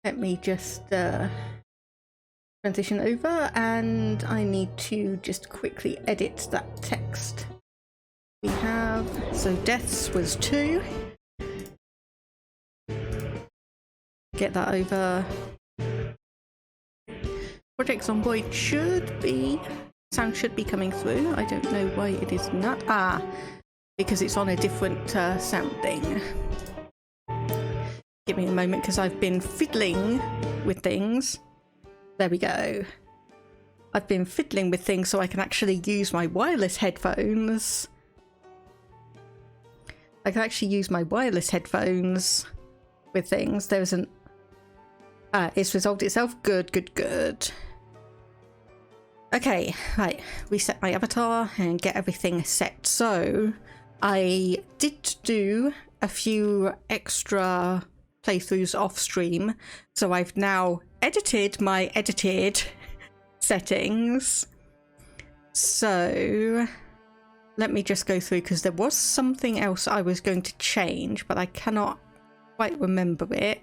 Let me just transition over, and I need to just quickly edit that text. We have, so deaths was 2. Get that over. Project Zomboid sound should be coming through. I don't know why it is not. Because it's on a different sound thing. Give me a moment because I've been fiddling with things. There we go. I've been fiddling with things so I can actually use my wireless headphones. I can actually use my wireless headphones with things. There's an... it's resolved itself. Good, good, good. Okay, right. Reset my avatar and get everything set. So, I did do a few extra playthroughs off stream. So I've now edited my edited settings. So... let me just go through, because there was something else I was going to change, but I cannot quite remember it.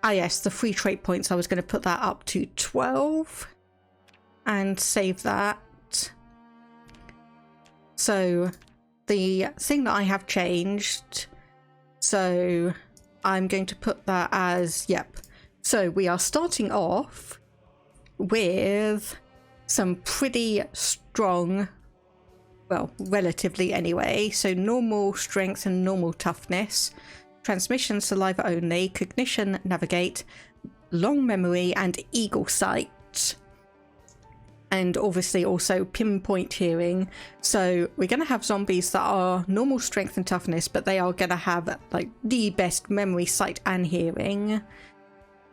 Ah yes, the free trait points, I was going to put that up to 12 and save that. So the thing that I have changed, so I'm going to put that as, yep. So we are starting off with some pretty strong, well, relatively anyway, so normal strength and normal toughness, transmission saliva only, cognition navigate, long memory and eagle sight, and obviously also pinpoint hearing. So we're going to have zombies that are normal strength and toughness, but they are going to have like the best memory, sight and hearing.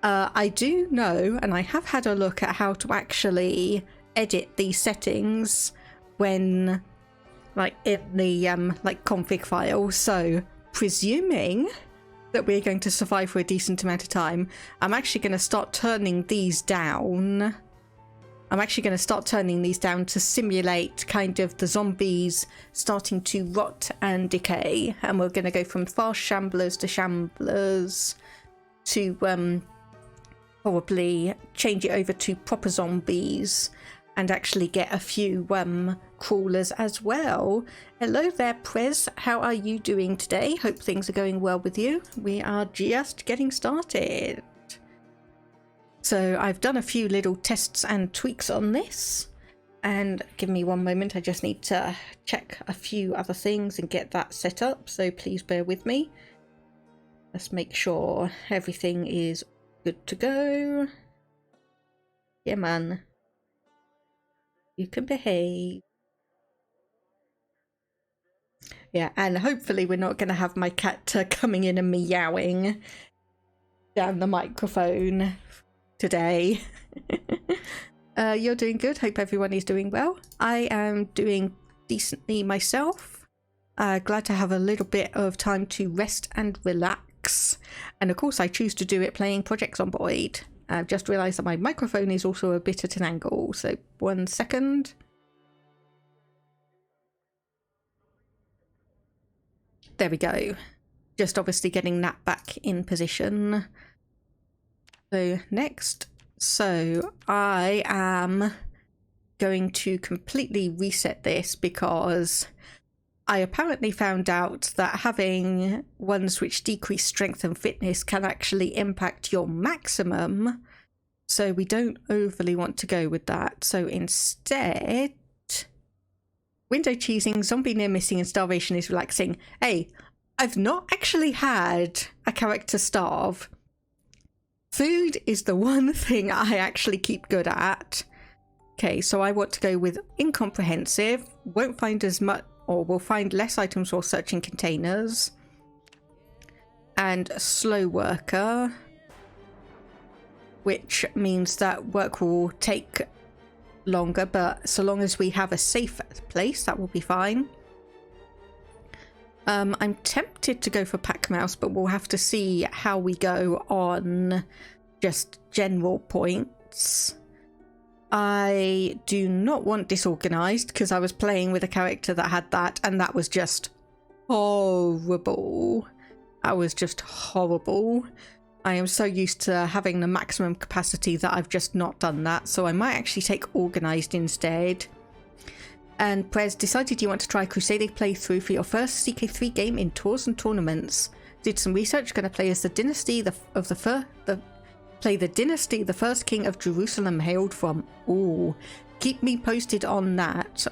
I do know, and I have had a look at how to actually edit these settings when like in the like config file. So presuming that we're going to survive for a decent amount of time, I'm actually going to start turning these down. I'm actually going to start turning these down to simulate kind of the zombies starting to rot and decay, and we're going to go from fast shamblers to shamblers to probably change it over to proper zombies and actually get a few crawlers as well. Hello there, Prez. How are you doing today? Hope things are going well with you. We are just getting started. So I've done a few little tests and tweaks on this. And give me one moment. I just need to check a few other things and get that set up. So please bear with me. Let's make sure everything is good to go. Yeah, man. You can behave. Yeah, and hopefully we're not going to have my cat coming in and meowing down the microphone today. You're doing good. Hope everyone is doing well. I am doing decently myself. Glad to have a little bit of time to rest and relax. And of course I choose to do it playing Project Zomboid. I've just realised that my microphone is also a bit at an angle, so 1 second. There we go. Just obviously getting that back in position. So next, so I am going to completely reset this because I apparently found out that having ones which decrease strength and fitness can actually impact your maximum. So we don't overly want to go with that. So instead, window cheesing, zombie near missing and starvation is relaxing. Hey, I've not actually had a character starve. Food is the one thing I actually keep good at. Okay, so I want to go with incomprehensive. Won't find as much, or will find less items while searching containers. And slow worker, which means that work will take longer, but so long as we have a safe place, that will be fine. I'm tempted to go for pack mouse, but we'll have to see how we go on just general points. I do not want disorganized because I was playing with a character that had that, and that was just horrible. That was just horrible. I am so used to having the maximum capacity that I've just not done that, so I might actually take organised instead. And Prez, decided you want to try Crusader playthrough for your first CK3 game in tours and tournaments. Did some research, going to play as the dynasty play the dynasty the first king of Jerusalem hailed from. Ooh, keep me posted on that.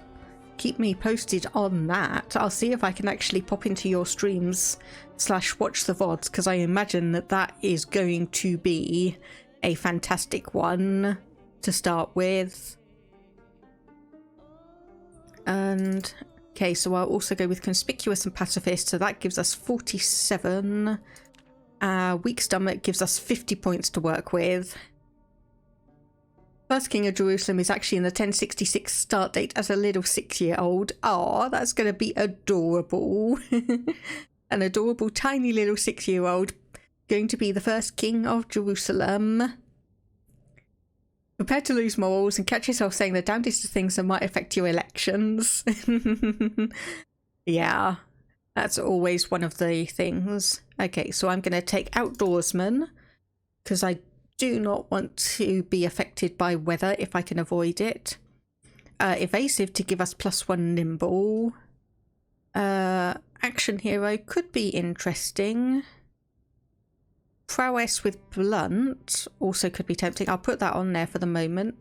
Keep me posted on that. I'll see if I can actually pop into your streams / watch the VODs, because I imagine that that is going to be a fantastic one to start with. And okay, so I'll also go with conspicuous and pacifist, so that gives us 47. Weak stomach gives us 50 points to work with. First king of Jerusalem is actually in the 1066 start date as a little 6-year-old. Oh, that's going to be adorable. An adorable tiny little 6-year-old going to be the first king of Jerusalem. Prepare to lose morals and catch yourself saying the damnedest of things that might affect your elections. Yeah, that's always one of the things. Okay, so I'm going to take outdoorsman because I do not want to be affected by weather if I can avoid it. Evasive to give us +1 nimble. Action hero could be interesting. Prowess with blunt also could be tempting. I'll put that on there for the moment.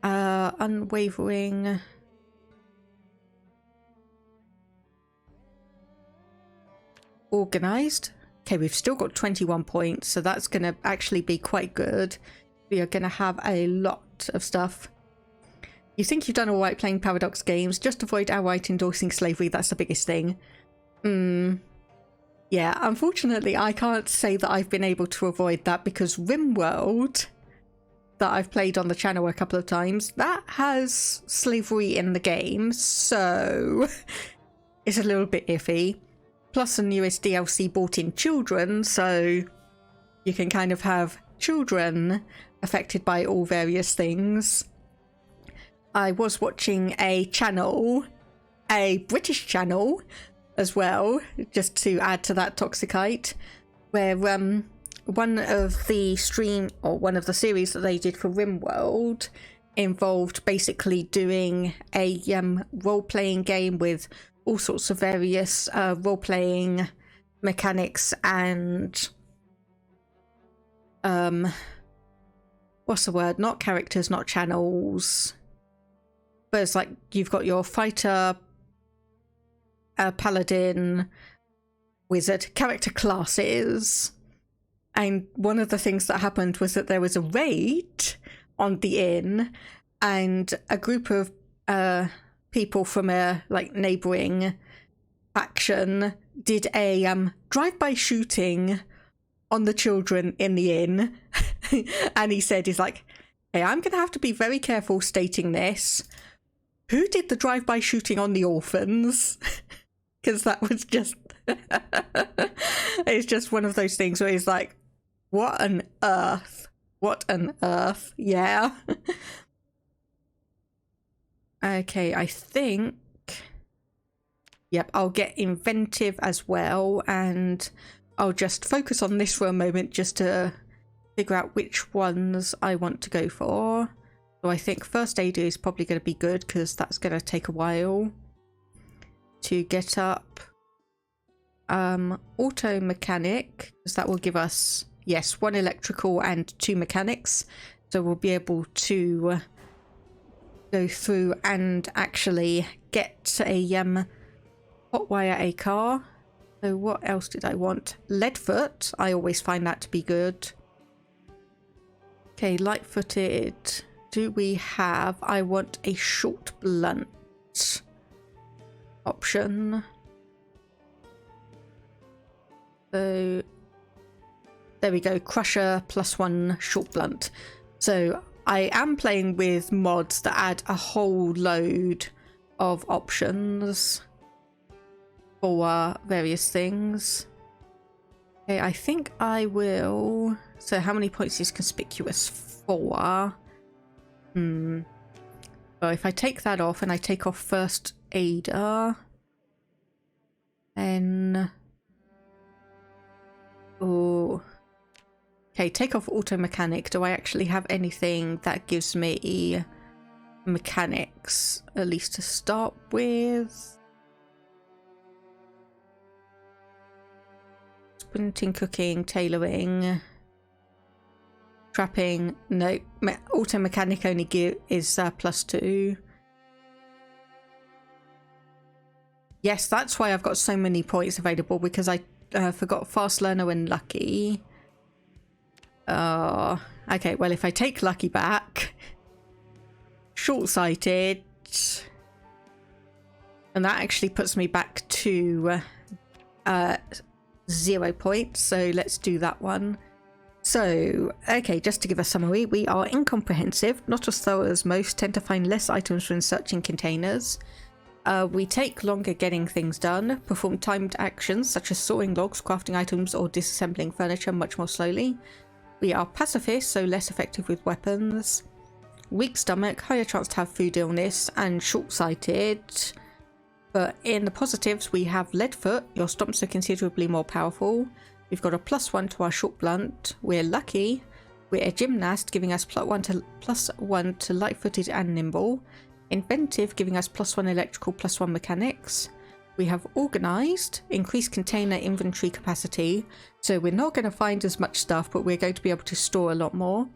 Unwavering. Organised. Okay, we've still got 21 points, so that's going to actually be quite good. We are going to have a lot of stuff. You think you've done all right playing Paradox games, just avoid outright endorsing slavery, that's the biggest thing. Yeah, unfortunately I can't say that I've been able to avoid that, because RimWorld, that I've played on the channel a couple of times, that has slavery in the game, so it's a little bit iffy. Plus the newest DLC brought in children, so you can kind of have children affected by all various things. I was watching a channel, a British channel as well, just to add to that Toxicite, where one of the series that they did for RimWorld involved basically doing a role-playing game with all sorts of various role-playing mechanics and what's the word? Not characters, not channels. But it's like you've got your fighter, paladin, wizard, character classes. And one of the things that happened was that there was a raid on the inn, and a group of people from a neighboring faction did a drive-by shooting on the children in the inn. And he's like, hey, I'm gonna have to be very careful stating this. Who did the drive-by shooting on the orphans? Because that was just it's just one of those things where he's like, what on earth? What on earth? Yeah. Okay, I think, yep, I'll get inventive as well, and I'll just focus on this for a moment just to figure out which ones I want to go for. So I think first aid is probably going to be good, because that's going to take a while to get up. Auto mechanic, because that will give us, yes, 1 electrical and 2 mechanics, so we'll be able to go through and actually get a hotwire a car. So what else did I want? Leadfoot, I always find that to be good. Okay, light-footed. Do we have, I want a short blunt option. So there we go, crusher +1 short blunt. So I am playing with mods that add a whole load of options for various things. Okay, I think I will. So how many points is conspicuous? 4. So if I take that off and I take off first aider, then Oh. Okay, take off auto mechanic. Do I actually have anything that gives me mechanics, at least to start with? Sprinting, cooking, tailoring, trapping. No, auto mechanic only is +2. Yes, that's why I've got so many points available, because I forgot fast learner and lucky. Okay, well, if I take lucky back, short-sighted, and that actually puts me back to 0 points, so let's do that one. So, okay, just to give a summary, we are incomprehensive, not as thorough as most, tend to find less items when searching containers. We take longer getting things done, perform timed actions such as sawing logs, crafting items, or disassembling furniture much more slowly. We are pacifists, so less effective with weapons. Weak stomach, higher chance to have food illness, and short-sighted. But in the positives, we have lead foot, your stomps are considerably more powerful. We've got a +1 to our short blunt. We're lucky. We're a gymnast, giving us +1 to light-footed and nimble. Inventive, giving us +1 electrical, +1 mechanics. We have organised, increased container inventory capacity, so we're not going to find as much stuff, but we're going to be able to store a lot more.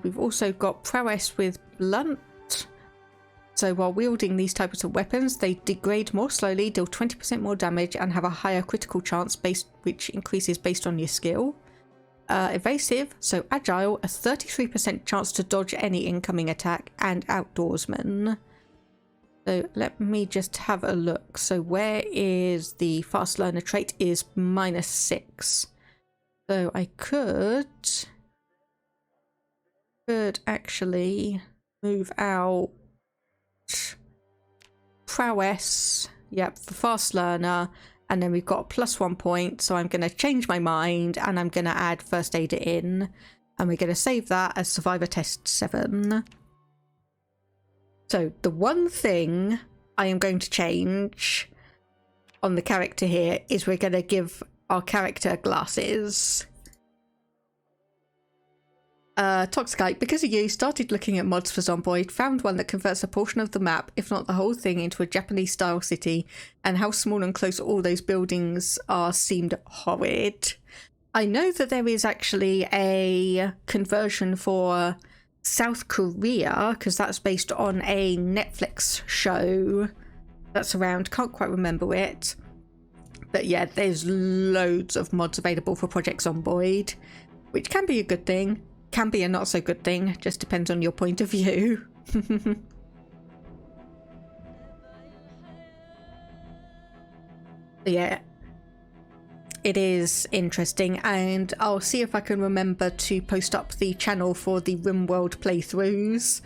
We've also got prowess with blunt, so while wielding these types of weapons, they degrade more slowly, deal 20% more damage, and have a higher critical chance, which increases based on your skill. Evasive, so agile, a 33% chance to dodge any incoming attack, and outdoorsman. So let me just have a look. So where is the fast learner trait? Is -6. So I could actually move out prowess, yep, for fast learner, and then we've got a +1 point, so I'm going to change my mind and I'm going to add first aider in, and we're going to save that as survivor test 7. So the one thing I am going to change on the character here is we're going to give our character glasses. Toxicite, because of you, started looking at mods for Zomboid, found one that converts a portion of the map, if not the whole thing, into a Japanese-style city, and how small and close all those buildings are seemed horrid. I know that there is actually a conversion for South Korea, because that's based on a Netflix show that's around, can't quite remember it. But yeah, there's loads of mods available for Project Zomboid, which can be a good thing. Can be a not so good thing, just depends on your point of view. Yeah, it is interesting, and I'll see if I can remember to post up the channel for the RimWorld playthroughs,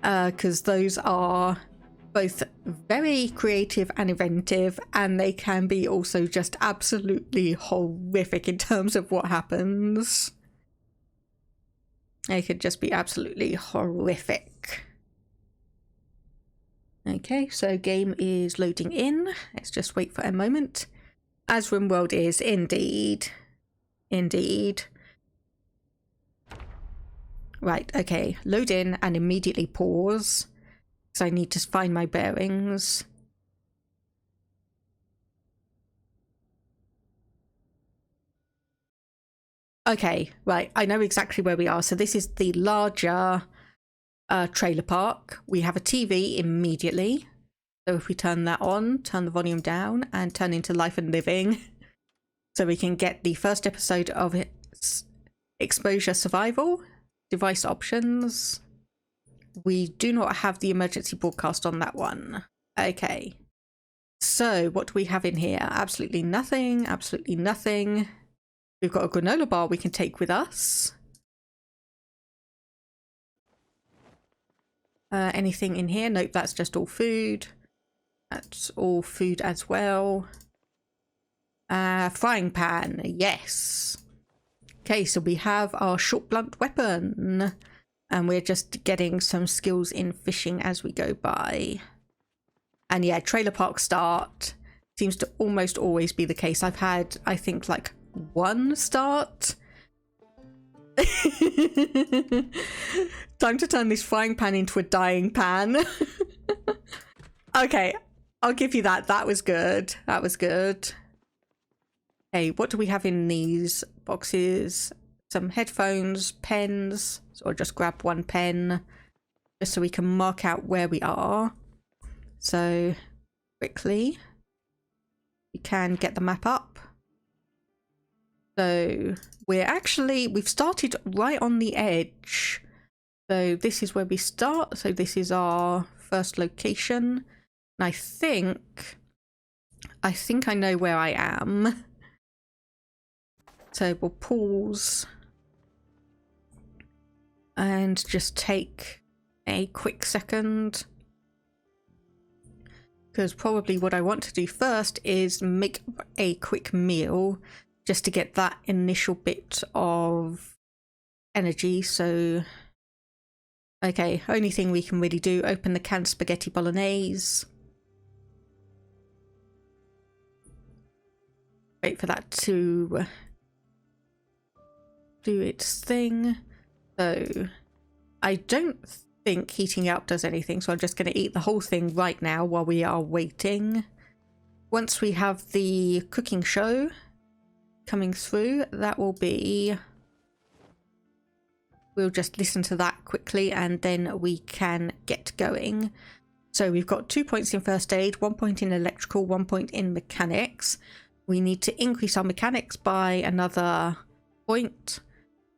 because those are both very creative and inventive, and they can be also just absolutely horrific in terms of what happens. They could just be absolutely horrific. Okay, so game is loading in. Let's just wait for a moment. As RimWorld is, indeed. Indeed. Right, okay. Load in and immediately pause. Because I need to find my bearings. Okay, right, I know exactly where we are. So this is the larger trailer park. We have a TV immediately. So if we turn that on, turn the volume down, and turn into Life and Living, so we can get the first episode of Exposure Survival, device options. We do not have the emergency broadcast on that one. Okay. So what do we have in here? Absolutely nothing, absolutely nothing. We've got a granola bar we can take with us. Anything in here? Nope, that's just all food. That's all food as well. Frying pan, yes. Okay, so we have our short blunt weapon. And we're just getting some skills in fishing as we go by. And yeah, trailer park start seems to almost always be the case. I've had, I think, like 1 start. Time to turn this frying pan into a dying pan. Okay, I'll give you that. That was good. That was good. Okay, what do we have in these boxes? Some headphones, pens. So I'll just grab 1 pen just so we can mark out where we are. So quickly, we can get the map up. So we've started right on the edge. So this is where we start. So this is our first location. And I think I know where I am. So we'll pause and just take a quick second, because probably what I want to do first is make a quick meal just to get that initial bit of energy. So okay, only thing we can really do, open the canned spaghetti bolognese. Wait for that to do its thing. So I don't think heating up does anything, so I'm just going to eat the whole thing right now while we are waiting. Once we have the cooking show coming through, that will be... We'll just listen to that quickly and then we can get going. So we've got 2 points in first aid, 1 point in electrical, 1 point in mechanics. We need to increase our mechanics by another point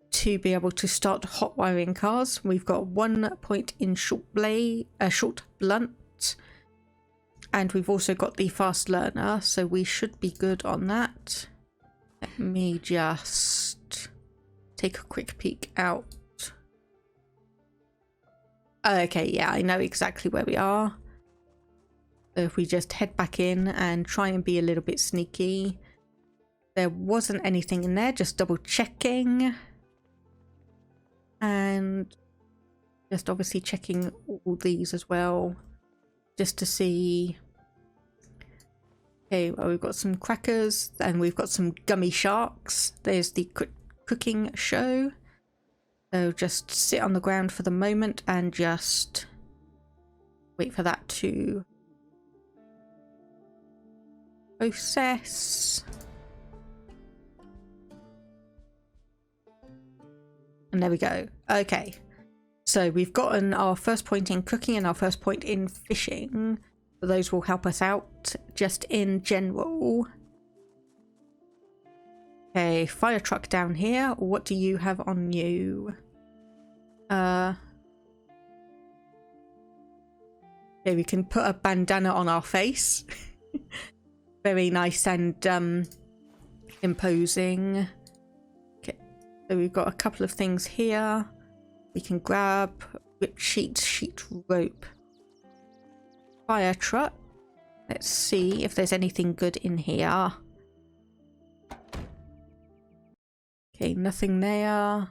to be able to start hot wiring cars. We've got 1 point in short blunt, and we've also got the fast learner, so we should be good on that. Let me just take a quick peek out. Okay, yeah, I know exactly where we are. So if we just head back in and try and be a little bit sneaky. There wasn't anything in there, just double checking. And just obviously checking all these as well, just to see. Okay, well, we've got some crackers and we've got some gummy sharks. There's the cooking show. So just sit on the ground for the moment and just wait for that to process. And there we go. Okay. So we've gotten our first point in cooking and our first point in fishing. So those will help us out just in general. Okay, fire truck down here. What do you have on you? Okay, we can put a bandana on our face. Very nice and imposing. Okay, so we've got a couple of things here. We can grab whip sheet rope. Fire truck. Let's see if there's anything good in here. Okay, nothing there.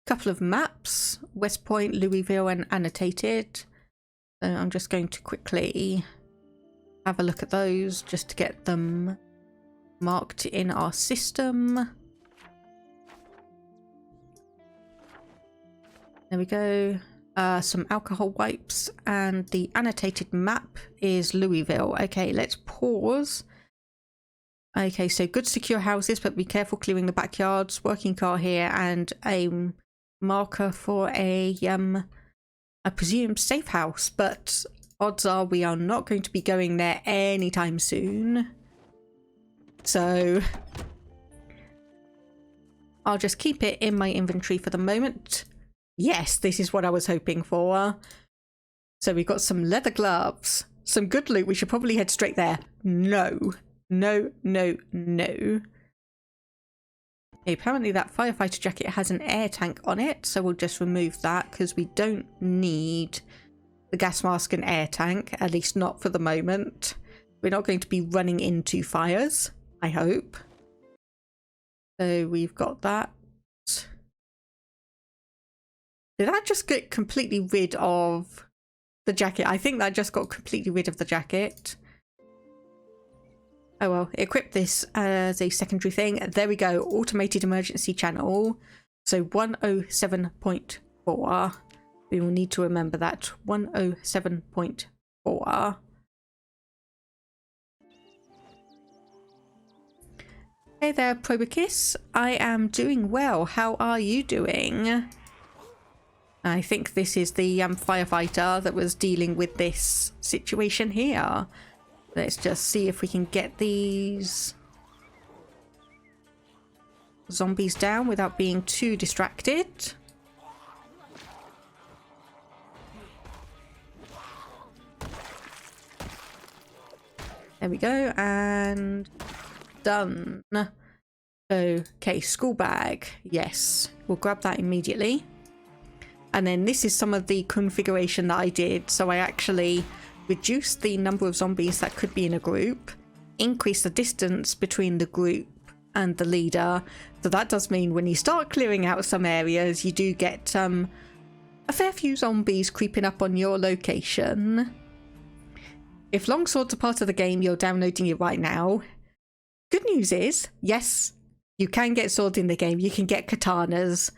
Couple of maps. West Point, Louisville and annotated. So I'm just going to quickly have a look at those just to get them marked in our system. There we go. Some alcohol wipes, and the annotated map is Louisville. Okay, let's pause. Okay, so good secure houses, but be careful clearing the backyards. Working car here, and a marker for a I presume safe house, but odds are we are not going to be going there anytime soon. So I'll just keep it in my inventory for the moment. Yes, this is what I was hoping for. So we've got some leather gloves, some good loot. We should probably head straight there. No. No, no, no. Okay, apparently that firefighter jacket has an air tank on it, so we'll just remove that because we don't need the gas mask and air tank, at least not for the moment. We're not going to be running into fires, I hope. So we've got that. Did that just get completely rid of the jacket? I think that just got completely rid of the jacket. Oh well, equip this as a secondary thing. There we go, automated emergency channel. So 107.4. We will need to remember that. 107.4. Hey there, Probicus. I am doing well. How are you doing? I think this is the firefighter that was dealing with this situation here. Let's just see if we can get these zombies down without being too distracted. There we go, and done. Okay, school bag. Yes, we'll grab that immediately. And then this is some of the configuration that I did. So I actually reduced the number of zombies that could be in a group, increase the distance between the group and the leader. So that does mean when you start clearing out some areas, you do get a fair few zombies creeping up on your location. If longswords are part of the game, you're downloading it right now. Good news is, yes, you can get swords in the game. You can get katanas.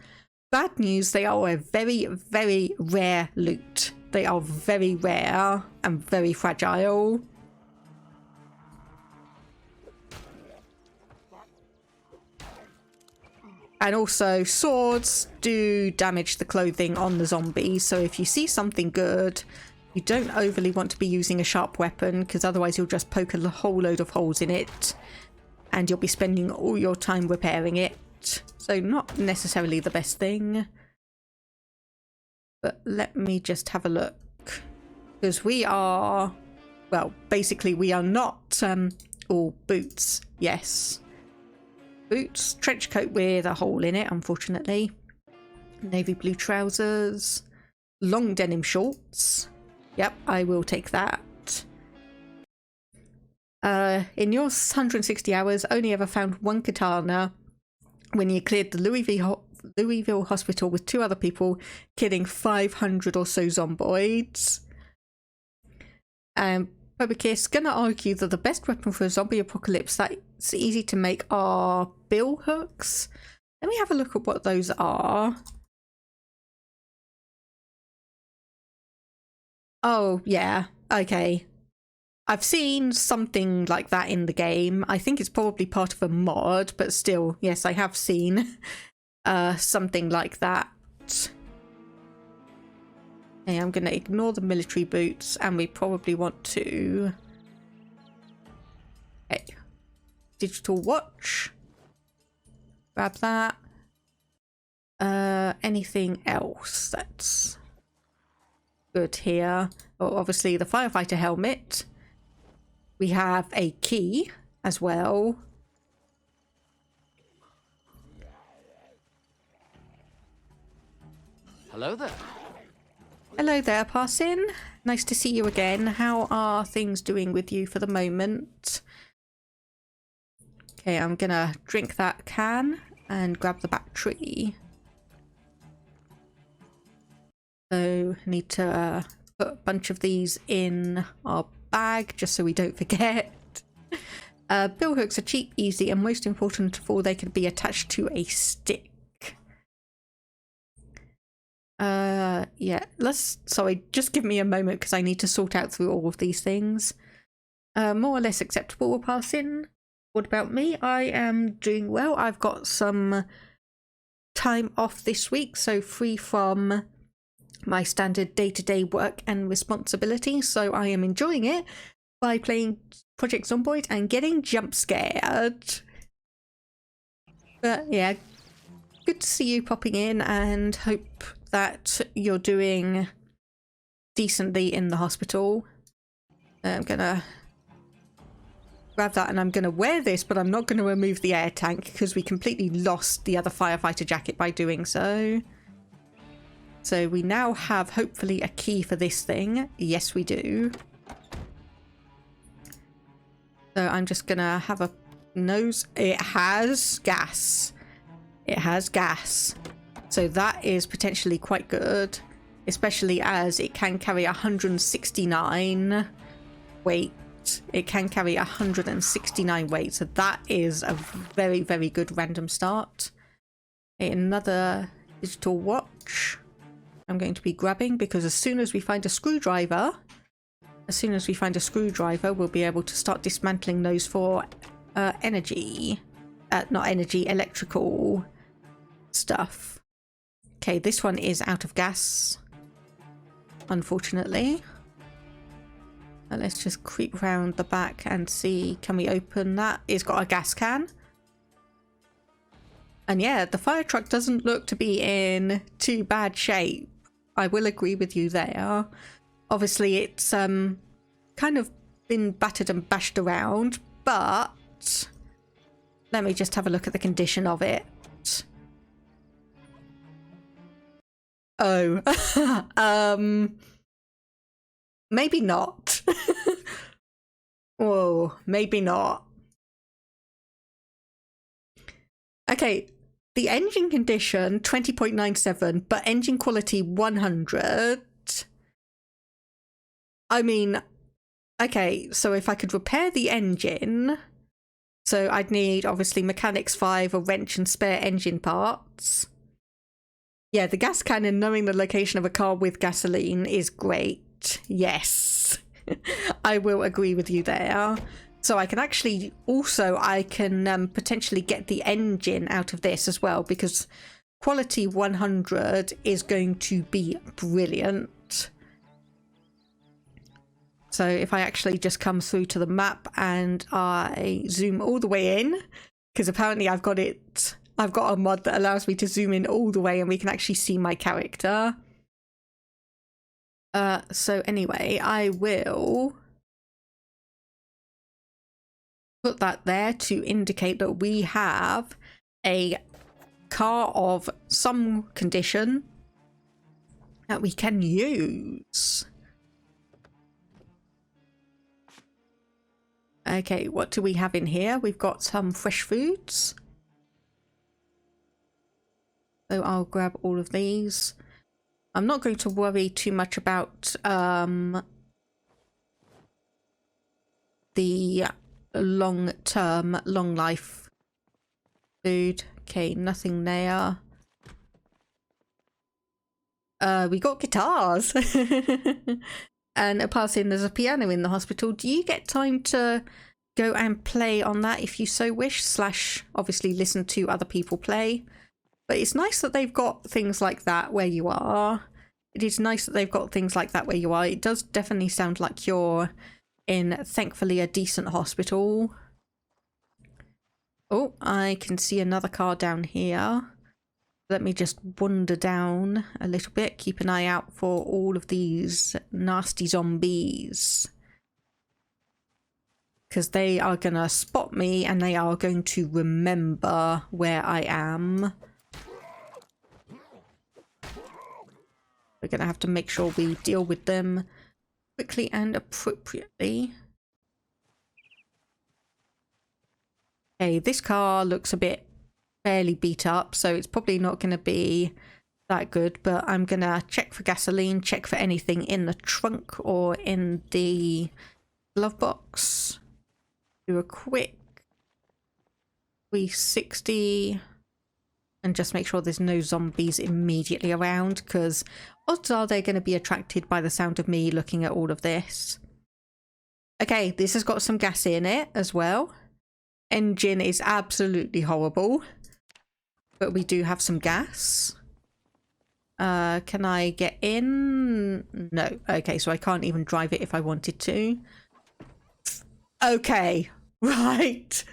Bad news, they are a very, very rare loot. They are very rare and very fragile. And also, swords do damage the clothing on the zombies. So if you see something good, you don't overly want to be using a sharp weapon, because otherwise you'll just poke a whole load of holes in it. And you'll be spending all your time repairing it. So not necessarily the best thing. But let me just have a look. Because we are... Well, basically we are not... all boots. Yes. Boots. Trench coat with a hole in it, unfortunately. Navy blue trousers. Long denim shorts. Yep, I will take that. In your 160 hours, only ever found one katana when you cleared the Louisville hospital with 2 other people, killing 500 or so zomboids. Probicus, gonna argue that the best weapon for a zombie apocalypse that's easy to make are bill hooks. Let me have a look at what those are. Oh, yeah, okay. I've seen something like that in the game. I think it's probably part of a mod, but still, yes, I have seen something like that. Okay, I'm going to ignore the military boots, and we probably want to... Okay. Digital watch. Grab that. Anything else that's good here? Oh, obviously the firefighter helmet. We have a key as well. Hello there. Hello there, Parson. Nice to see you again. How are things doing with you for the moment? Okay, I'm gonna drink that can and grab the battery. So, need to put a bunch of these in our bag just so we don't forget. Bill hooks are cheap, easy, and most important of all, they can be attached to a stick. Yeah, sorry, just give me a moment because I need to sort out through all of these things. More or less acceptable, we're passing. What about me? I am doing well. I've got some time off this week, so free from my standard day-to-day work and responsibility, so I am enjoying it by playing Project Zomboid and getting jump scared. But yeah, good to see you popping in, and hope that you're doing decently in the hospital. I'm gonna grab that and I'm gonna wear this, but I'm not gonna remove the air tank because we completely lost the other firefighter jacket by doing so. So we now have hopefully a key for this thing. Yes, we do. So I'm just gonna have a nose. It has gas. It has gas. So that is potentially quite good, especially as it can carry 169 weight It can carry 169 weight, so that is a very, very good random start. Another digital watch I'm going to be grabbing, because as soon as we find a screwdriver, we'll be able to start dismantling those for energy. Not energy, electrical stuff. Okay, this one is out of gas, unfortunately. Let's just creep around the back and see, can we open that? It's got a gas can. And yeah, the fire truck doesn't look to be in too bad shape. I will agree with you there. Obviously, it's kind of been battered and bashed around, but let me just have a look at the condition of it. Oh, maybe not. Whoa, maybe not. Okay, the engine condition 20.97, but engine quality 100. I mean, okay, so if I could repair the engine, so I'd need obviously mechanics 5, a wrench and spare engine parts. Yeah, the gas cannon, knowing the location of a car with gasoline is great. Yes, I will agree with you there. So I can actually also, potentially get the engine out of this as well, because quality 100 is going to be brilliant. So if I actually just come through to the map and I zoom all the way in, because apparently I've got a mod that allows me to zoom in all the way and we can actually see my character. So anyway, I will put that there to indicate that we have a car of some condition that we can use. Okay, what do we have in here? We've got some fresh foods. So I'll grab all of these. I'm not going to worry too much about the long-term, long-life food. Okay, nothing there. We got guitars. And apart from there's a piano in the hospital. Do you get time to go and play on that if you so wish, / obviously listen to other people play? But it's nice that they've got things like that where you are. It is nice that they've got things like that where you are. It does definitely sound like you're in, thankfully, a decent hospital. Oh, I can see another car down here. Let me just wander down a little bit. Keep an eye out for all of these nasty zombies, because they are going to spot me and they are going to remember where I am. We're going to have to make sure we deal with them quickly and appropriately. Okay, this car looks a bit fairly beat up, so it's probably not going to be that good, but I'm going to check for gasoline, check for anything in the trunk or in the glove box. Do a quick 360 and just make sure there's no zombies immediately around, because odds are they're going to be attracted by the sound of me looking at all of this. Okay, this has got some gas in it as well. Engine is absolutely horrible, but we do have some gas. Can I get in? No. Okay, so I can't even drive it if I wanted to. Okay, right.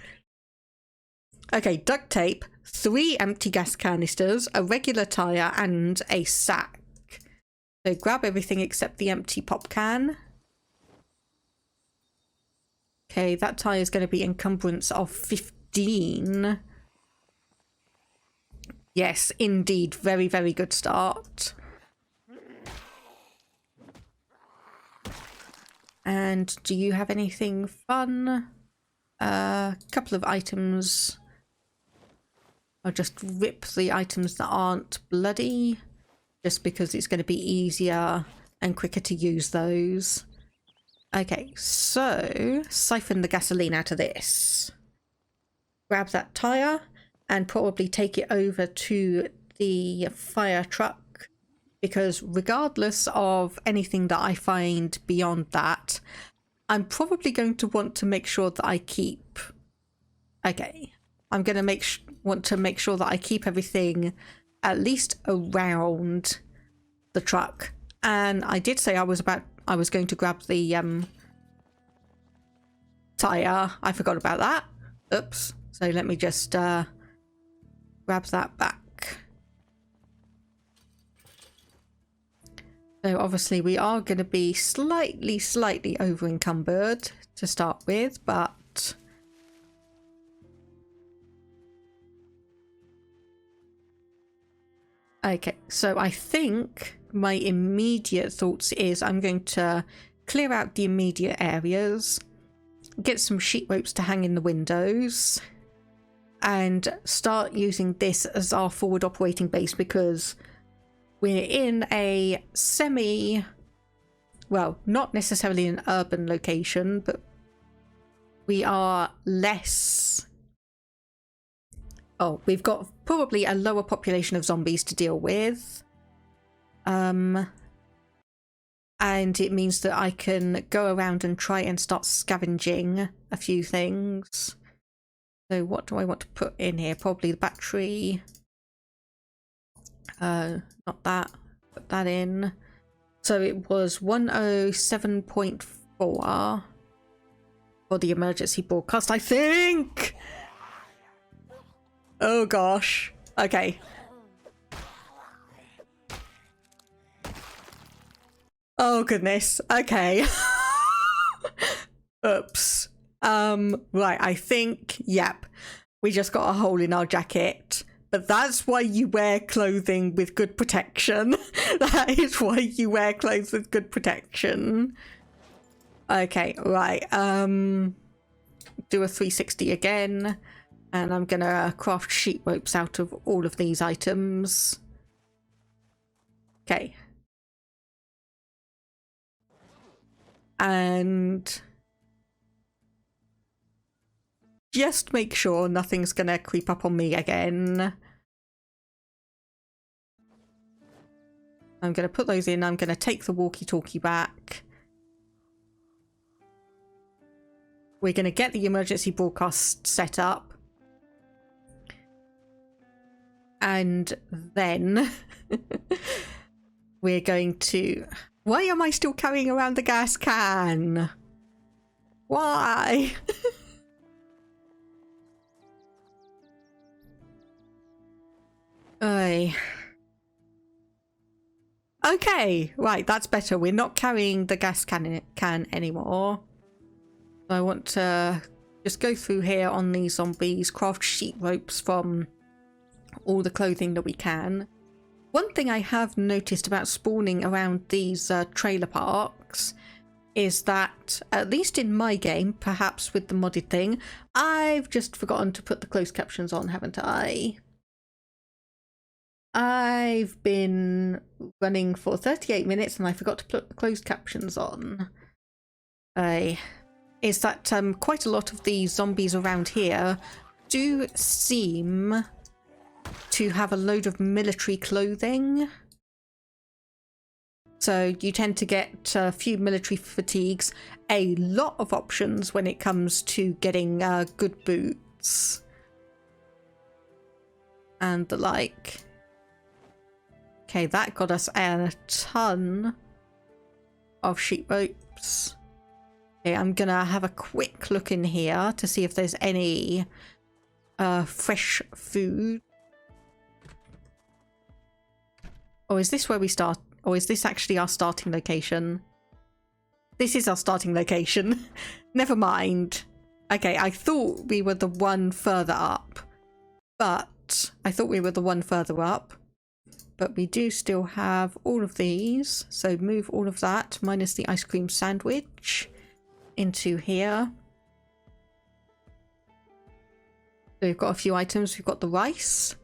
Okay, duct tape, 3 empty gas canisters, a regular tyre, and a sack. So grab everything except the empty pop can. Okay, that tyre is going to be encumbrance of 15. Yes, indeed. Very, very good start. And do you have anything fun? A couple of items. I'll just rip the items that aren't bloody, just because it's going to be easier and quicker to use those. Okay, so siphon the gasoline out of this. Grab that tire and probably take it over to the fire truck, because regardless of anything that I find beyond that, I'm probably going to want to make sure that I keep... Okay, I'm going to want to make sure that I keep everything at least around the truck. And I did say I was going to grab the tire. I forgot about that. Oops. So let me just grab that back. So obviously we are going to be slightly over encumbered to start with, but okay, so I think my immediate thoughts is I'm going to clear out the immediate areas, get some sheet ropes to hang in the windows, and start using this as our forward operating base, because we're in a well, not necessarily an urban location, but we are less... Oh, we've got probably a lower population of zombies to deal with. And it means that I can go around and try and start scavenging a few things. So what do I want to put in here? Probably the battery. Not that. Put that in. So it was 107.4 for the emergency broadcast, I think. Oh gosh. Okay. Oh goodness. Okay. Oops. Right, I think, yep. We just got a hole in our jacket. But that's why you wear clothing with good protection. That is why you wear clothes with good protection. Okay, right. Do a 360 again. And I'm gonna craft sheet ropes out of all of these items. Okay. And just make sure nothing's gonna creep up on me again. I'm gonna put those in. I'm gonna take the walkie-talkie back. We're gonna get the emergency broadcast set up. And then we're going to... Why am I still carrying around the gas can? Why? Okay, right, that's better. We're not carrying the gas can anymore. I want to just go through here on these zombies, craft sheet ropes from all the clothing that we can. One thing I have noticed about spawning around these trailer parks is that, at least in my game, perhaps with the modded thing, I've just forgotten to put the closed captions on, haven't I? I've been running for 38 minutes and I forgot to put the closed captions on. Is that quite a lot of the zombies around here do seem to have a load of military clothing. So you tend to get a few military fatigues, a lot of options when it comes to getting good boots and the like. Okay, that got us a ton of sheet ropes. Okay, I'm gonna have a quick look in here to see if there's any fresh food. Or is this where we start? Or is this actually our starting location? This is our starting location. Never mind. Okay, I thought we were the one further up. But we do still have all of these. So move all of that, minus the ice cream sandwich, into here. So we've got a few items. We've got the rice.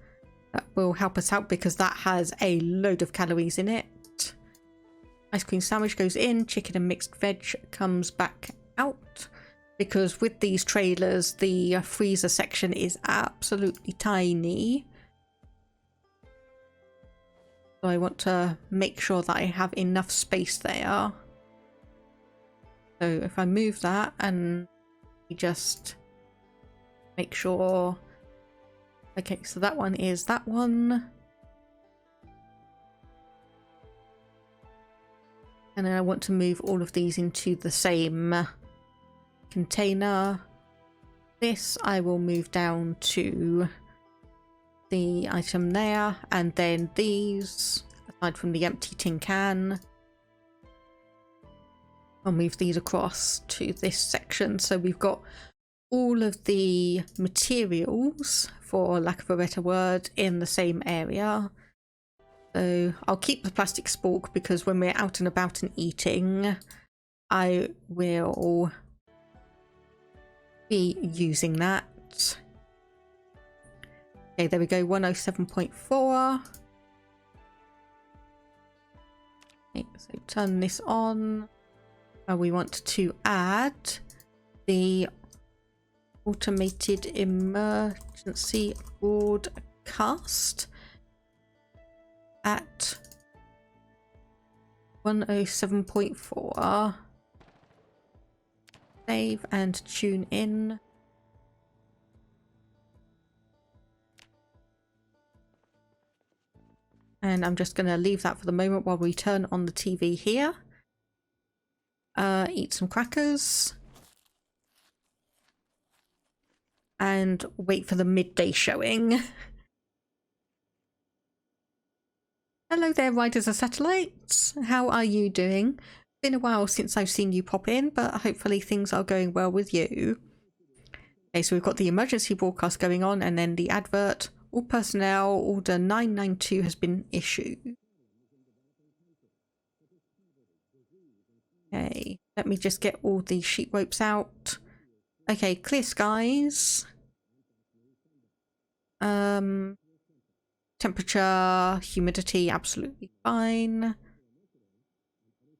That will help us out because that has a load of calories in it. Ice cream sandwich goes in, chicken and mixed veg comes back out. Because with these trailers, the freezer section is absolutely tiny. So I want to make sure that I have enough space there. So if I move that and just make sure... Okay, so that one is that one. And then I want to move all of these into the same container. This I will move down to the item there, and then these, aside from the empty tin can, I'll move these across to this section. So we've got all of the materials, for lack of a better word, in the same area. So I'll keep the plastic spork because when we're out and about and eating, I will be using that. Okay, there we go, 107.4. Okay, so turn this on. We want to add the automated emergency broadcast at 107.4. Save and tune in. And I'm just going to leave that for the moment while we turn on the TV here. Eat some crackers. And wait for the midday showing. Hello there, Riders of Satellites. How are you doing? Been a while since I've seen you pop in, but hopefully things are going well with you. Okay, so we've got the emergency broadcast going on, and then the advert. All personnel, order 992 has been issued. Okay, let me just get all the sheet ropes out. Okay, clear skies. Temperature, humidity, absolutely fine.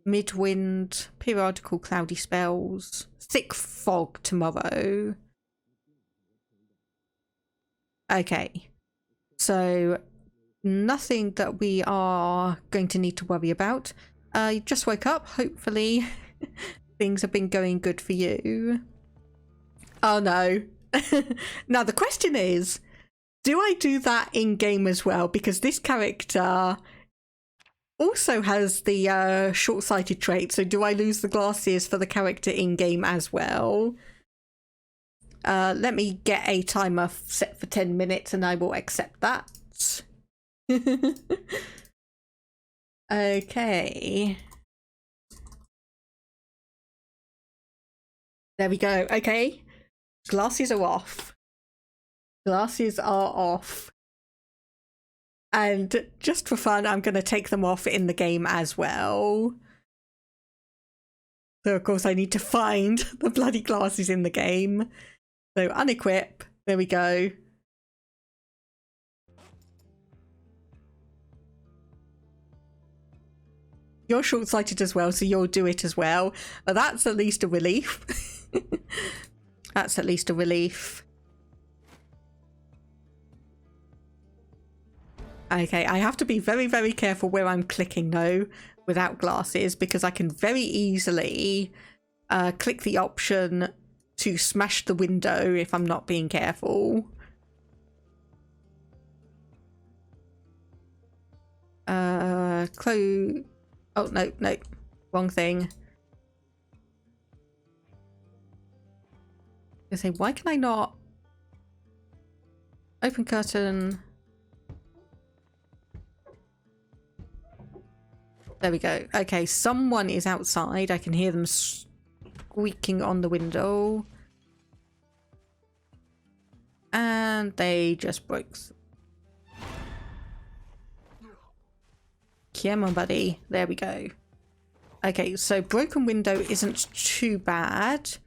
Mid-wind, periodical cloudy spells, thick fog tomorrow. Okay, so nothing that we are going to need to worry about. You just woke up, hopefully things have been going good for you. Oh no. Now the question is, do I do that in game as well? Because this character also has the short-sighted trait, so do I lose the glasses for the character in game as well? Let me get a timer set for 10 minutes and I will accept that. Okay. There we go. Okay. Glasses are off. Glasses are off. And just for fun, I'm going to take them off in the game as well. So, of course, I need to find the bloody glasses in the game. So, unequip. There we go. You're short-sighted as well, so you'll do it as well. But that's at least a relief. That's at least a relief. Okay, I have to be very, very careful where I'm clicking though without glasses, because I can very easily click the option to smash the window if I'm not being careful. Close. Oh, no, no. Wrong thing. I say, why can I not open curtain? There we go. Okay, someone is outside. I can hear them squeaking on the window. And they just broke. Come on, buddy. There we go. Okay, so broken window isn't too bad.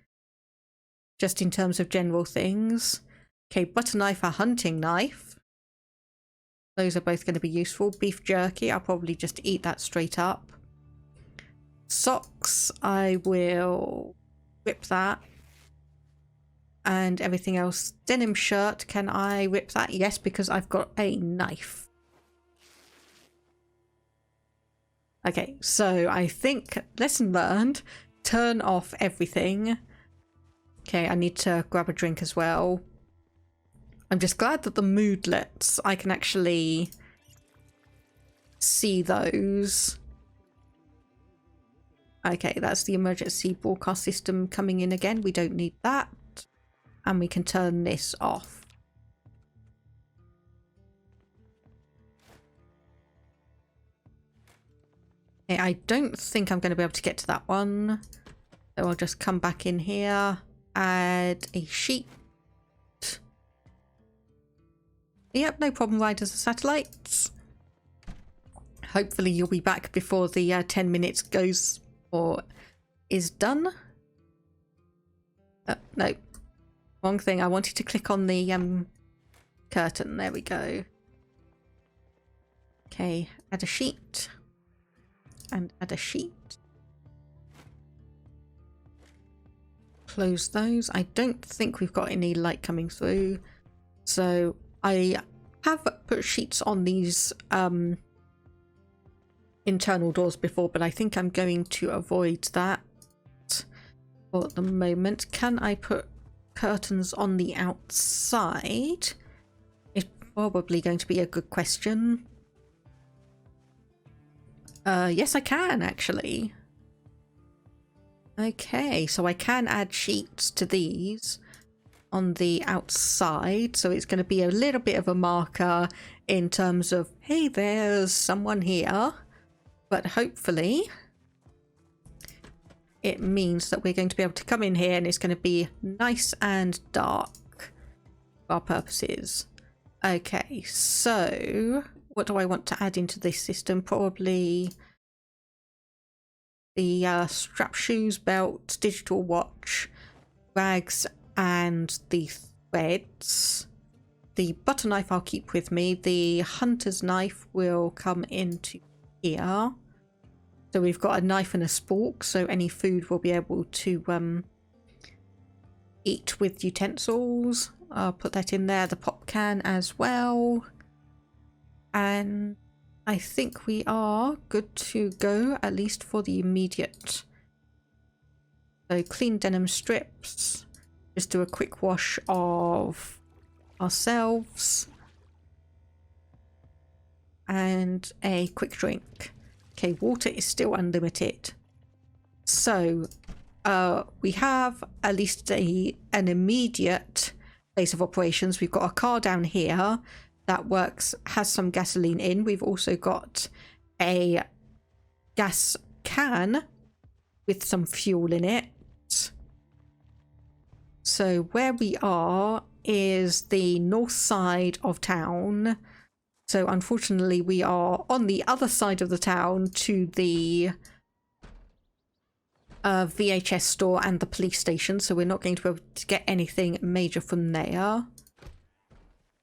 Just in terms of general things. Okay, butter knife, a hunting knife. Those are both going to be useful. Beef jerky, I'll probably just eat that straight up. Socks, I will whip that. And everything else. Denim shirt, can I whip that? Yes, because I've got a knife. Okay, so I think lesson learned. Turn off everything. Okay, I need to grab a drink as well. I'm just glad that the moodlets, I can actually see those. Okay, that's the emergency broadcast system coming in again. We don't need that. And we can turn this off. Okay, I don't think I'm going to be able to get to that one. So I'll just come back in here, add a sheet. Yep, no problem, Riders of Satellites. Hopefully you'll be back before the 10 minutes goes or is done. No, wrong thing. I wanted to click on the curtain. There we go. Okay, add a sheet. And add a sheet. Close those. I don't think we've got any light coming through. So I have put sheets on these internal doors before, but I think I'm going to avoid that for the moment. Can I put curtains on the outside? It's probably going to be a good question. Yes, I can actually. Okay, so I can add sheets to these on the outside, so it's going to be a little bit of a marker in terms of, hey, there's someone here. But hopefully it means that we're going to be able to come in here and it's going to be nice and dark for our purposes. Okay, so what do I want to add into this system? Probably the strap, shoes, belt, digital watch, bags, and the threads. The butter knife I'll keep with me. The hunter's knife will come into here. So we've got a knife and a spork, so any food we'll be able to eat with utensils. I'll put that in there. The pop can as well. And I think we are good to go, at least for the immediate. So clean denim strips. Just do a quick wash of ourselves. And a quick drink. Okay, water is still unlimited. So we have at least an immediate base of operations. We've got a car down here that works, has some gasoline in. We've also got a gas can with some fuel in it. So where we are is the north side of town. So unfortunately we are on the other side of the town to the VHS store and the police station. So we're not going to be able to get anything major from there.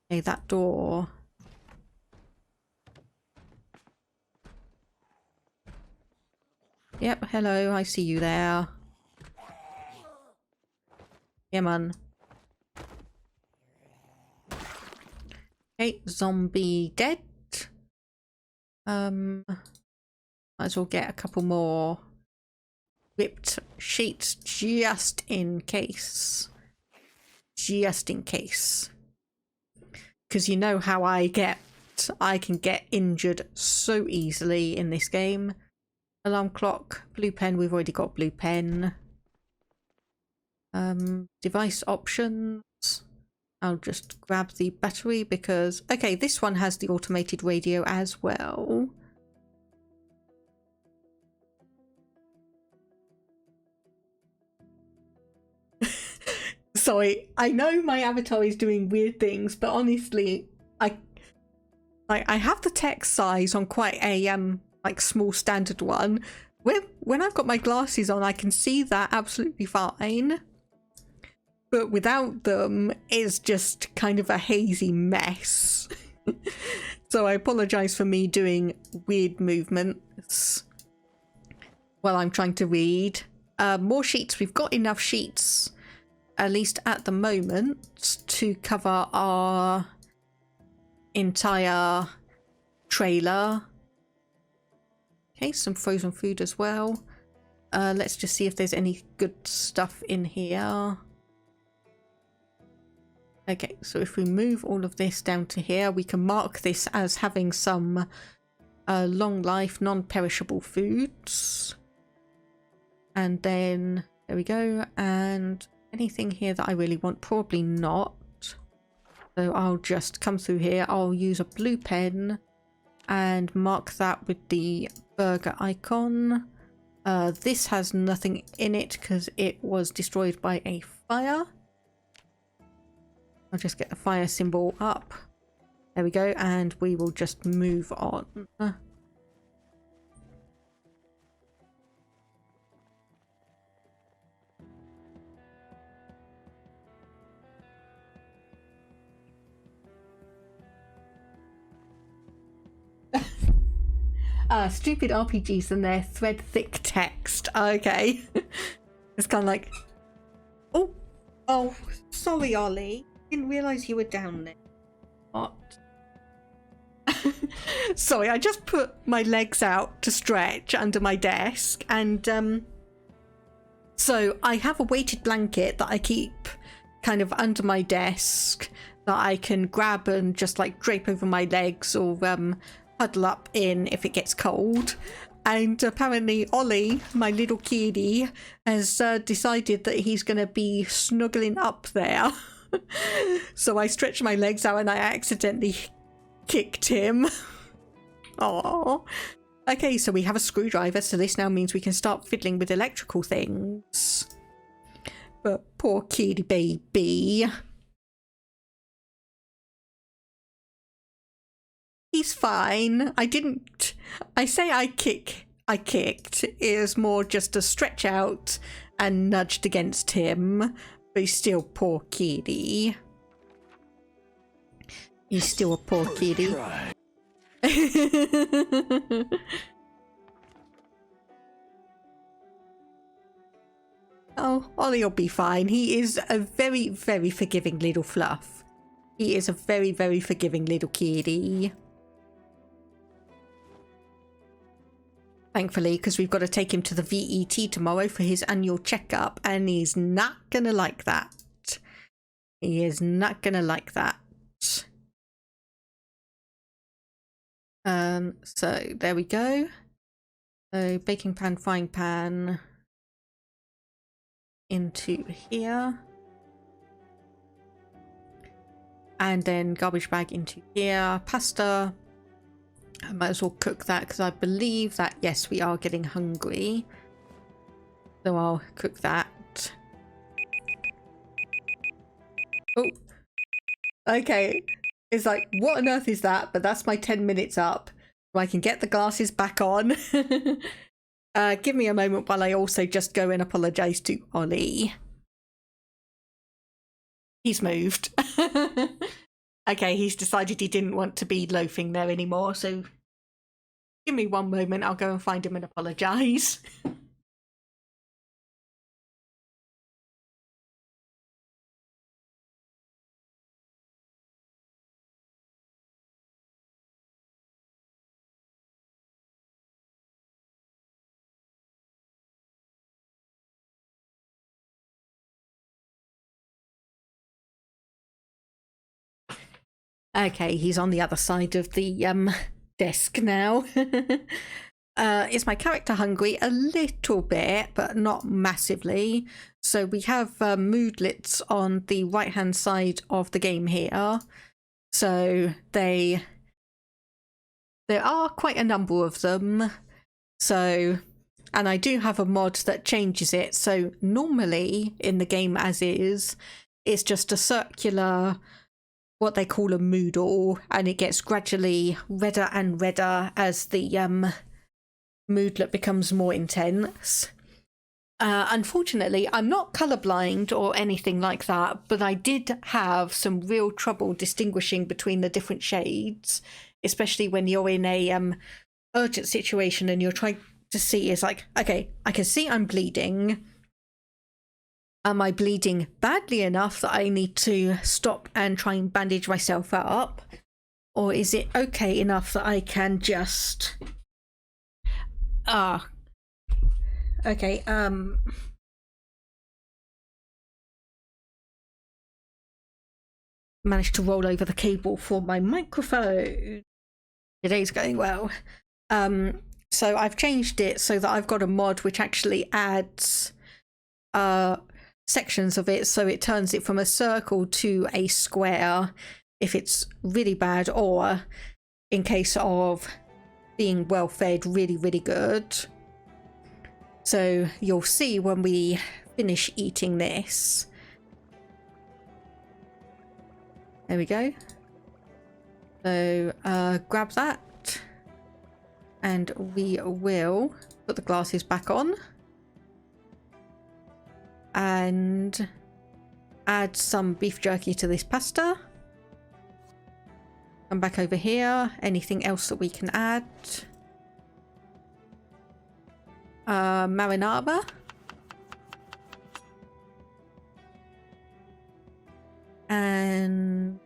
Okay, that door. Yep, hello, I see you there. Yeah, man. Okay, zombie dead. Might as well get a couple more ripped sheets just in case. Just in case. Because you know how I can get injured so easily in this game. Alarm clock, blue pen, we've already got blue pen. Device options. I'll just grab the battery because, okay, this one has the automated radio as well. Sorry, I know my avatar is doing weird things, but honestly, I have the text size on quite a like small standard one. When I've got my glasses on, I can see that absolutely fine. But without them, it's just kind of a hazy mess. So I apologise for me doing weird movements. while I'm trying to read. More sheets. We've got enough sheets, at least at the moment, to cover our entire trailer. Okay, some frozen food as well. Let's just see if there's any good stuff in here. Okay, so if we move all of this down to here, we can mark this as having some long life, non-perishable foods. And then, there we go. And anything here that I really want? Probably not. So I'll just come through here. I'll use a blue pen and mark that with the burger icon. This has nothing in it because it was destroyed by a fire. I'll just get the fire symbol up. There we go, and we will just move on. Stupid RPGs and their thread thick text. Okay. It's kind of like, oh, sorry, Ollie. Didn't realise you were down there. What? Sorry, I just put my legs out to stretch under my desk, and so I have a weighted blanket that I keep kind of under my desk that I can grab and just like drape over my legs or huddle up in if it gets cold. And apparently Ollie, my little kitty, has decided that he's going to be snuggling up there. So I stretched my legs out and I accidentally kicked him. Oh. Okay, so we have a screwdriver, so this now means we can start fiddling with electrical things. But poor kitty baby. He's fine. I say I kicked. It was more just a stretch out and nudged against him. But he's still poor kitty. He's still a poor kitty. Oh, Ollie will be fine. He is a very, very forgiving little fluff. He is a very, very forgiving little kitty. Thankfully, because we've got to take him to the VET tomorrow for his annual checkup, and he's not gonna like that. He is not gonna like that. So there we go. So baking pan, frying pan into here. And then garbage bag into here. Pasta. I might as well cook that because I believe that, yes, we are getting hungry. So I'll cook that. Oh. Okay. It's like, what on earth is that? But that's my 10 minutes up. So I can get the glasses back on. Give me a moment while I also just go and apologise to Ollie. He's moved. Okay, he's decided he didn't want to be loafing there anymore, so give me one moment, I'll go and find him and apologise. Okay, he's on the other side of the desk now. Is my character hungry? A little bit, but not massively. So we have moodlets on the right hand side of the game here. So there are quite a number of them. So, and I do have a mod that changes it. So normally in the game as is, it's just a circular, what they call a moodle, and it gets gradually redder and redder as the moodlet becomes more intense. Unfortunately, I'm not colorblind or anything like that, but I did have some real trouble distinguishing between the different shades, especially when you're in a urgent situation and you're trying to see is like, okay, I can see I'm bleeding. Am I bleeding badly enough that I need to stop and try and bandage myself up? Or is it okay enough that I can just... okay, managed to roll over the cable for my microphone. Today's going well. So I've changed it so that I've got a mod which actually adds sections of it, so it turns it from a circle to a square if it's really bad, or in case of being well fed, really good. So you'll see when we finish eating this. There we go. So grab that, and we will put the glasses back on and add some beef jerky to this pasta. Come back over here. Anything else that we can add? Marinara. And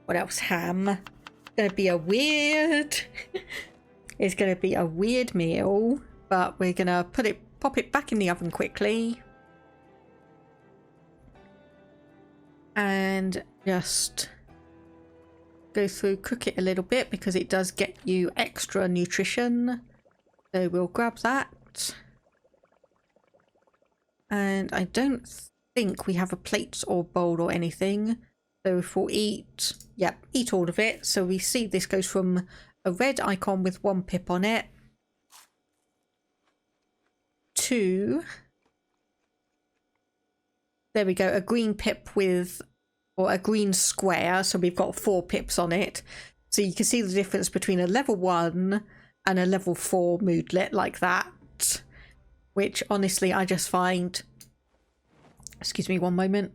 what else? Ham. It's gonna be a weird it's gonna be a weird meal, but we're gonna pop it back in the oven quickly and just go through, cook it a little bit because it does get you extra nutrition. So we'll grab that, and I don't think we have a plate or bowl or anything, so if we'll eat all of it. So we see this goes from a red icon with 1 pip on it to, there we go, a green pip with, or a green square, so we've got 4 pips on it. So you can see the difference between a level 1 and a level 4 moodlet like that, which honestly I just find, excuse me one moment.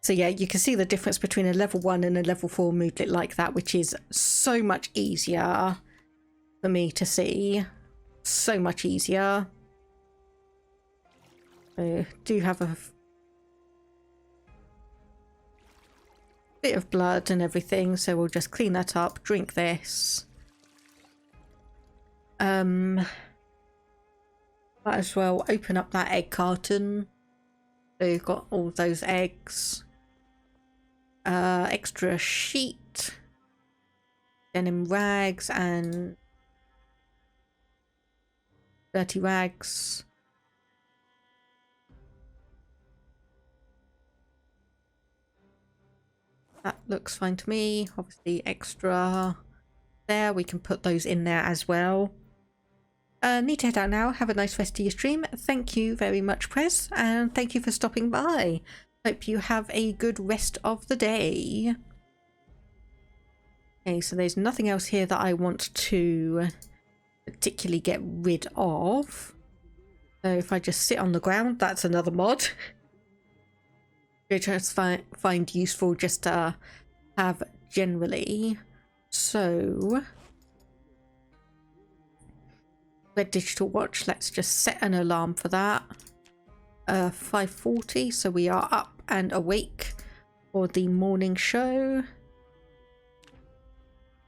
So yeah, you can see the difference between a level 1 and a level 4 moodlet like that, which is so much easier for me to see. So much easier. I do have a bit of blood and everything, so we'll just clean that up, drink this. Might as well open up that egg carton. So you've got all those eggs. Extra sheet, denim rags and dirty rags. That looks fine to me. Obviously extra there, we can put those in there as well. Need to head out now. Have a nice rest of your stream. Thank you very much, Prez, and thank you for stopping by. Hope you have a good rest of the day. Okay, so there's nothing else here that I want to particularly get rid of. So if I just sit on the ground, that's another mod which I find useful just to have generally. So red digital watch, let's just set an alarm for that. 5:40, so we are up and awake for the morning show.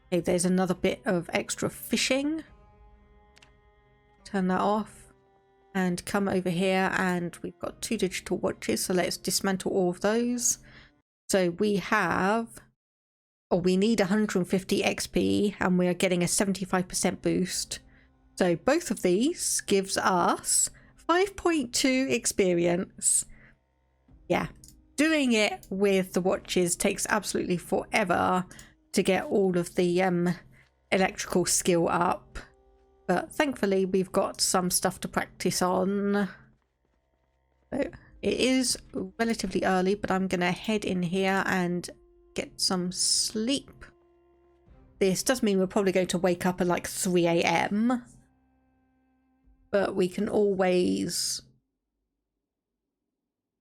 Okay, there's another bit of extra fishing. Turn that off and come over here, and we've got 2 digital watches, so let's dismantle all of those. So we have, or we need 150 XP, and we are getting a 75% boost. So both of these gives us 5.2 experience. Yeah, doing it with the watches takes absolutely forever to get all of the electrical skill up, but thankfully we've got some stuff to practice on. So it is relatively early, but I'm gonna head in here and get some sleep. This does mean we're probably going to wake up at like 3 AM, but we can always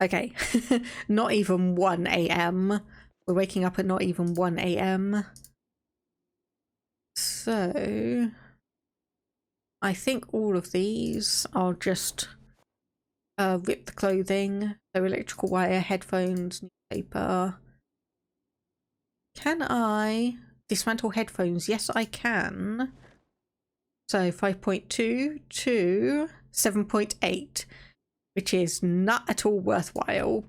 Okay, not even 1 a.m. We're waking up at not even 1 a.m. So I think all of these are just rip the clothing, so electrical wire, headphones, newspaper. Can I dismantle headphones? Yes, I can. So 5.2 to 7.8, which is not at all worthwhile.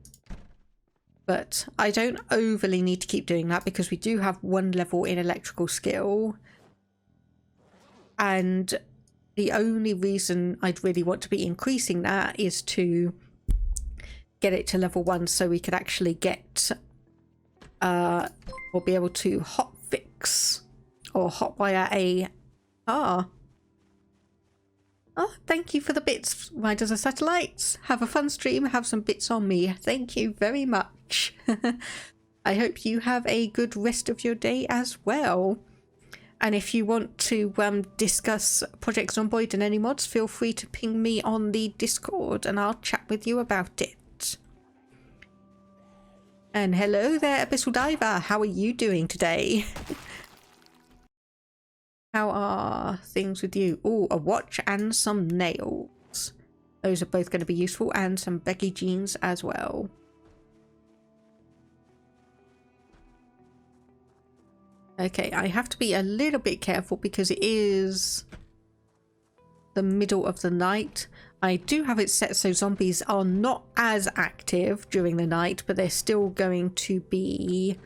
But I don't overly need to keep doing that because we do have 1 level in electrical skill. And the only reason I'd really want to be increasing that is to get it to level 1 so we could actually get or be able to hotfix or hotwire a car. Oh, thank you for the bits, Riders of Satellites. Have a fun stream, have some bits on me. Thank you very much. I hope you have a good rest of your day as well. And if you want to discuss Project Zomboid and any mods, feel free to ping me on the Discord and I'll chat with you about it. And hello there, Abyssal Diver. How are you doing today? How are things with you? Oh, a watch and some nails. Those are both going to be useful, and some baggy jeans as well. Okay, I have to be a little bit careful because it is the middle of the night. I do have it set so zombies are not as active during the night, but they're still going to be...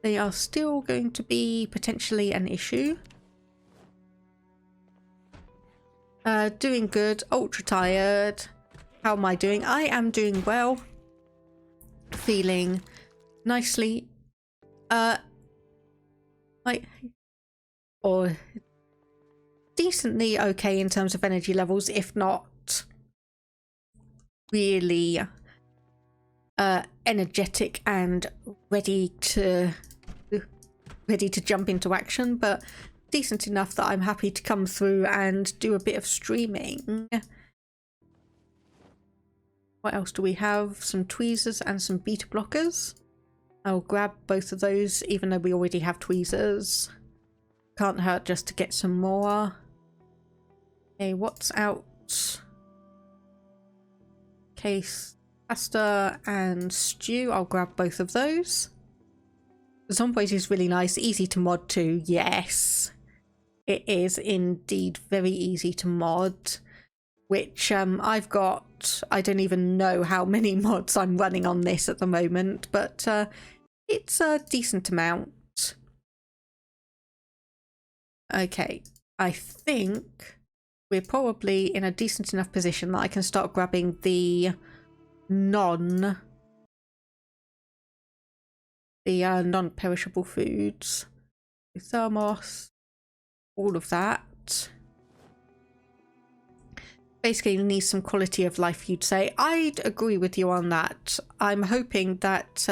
They are still going to be potentially an issue. Doing good. Ultra tired. How am I doing? I am doing well. Feeling nicely... or decently okay in terms of energy levels, if not really energetic and ready to jump into action, but decent enough that I'm happy to come through and do a bit of streaming. What else do we have? Some tweezers and some beta blockers. I'll grab both of those even though we already have tweezers. Can't hurt just to get some more. Okay, what's out? Case pasta and stew. I'll grab both of those. Zomboid is really nice, easy to mod too. Yes, it is indeed very easy to mod, which I've got, I don't even know how many mods I'm running on this at the moment, but it's a decent amount. Okay, I think we're probably in a decent enough position that I can start grabbing the non-perishable foods, the thermos, all of that. Basically need some quality of life, you'd say. I'd agree with you on that. I'm hoping that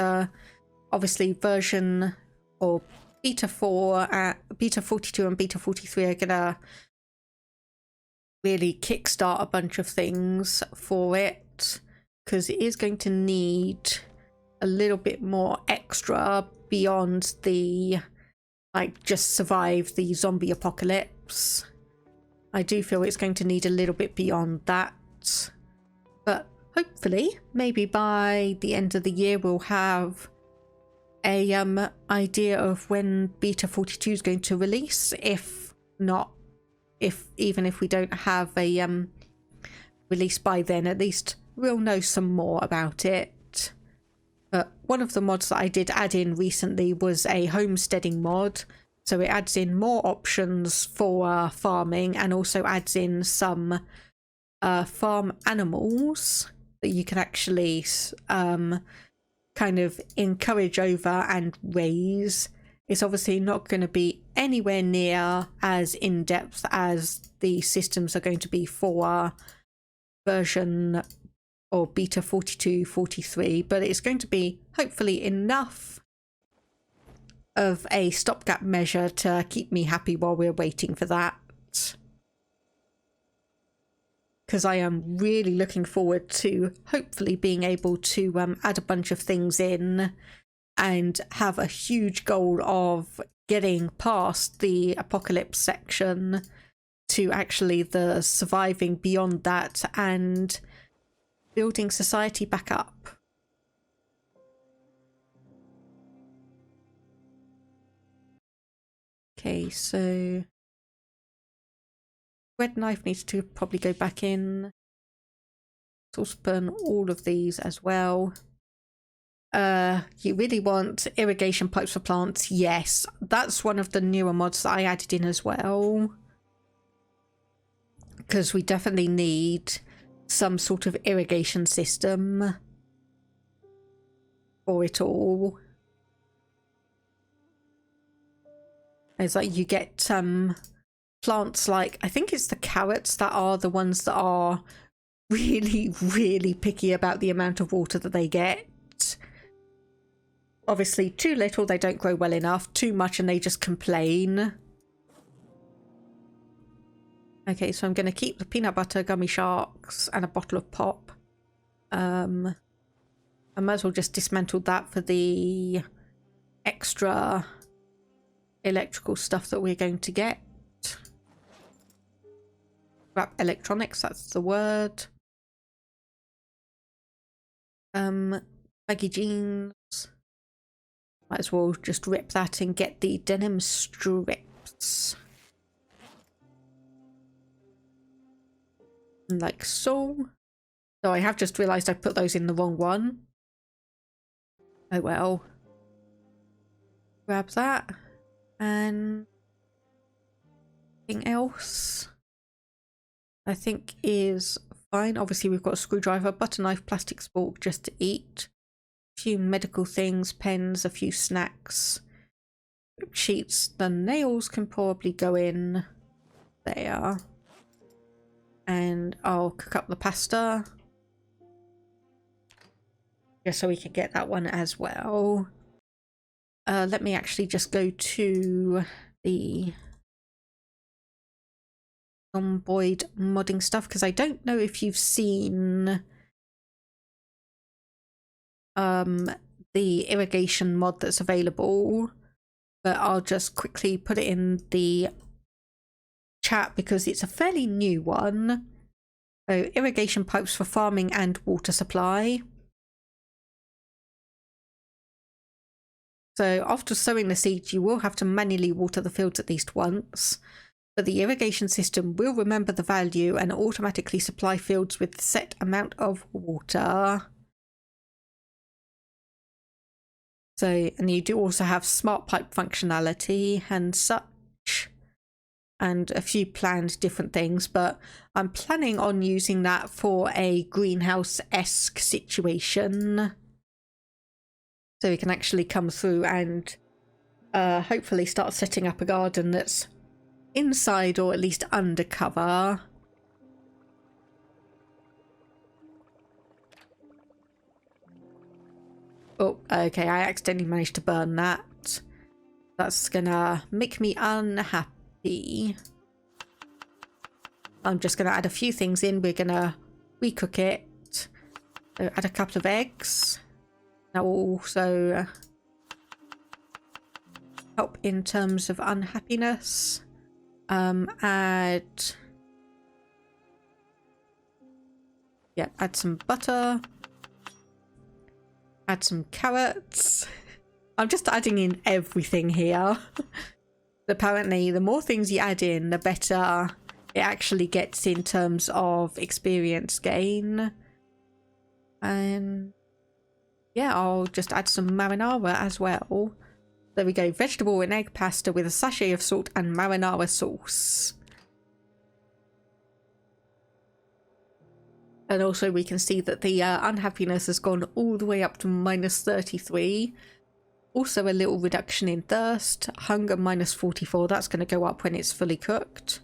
obviously version or beta 42 and beta 43 are gonna really kickstart a bunch of things for it, because it is going to need a little bit more extra beyond the just survive the zombie apocalypse. I do feel it's going to need a little bit beyond that, but hopefully maybe by the end of the year we'll have a idea of when beta 42 is going to release. If not, even if we don't have a release by then, at least we'll know some more about it. But one of the mods that I did add in recently was a homesteading mod, so it adds in more options for farming and also adds in some farm animals that you can actually kind of encourage over and raise. It's obviously not going to be anywhere near as in-depth as the systems are going to be for version or beta 42, 43, but it's going to be hopefully enough of a stopgap measure to keep me happy while we're waiting for that. because I am really looking forward to hopefully being able to add a bunch of things in and have a huge goal of getting past the apocalypse section to actually the surviving beyond that and building society back up. Okay, so bread knife needs to probably go back in. Saucepan, all of these as well. You really want irrigation pipes for plants? Yes, that's one of the newer mods that I added in as well. Because we definitely need some sort of irrigation system for it all. It's like you get plants like, I think it's the carrots that are the ones that are really, really picky about the amount of water that they get. Obviously, too little, they don't grow well enough. Too much, and they just complain. Okay, so I'm going to keep the peanut butter, gummy sharks, and a bottle of pop. I might as well just dismantle that for the extra electrical stuff that we're going to get. Scrap electronics, that's the word. Baggy jeans. Might as well just rip that and get the denim strips. Like so. So I have just realised I put those in the wrong one. Oh well. Grab that. And anything else I think is fine. Obviously we've got a screwdriver, butter knife, plastic fork just to eat. A few medical things, pens, a few snacks, sheets. The nails can probably go in there. And I'll cook up the pasta just so we can get that one as well. Let me actually just go to the Zomboid modding stuff, because I don't know if you've seen the irrigation mod that's available, but I'll just quickly put it in the chat because it's a fairly new one. So irrigation pipes for farming and water supply. So after sowing the seeds, you will have to manually water the fields at least once, but the irrigation system will remember the value and automatically supply fields with a set amount of water. So, and you do also have smart pipe functionality and such, and a few planned different things, but I'm planning on using that for a greenhouse-esque situation. So we can actually come through and hopefully start setting up a garden that's inside or at least undercover. Oh, okay, I accidentally managed to burn that. That's gonna make me unhappy. I'm just gonna add a few things in. We're gonna recook it. So add a couple of eggs. That will also help in terms of unhappiness. Add some butter. Add some carrots. I'm just adding in everything here. Apparently, the more things you add in, the better it actually gets in terms of experience gain. And yeah, I'll just add some marinara as well. There we go. Vegetable and egg pasta with a sachet of salt and marinara sauce. And also we can see that the unhappiness has gone all the way up to -33. Also a little reduction in thirst. Hunger -44. That's going to go up when it's fully cooked.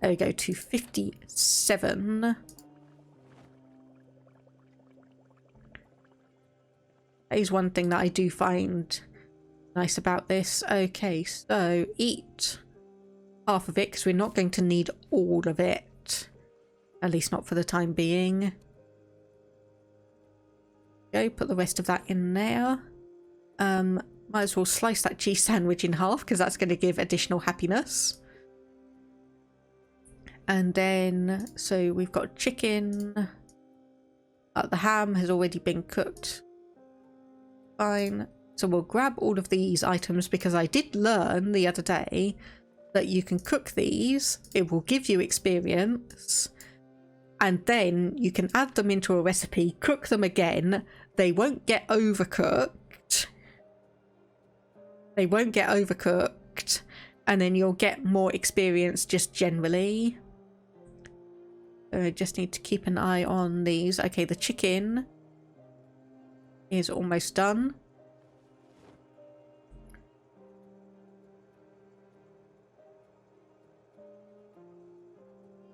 There we go, to 57. That is one thing that I do find nice about this. Okay, so eat half of it because we're not going to need all of it. At least not for the time being. Go, put the rest of that in there. Might as well slice that cheese sandwich in half because that's going to give additional happiness. And then, so we've got chicken. The ham has already been cooked. Fine. So we'll grab all of these items because I did learn the other day that you can cook these. It will give you experience. And then you can add them into a recipe, cook them again. They won't get overcooked. They won't get overcooked. And then you'll get more experience just generally. So I just need to keep an eye on these. Okay, the chicken is almost done.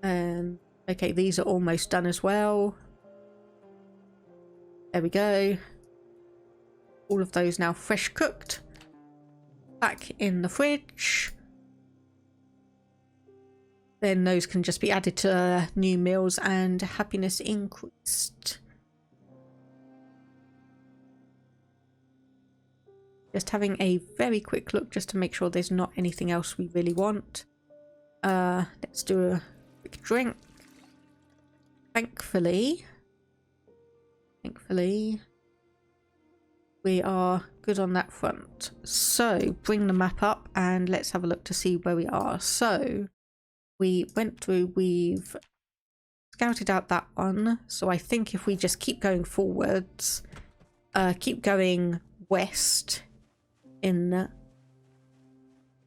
And okay, these are almost done as well. There we go. All of those now fresh cooked. Back in the fridge. Then those can just be added to new meals and happiness increased. Just having a very quick look just to make sure there's not anything else we really want. Let's do a quick drink. Thankfully, we are good on that front. So bring the map up and let's have a look to see where we are. So we went through, we've scouted out that one. So I think if we just keep going forwards, keep going west in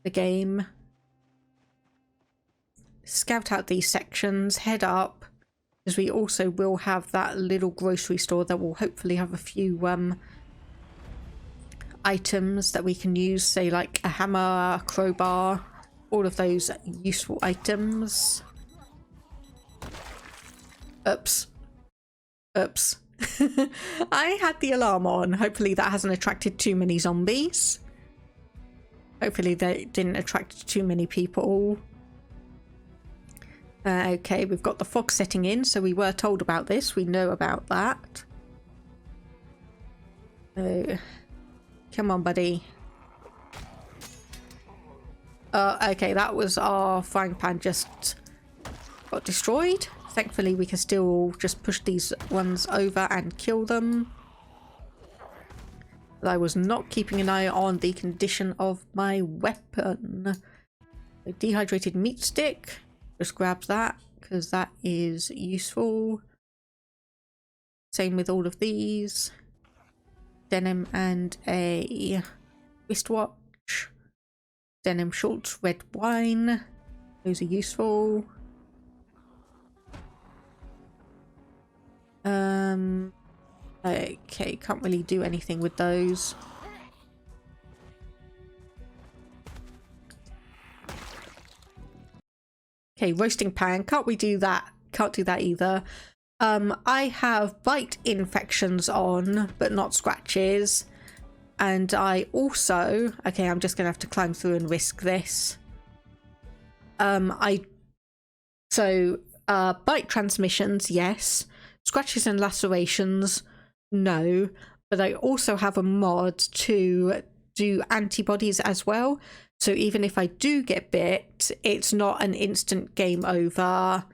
the game, scout out these sections, head up, because we also will have that little grocery store that will hopefully have a few items that we can use, say like a hammer, a crowbar, all of those useful items. Oops. I had the alarm on. Hopefully that hasn't attracted too many zombies. Hopefully they didn't attract too many people. Okay, we've got the fog setting in, so we were told about this. We know about that. So, come on, buddy. Okay, that was our frying pan just got destroyed. Thankfully, we can still just push these ones over and kill them. But I was not keeping an eye on the condition of my weapon. A dehydrated meat stick. Just grab that because that is useful. Same with all of these. Denim and a wristwatch. Denim shorts, red wine. Those are useful. Okay, can't really do anything with those. Okay, roasting pan, can't we do that? Can't do that either. I have bite infections on, but not scratches. And I also, okay, I'm just gonna have to climb through and risk this. Bite transmissions, yes. Scratches and lacerations, no. But I also have a mod to do antibodies as well. So even if I do get bit, it's not an instant game over.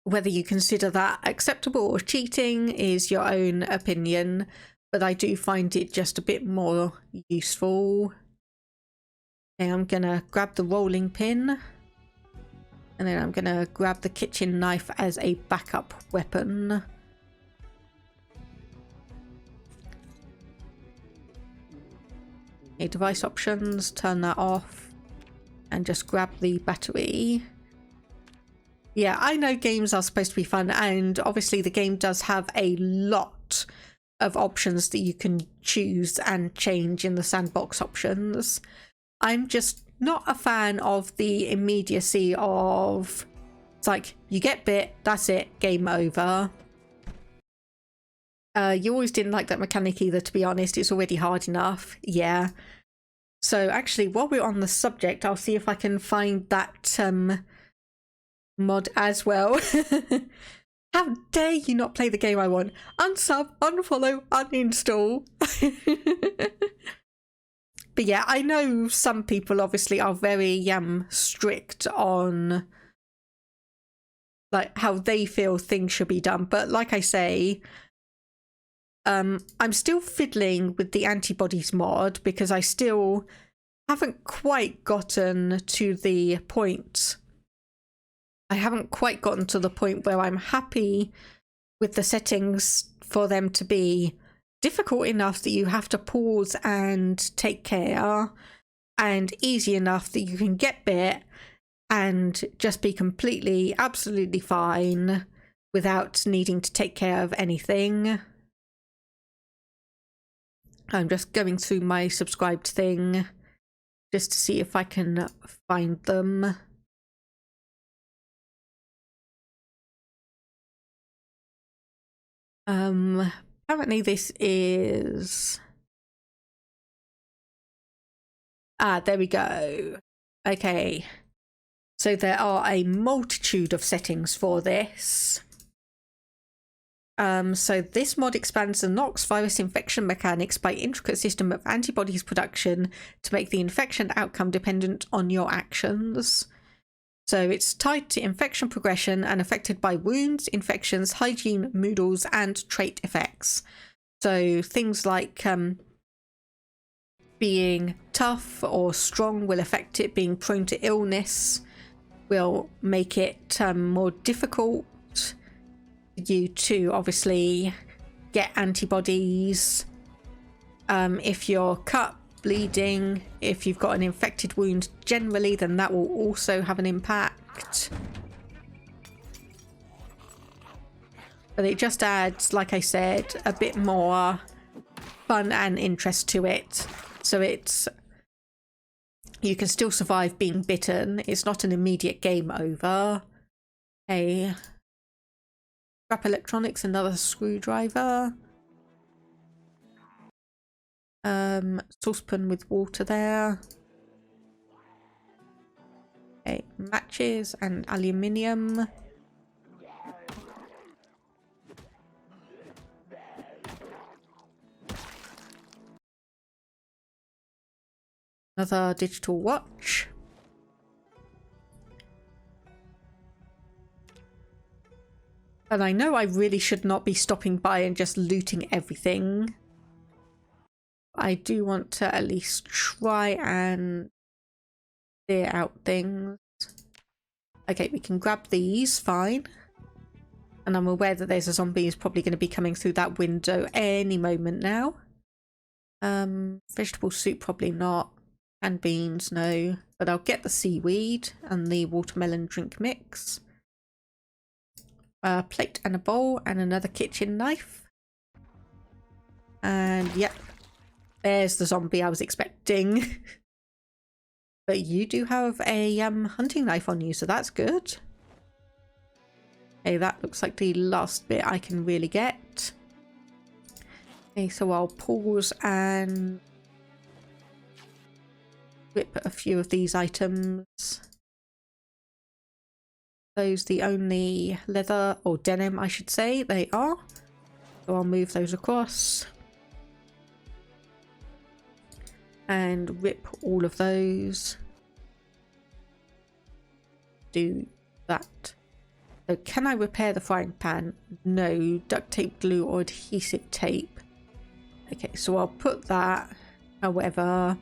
Whether you consider that acceptable or cheating is your own opinion, but I do find it just a bit more useful. Okay, I'm gonna grab the rolling pin. And then I'm going to grab the kitchen knife as a backup weapon. Okay, device options, turn that off. And just grab the battery. Yeah, I know games are supposed to be fun. And obviously the game does have a lot of options that you can choose and change in the sandbox options. I'm just not a fan of the immediacy of, it's like you get bit, that's it, game over. You always didn't like that mechanic either, to be honest. It's already hard enough. Yeah. So actually, while we're on the subject, I'll see if I can find that mod as well. How dare you not play the game I want? Unsub, unfollow, uninstall. But yeah, I know some people obviously are very strict on like how they feel things should be done. But like I say, I'm still fiddling with the antibodies mod because I still haven't quite gotten to the point. I haven't quite gotten to the point where I'm happy with the settings for them to be difficult enough that you have to pause and take care, and easy enough that you can get bit and just be completely, absolutely fine without needing to take care of anything. I'm just going through my subscribed thing just to see if I can find them. Apparently this is... there we go. Okay. So there are a multitude of settings for this. So this mod expands the Knox virus infection mechanics by intricate system of antibodies production to make the infection outcome dependent on your actions. So it's tied to infection progression and affected by wounds, infections, hygiene, moodles, and trait effects. So things like being tough or strong will affect it. Being prone to illness will make it more difficult for you to obviously get antibodies. If you're cut, bleeding, if you've got an infected wound generally, then that will also have an impact. But it just adds, like I said, a bit more fun and interest to it. So it's... you can still survive being bitten. It's not an immediate game over. Hey. Scrap electronics, another screwdriver. Saucepan with water there. Okay, matches and aluminium. Another digital watch. And I know I really should not be stopping by and just looting everything. I do want to at least try and clear out things. Okay, we can grab these, fine. And I'm aware that there's a zombie who's probably going to be coming through that window any moment now. Vegetable soup, probably not. And beans, no. But I'll get the seaweed and the watermelon drink mix. A plate and a bowl and another kitchen knife. And yep. There's the zombie I was expecting. But you do have a hunting knife on you, so that's good. Okay, that looks like the last bit I can really get. Okay, so I'll pause and whip a few of these items. Those the only leather or denim, I should say, they are. So I'll move those across. And rip all of those. Do that. So can I repair the frying pan? No. Duct tape, glue, or adhesive tape. Okay, so I'll put that, however,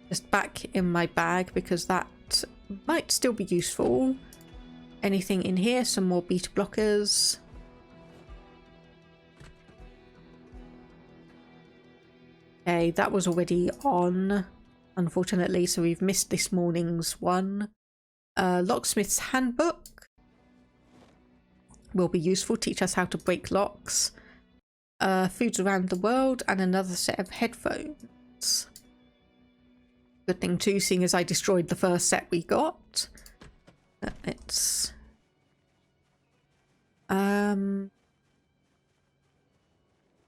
just back in my bag because that might still be useful. Anything in here? Some more beta blockers. Okay, that was already on, unfortunately, so we've missed this morning's one. Locksmith's handbook will be useful, teach us how to break locks. Foods around the world and another set of headphones. Good thing too, seeing as I destroyed the first set we got. It's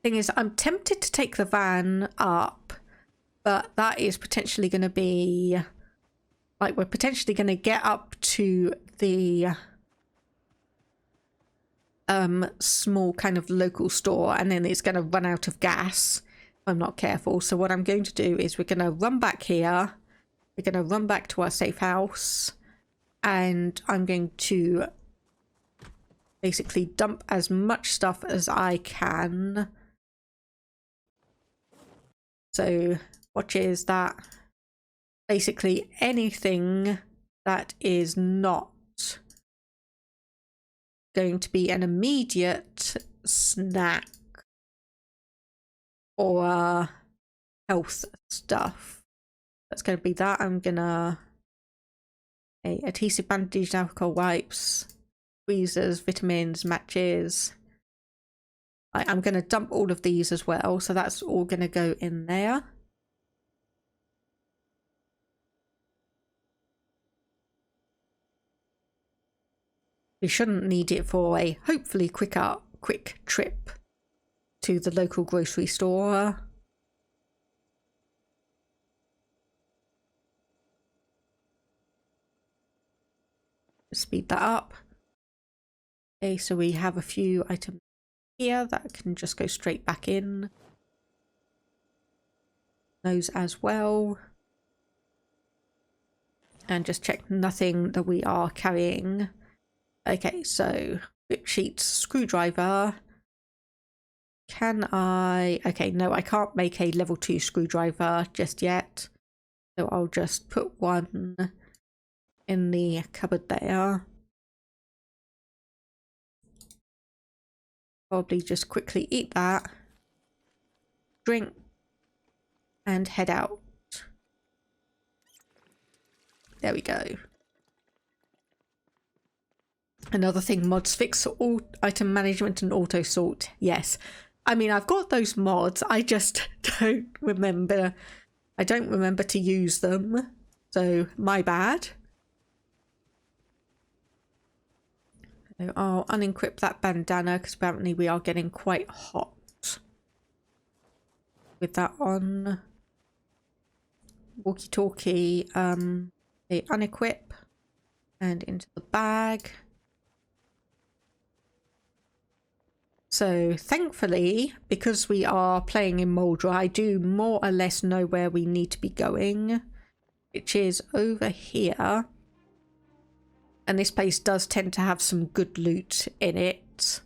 thing is, I'm tempted to take the van up, but that is potentially going to be like we're potentially going to get up to the small kind of local store, and then it's going to run out of gas if I'm not careful. So what I'm going to do is we're going to run back here. We're going to run back to our safe house, and I'm going to basically dump as much stuff as I can. So what is that? Basically anything that is not going to be an immediate snack or health stuff. That's going to be that. I'm gonna adhesive bandage, alcohol wipes, tweezers, vitamins, matches. I'm going to dump all of these as well, so that's all going to go in there. We shouldn't need it for a hopefully quick trip to the local grocery store. Speed that up. Okay, so we have a few items here that can just go straight back in. Those as well. And just check nothing that we are carrying. Okay, so bit sheets, screwdriver. Can I... Okay, no, I can't make a level 2 screwdriver just yet. So I'll just put one in the cupboard there. Probably just quickly eat that, drink, and head out. There we go. Another thing mods fix, all item management and auto sort. Yes. I mean, I've got those mods, I just don't remember. I don't remember to use them. So, my bad. I'll unencrypt that bandana because apparently we are getting quite hot with that on. Walkie-talkie, they unequip and into the bag. So thankfully, because we are playing in Muldraugh, I do more or less know where we need to be going, which is over here. And this place does tend to have some good loot in it.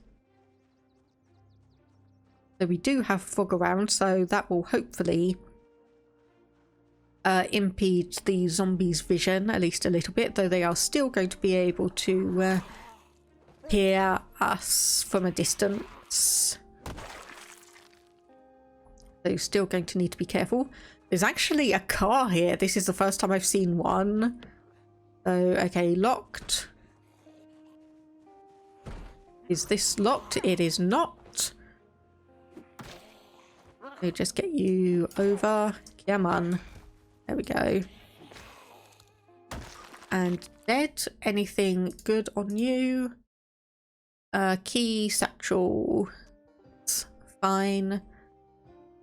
So we do have fog around, so that will hopefully impede the zombies' vision at least a little bit, though they are still going to be able to hear us from a distance. So still going to need to be careful. There's actually a car here. This is the first time I've seen one. So, okay, locked. Is this locked? It is not. So just get you over. Come on. There we go. And dead. Anything good on you? Key, satchel. Fine.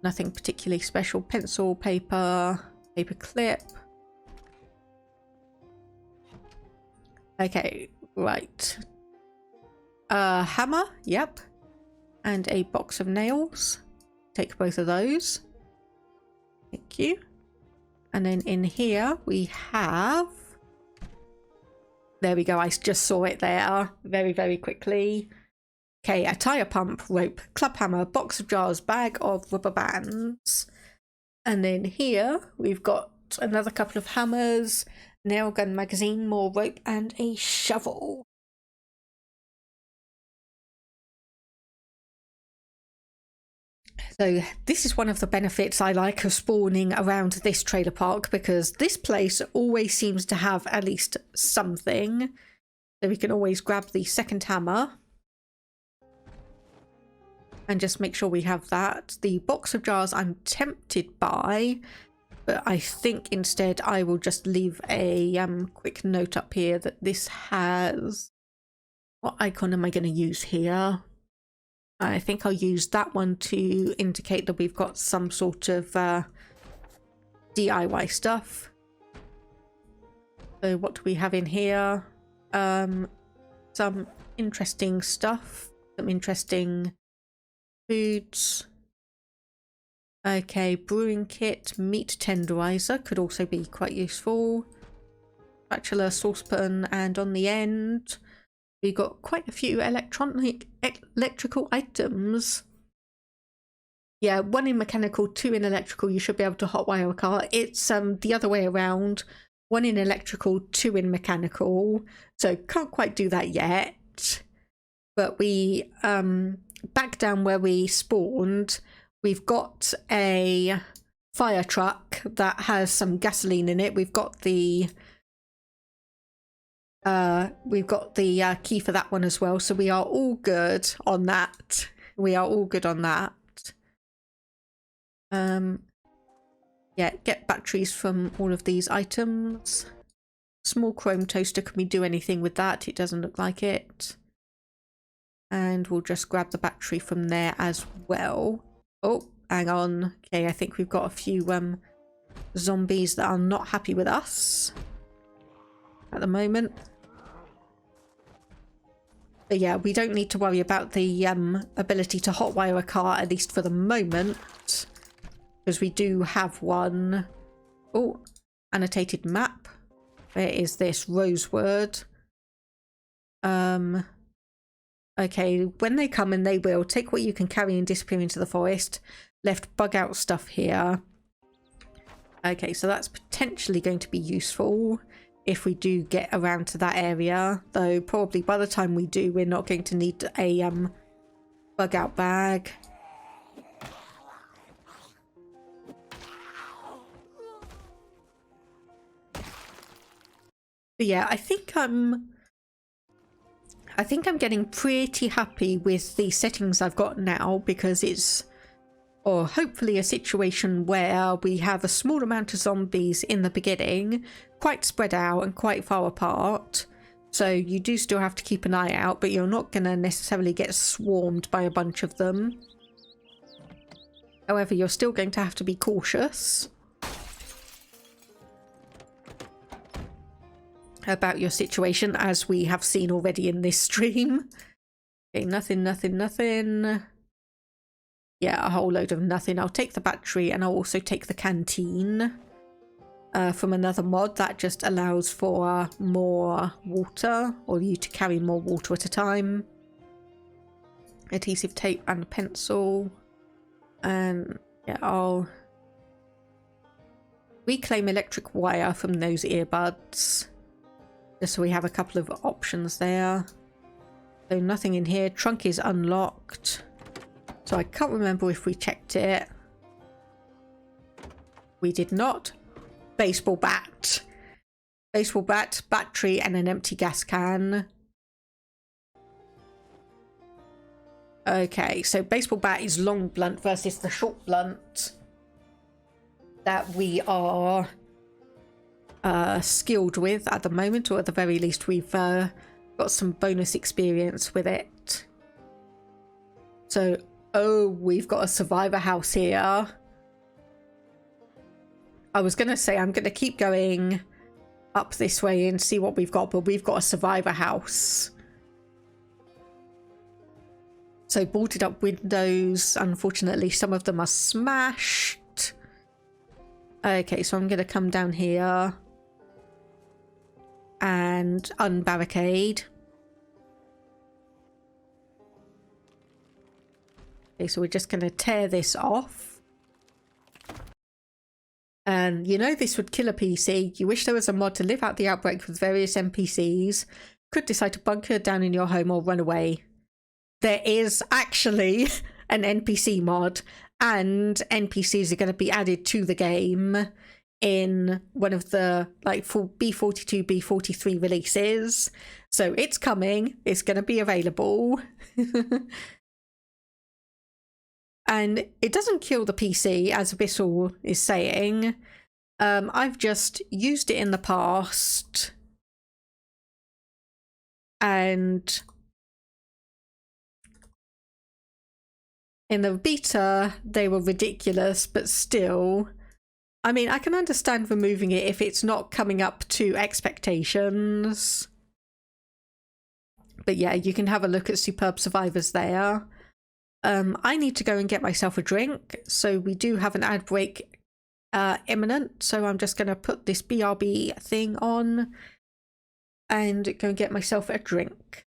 Nothing particularly special. Pencil, paper, paper clip. Okay, right. Hammer, yep. And a box of nails. Take both of those. Thank you. And then in here we have... There we go, I just saw it there very, very quickly. Okay, a tyre pump, rope, club hammer, box of jars, bag of rubber bands. And then here we've got another couple of hammers, nail gun magazine, more rope, and a shovel. So this is one of the benefits I like of spawning around this trailer park, because this place always seems to have at least something. So we can always grab the second hammer and just make sure we have that. The box of jars I'm tempted by, but I think instead I will just leave a quick note up here that this has... What icon am I going to use here? I think I'll use that one to indicate that we've got some sort of DIY stuff. So what do we have in here? Some interesting stuff, some interesting foods. Okay, brewing kit, meat tenderizer could also be quite useful. Spatula, saucepan, and on the end we got quite a few electrical items. Yeah, 1 in mechanical, 2 in electrical. You should be able to hotwire a car. It's the other way around. 1 in electrical, 2 in mechanical. So can't quite do that yet. But we back down where we spawned, we've got a fire truck that has some gasoline in it. We've got the key for that one as well. So we are all good on that. We are all good on that. Yeah, get batteries from all of these items. Small chrome toaster, can we do anything with that? It doesn't look like it. And we'll just grab the battery from there as well. Oh, hang on. Okay, I think we've got a few zombies that are not happy with us at the moment. But yeah, we don't need to worry about the ability to hotwire a car, at least for the moment, because we do have one. Oh, annotated map. Where is this? Rosewood. Okay, when they come, and they will, take what you can carry and disappear into the forest. Left bug out stuff here. Okay, so that's potentially going to be useful if we do get around to that area. Though probably by the time we do, we're not going to need a bug out bag. But yeah, I think I'm getting pretty happy with the settings I've got now, because it's, or hopefully, a situation where we have a small amount of zombies in the beginning, quite spread out and quite far apart. So you do still have to keep an eye out, but you're not going to necessarily get swarmed by a bunch of them. However, you're still going to have to be cautious about your situation, as we have seen already in this stream. Okay, nothing. Yeah, a whole load of nothing. I'll take the battery, and I'll also take the canteen from another mod that just allows for more water, or you to carry more water at a time. Adhesive tape and a pencil. And yeah, I'll reclaim electric wire from those earbuds. Just so we have a couple of options there. So nothing in here. Trunk is unlocked. So I can't remember if we checked it. We did not. Baseball bat. Baseball bat, battery, and an empty gas can. Okay, so baseball bat is long blunt versus the short blunt that we are skilled with at the moment, or at the very least we've got some bonus experience with it. So, oh, we've got a survivor house here. I was going to say I'm going to keep going up this way and see what we've got, but we've got a survivor house. So boarded up windows, unfortunately some of them are smashed. Okay, so I'm going to come down here and unbarricade. Okay, so we're just going to tear this off. And you know this would kill a PC. You wish there was a mod to live out the outbreak with various NPCs. Could decide to bunker down in your home or run away. There is actually an NPC mod, and NPCs are going to be added to the game in one of the like B42, B43 releases. So it's coming. It's going to be available. And it doesn't kill the PC, as Abyssal is saying. I've just used it in the past. And in the beta, they were ridiculous, but still, I mean, I can understand removing it if it's not coming up to expectations. But yeah, you can have a look at Superb Survivors there. I need to go and get myself a drink. So we do have an ad break imminent. So I'm just going to put this BRB thing on and go and get myself a drink.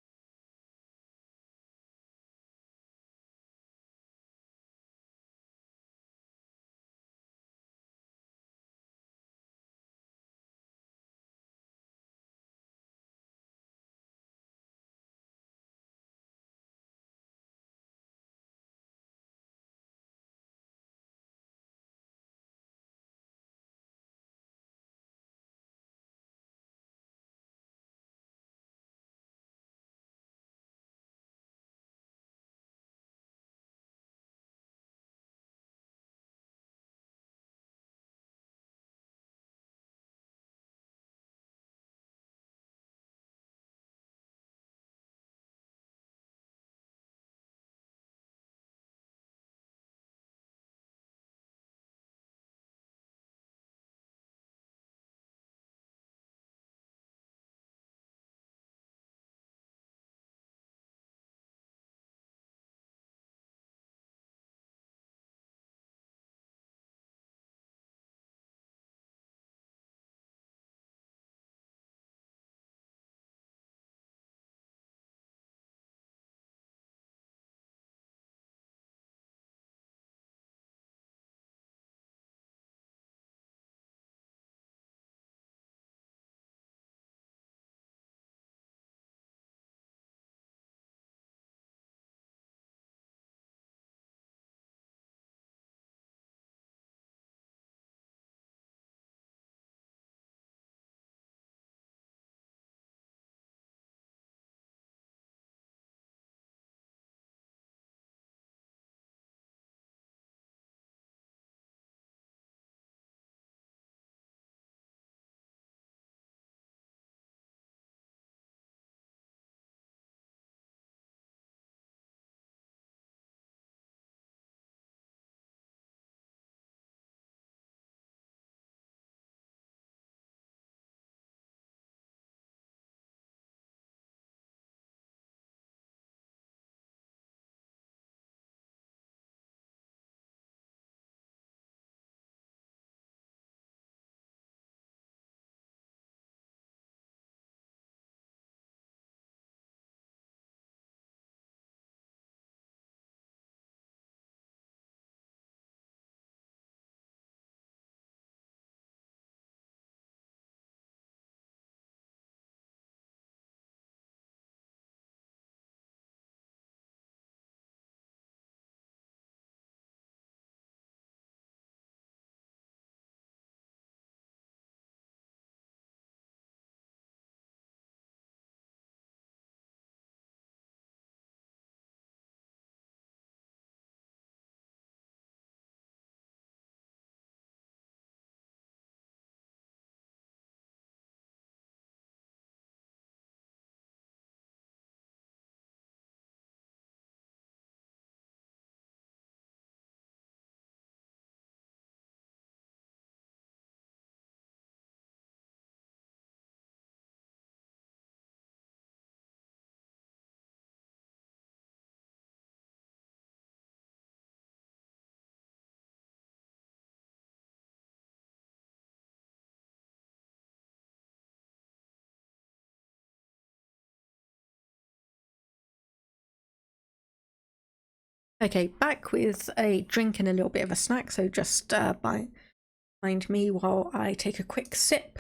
Okay, back with a drink and a little bit of a snack, so just mind me while I take a quick sip.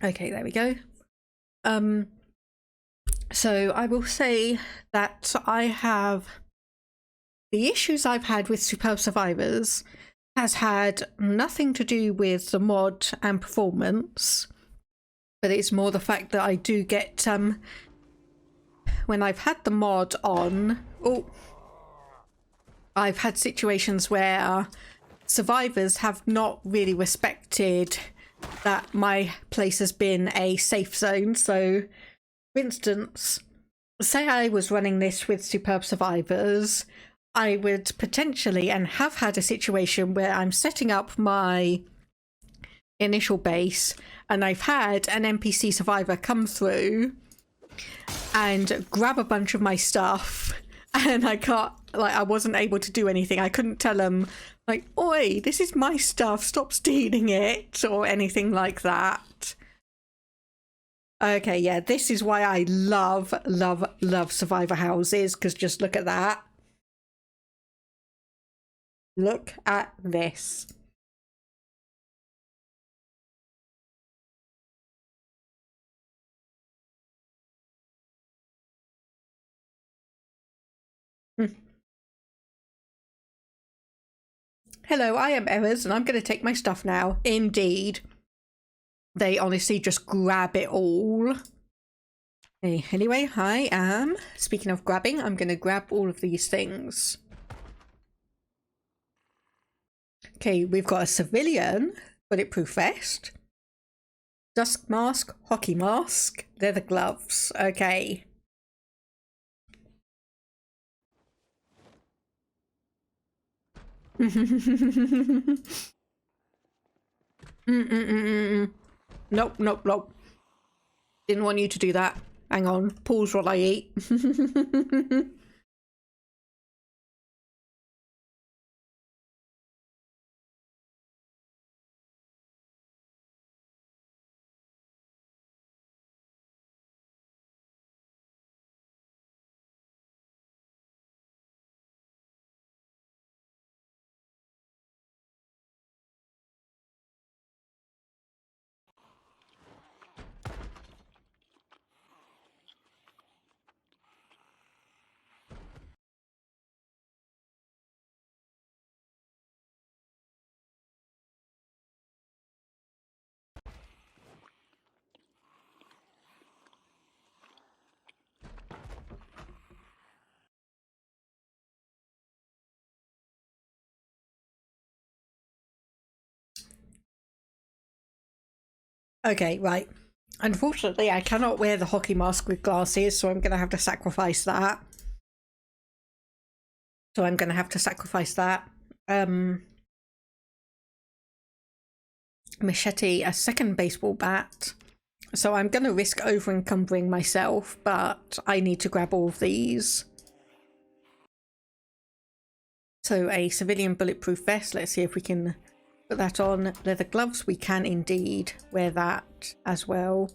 Okay, there we go. So I will say that the issues I've had with Superb Survivors has had nothing to do with the mod and performance, but it's more the fact that I do get when I've had the mod on, I've had situations where survivors have not really respected that my place has been a safe zone. So For instance, say I was running this with Superb Survivors, I would potentially, and have had a situation where I'm setting up my initial base and I've had an NPC survivor come through and grab a bunch of my stuff, and I wasn't able to do anything. I couldn't tell them, like, oi, this is my stuff, stop stealing it, or anything like that. Okay, yeah, this is why I love survivor houses, because just look at that. Look at this. Hello, I am Errors, and I'm going to take my stuff now. Indeed. They honestly just grab it all. Hey, anyway, I am, speaking of grabbing, I'm going to grab all of these things. Okay, we've got a civilian bulletproof vest, dusk mask, hockey mask, leather gloves. Okay. Nope, nope, nope. Didn't want you to do that. Hang on, pause while I eat. Okay, right. Unfortunately, I cannot wear the hockey mask with glasses, so I'm going to have to sacrifice that. Machete, a second baseball bat. So I'm going to risk over-encumbering myself, but I need to grab all of these. So a civilian bulletproof vest. Let's see if we can put that on. Leather gloves. We can indeed wear that as well.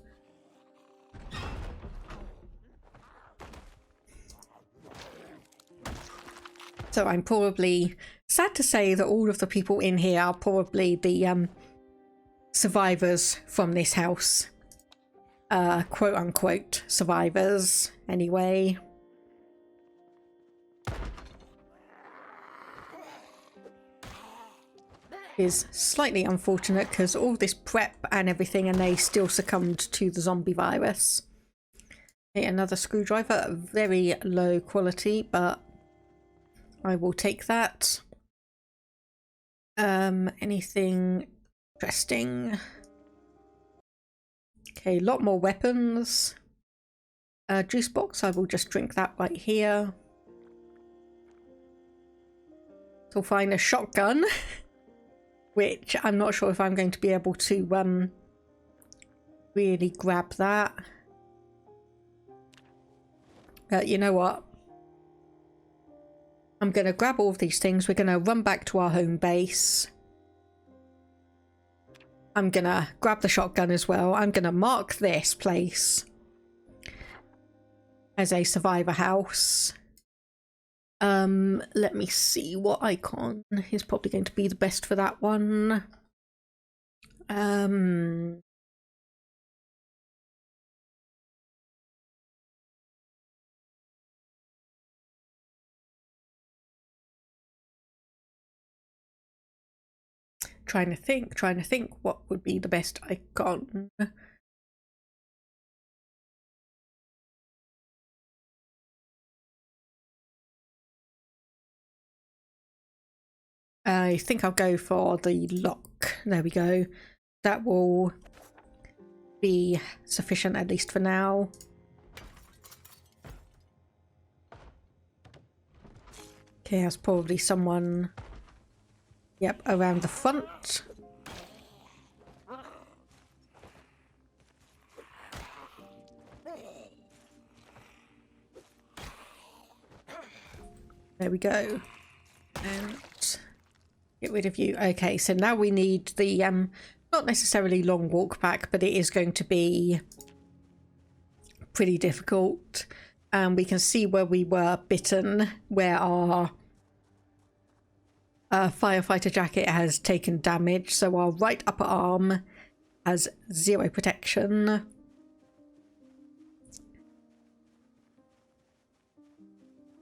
So I'm probably sad to say that all of the people in here are probably the survivors from this house. Quote unquote survivors, anyway. Is slightly unfortunate because all this prep and everything, and they still succumbed to the zombie virus. Okay, another screwdriver, very low quality, but I will take that. Anything interesting? Okay, a lot more weapons. Juice box, I will just drink that right here. So we'll find a shotgun, which I'm not sure if I'm going to be able to really grab that. You know what? I'm going to grab all of these things. We're going to run back to our home base. I'm going to grab the shotgun as well. I'm going to mark this place as a survivor house. Let me see what icon is probably going to be the best for that one. Trying to think what would be the best icon. I think I'll go for the lock. There we go. That will be sufficient, at least for now. Okay, that's probably someone, yep, around the front. There we go. And get rid of you. Okay, so now we need the, not necessarily long walk back, but it is going to be pretty difficult. We can see where we were bitten, where our firefighter jacket has taken damage. So our right upper arm has 0 protection.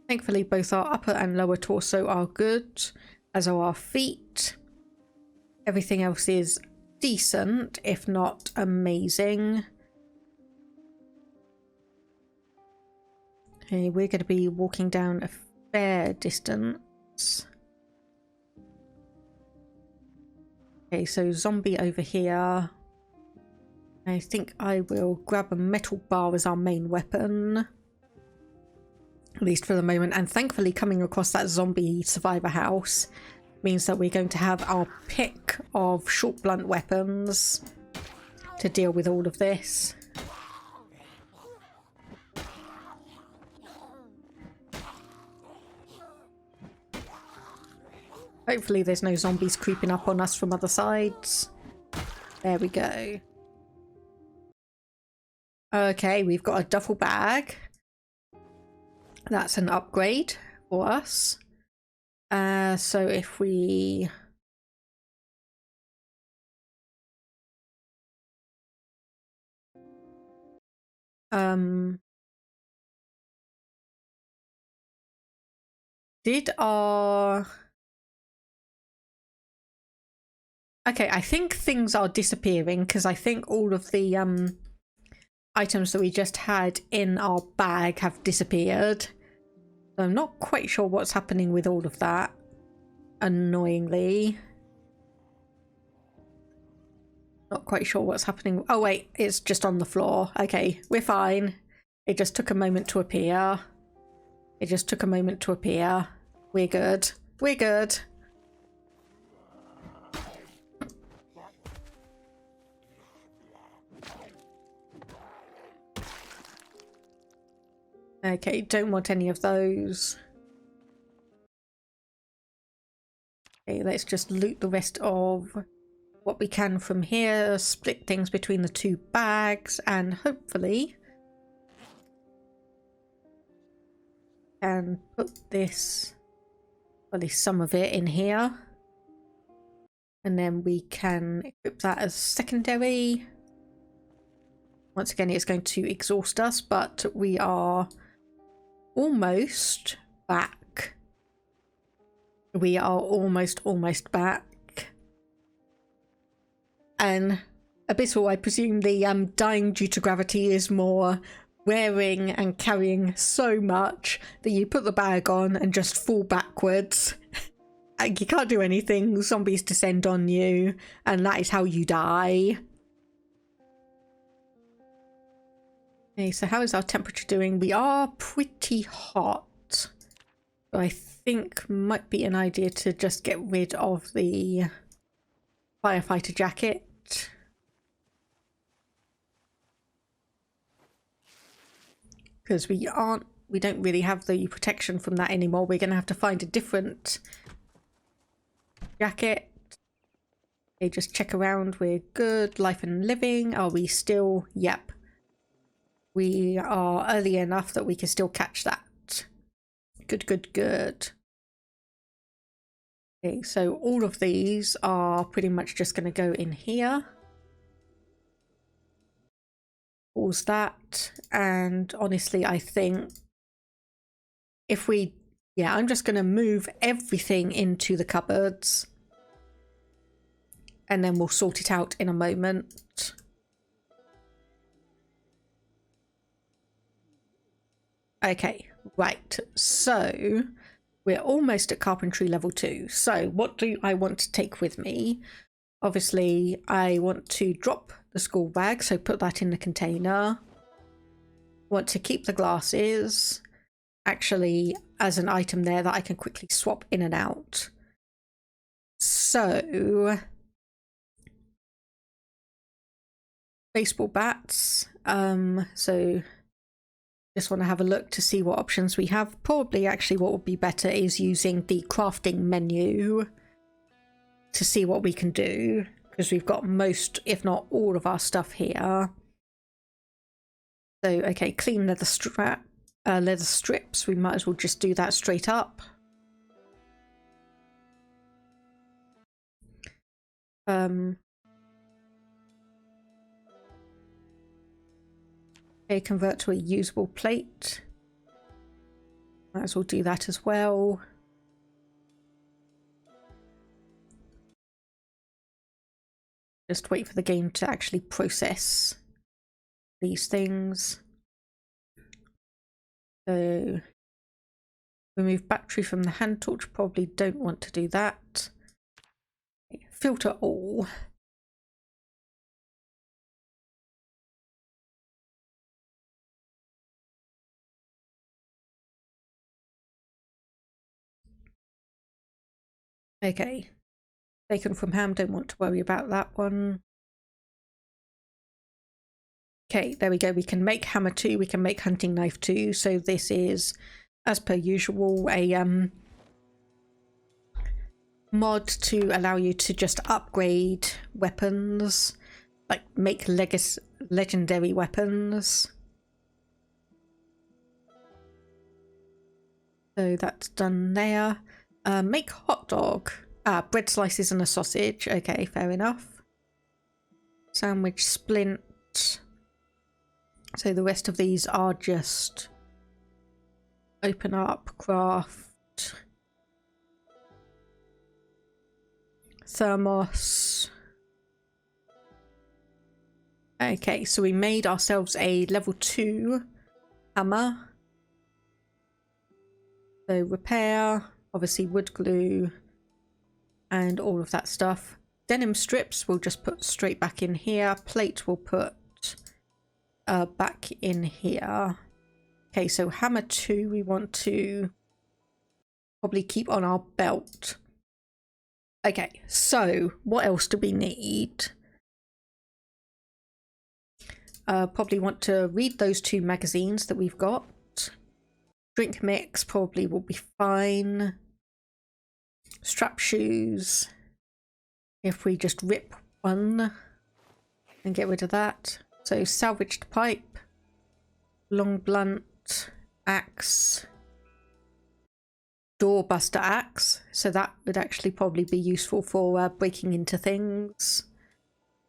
Thankfully, both our upper and lower torso are good, as are our feet. Everything else is decent, if not amazing. Okay, we're going to be walking down a fair distance. Okay, so zombie over here. I think I will grab a metal bar as our main weapon. At least for the moment. And thankfully coming across that zombie survivor house means that we're going to have our pick of short blunt weapons to deal with all of this. Hopefully there's no zombies creeping up on us from other sides. There we go. Okay, we've got a duffel bag. That's an upgrade for us. So if we... Did our... Okay, I think things are disappearing because I think all of the items that we just had in our bag have disappeared. So I'm not quite sure what's happening with all of that, annoyingly. Not quite sure what's happening. Oh wait, it's just on the floor. Okay, we're fine. It just took a moment to appear. It just took a moment to appear. We're good. We're good. Okay, don't want any of those. Okay, let's just loot the rest of what we can from here, split things between the 2 bags, and hopefully can put this, or at least some of it, in here. And then we can equip that as secondary. Once again, it's going to exhaust us, but we are almost back. We are almost back. And Abyssal, I presume the dying due to gravity is more wearing and carrying so much that you put the bag on and just fall backwards. And you can't do anything, zombies descend on you, and that is how you die. Okay, so how is our temperature doing? We are pretty hot. So I think might be an idea to just get rid of the firefighter jacket. Because we don't really have the protection from that anymore. We're going to have to find a different jacket. Okay, just check around. We're good. Life and living. Are we still? Yep. We are early enough that we can still catch that. Good, good, good. Okay, so all of these are pretty much just going to go in here. Pause that. And honestly, I think if we... Yeah, I'm just going to move everything into the cupboards. And then we'll sort it out in a moment. Okay, right. So we're almost at carpentry level 2. So what do I want to take with me? Obviously, I want to drop the school bag, so put that in the container. Want to keep the glasses. Actually, as an item there that I can quickly swap in and out. So baseball bats. So just want to have a look to see what options we have. Probably actually what would be better is using the crafting menu to see what we can do, because we've got most, if not all, of our stuff here. So okay, clean leather strips. We might as well just do that straight up. Okay, convert to a usable plate. Might as well do that as well. Just wait for the game to actually process these things. So remove battery from the hand torch. Probably don't want to do that. Filter all. Okay. Bacon from ham, don't want to worry about that one. Okay, there we go. We can make hammer 2, we can make hunting knife 2. So this is, as per usual, a mod to allow you to just upgrade weapons, like make legendary weapons. So that's done there. Make hot dog. Bread slices and a sausage. Okay, fair enough. Sandwich splint. So the rest of these are just open up, craft, thermos. Okay, so we made ourselves a level 2 hammer. So repair, obviously wood glue, and all of that stuff. Denim strips we'll just put straight back in here. Plate we'll put back in here. Okay, so hammer 2 we want to probably keep on our belt. Okay, so what else do we need? Probably want to read those 2 magazines that we've got. Drink mix probably will be fine. Strap shoes. If we just rip one and get rid of that. So salvaged pipe, long blunt, axe, doorbuster axe. So that would actually probably be useful for breaking into things.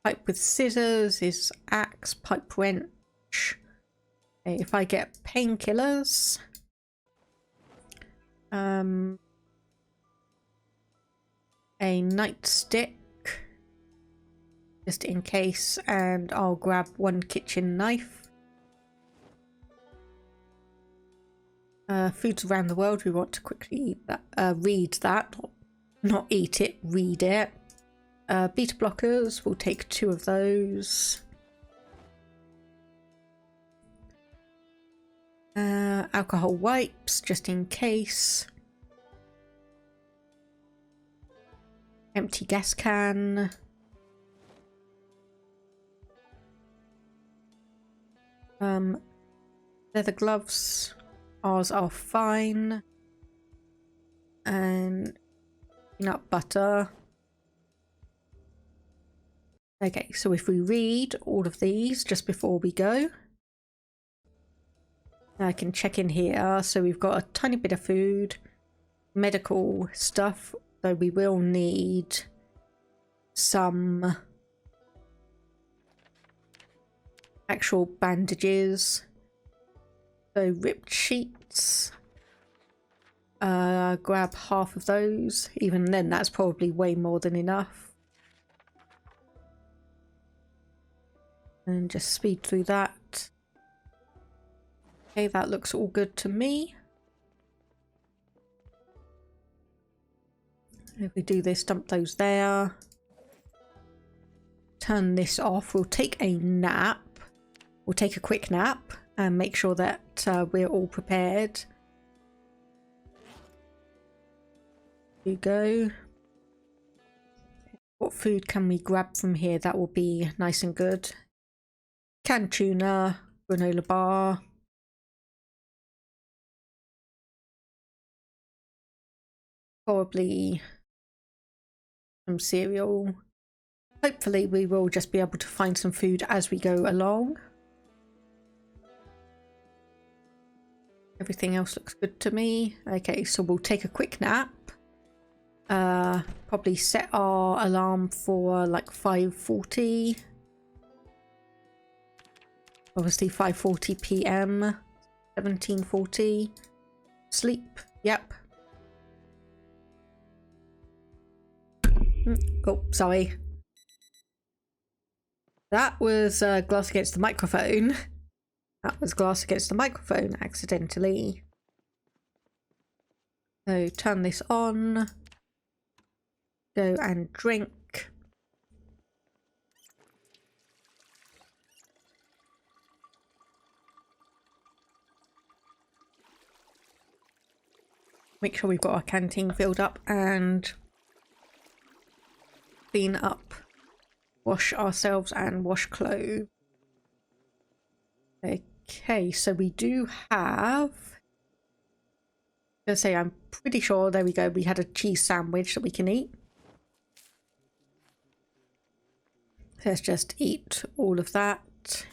Pipe with scissors is axe, pipe wrench. Okay, if I get painkillers, a nightstick, just in case, and I'll grab 1 kitchen knife. Foods around the world, we want to quickly eat that, read that, not eat it, read it. Beta blockers, we'll take 2 of those. Alcohol wipes, just in case. Empty gas can. Leather gloves, ours are fine. And peanut butter. Okay, so if we read all of these just before we go, I can check in here. So we've got a tiny bit of food, medical stuff, though we will need some actual bandages. So ripped sheets, grab half of those. Even then, that's probably way more than enough. And just speed through that. Okay, that looks all good to me. If we do this, dump those there. Turn this off. We'll take a nap. We'll take a quick nap and make sure that we're all prepared. you go. What food can we grab from here that will be nice and good? Canned tuna, granola bar. Probably some cereal. Hopefully we will just be able to find some food as we go along. Everything else looks good to me. Okay, so we'll take a quick nap. Probably set our alarm for like 5:40. Obviously 5:40 PM. 17:40. Sleep. Yep. Oh, sorry. That was glass against the microphone. That was glass against the microphone accidentally. So turn this on. Go and drink. Make sure we've got our canteen filled up and clean up. Wash ourselves and wash clothes. Okay, so we do have... I'm gonna say I'm pretty sure, there we go, we had a cheese sandwich that we can eat. Let's just eat all of that.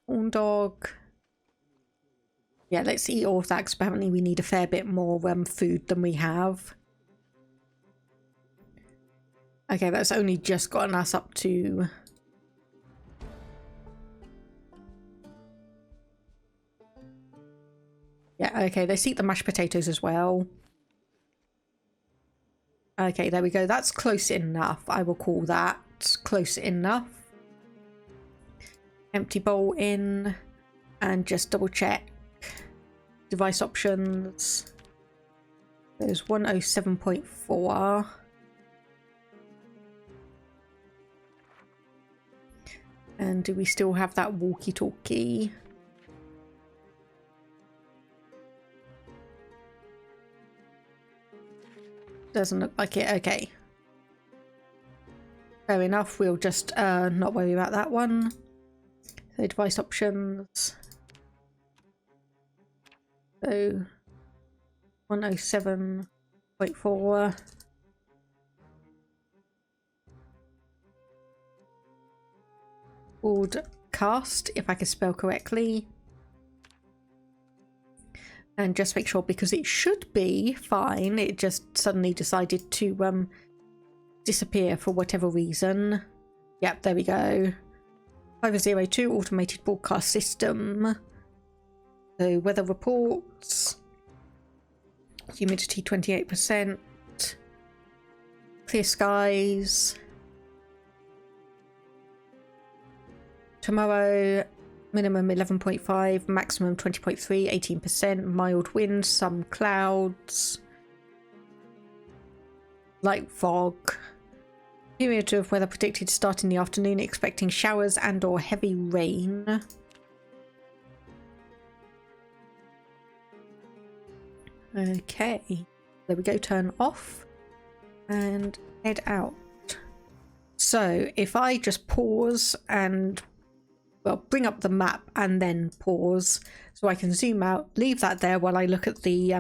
Corn dog. Yeah, let's eat all of that because apparently we need a fair bit more food than we have. Okay, that's only just gotten us up to... Yeah, okay, let's eat the mashed potatoes as well. Okay, there we go. That's close enough. I will call that close enough. Empty bowl in and just double check. Device options. There's 107.4. And do we still have that walkie-talkie? Doesn't look like it. Okay. Fair enough. We'll just not worry about that one. So device options. So 107.4. Broadcast, if I can spell correctly. And just make sure, because it should be fine, it just suddenly decided to disappear for whatever reason. Yep, there we go. 502 automated broadcast system. So weather reports. Humidity 28%. Clear skies. Tomorrow, minimum 11.5, maximum 20.3, 18%, mild winds, some clouds, light fog. Period of weather predicted to start in the afternoon, expecting showers and or heavy rain. Okay, there we go, turn off and head out. So if I just pause and... well, bring up the map and then pause so I can zoom out, leave that there while I look at the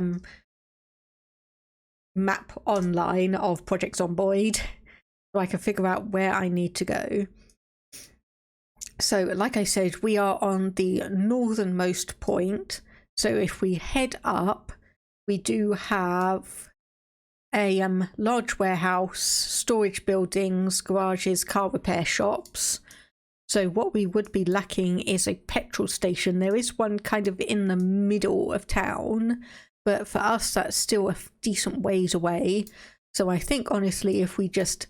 map online of Project Zomboid so I can figure out where I need to go. So, like I said, we are on the northernmost point. So if we head up, we do have a large warehouse, storage buildings, garages, car repair shops. So what we would be lacking is a petrol station. There is one kind of in the middle of town, but for us that's still a decent ways away. So I think honestly if we just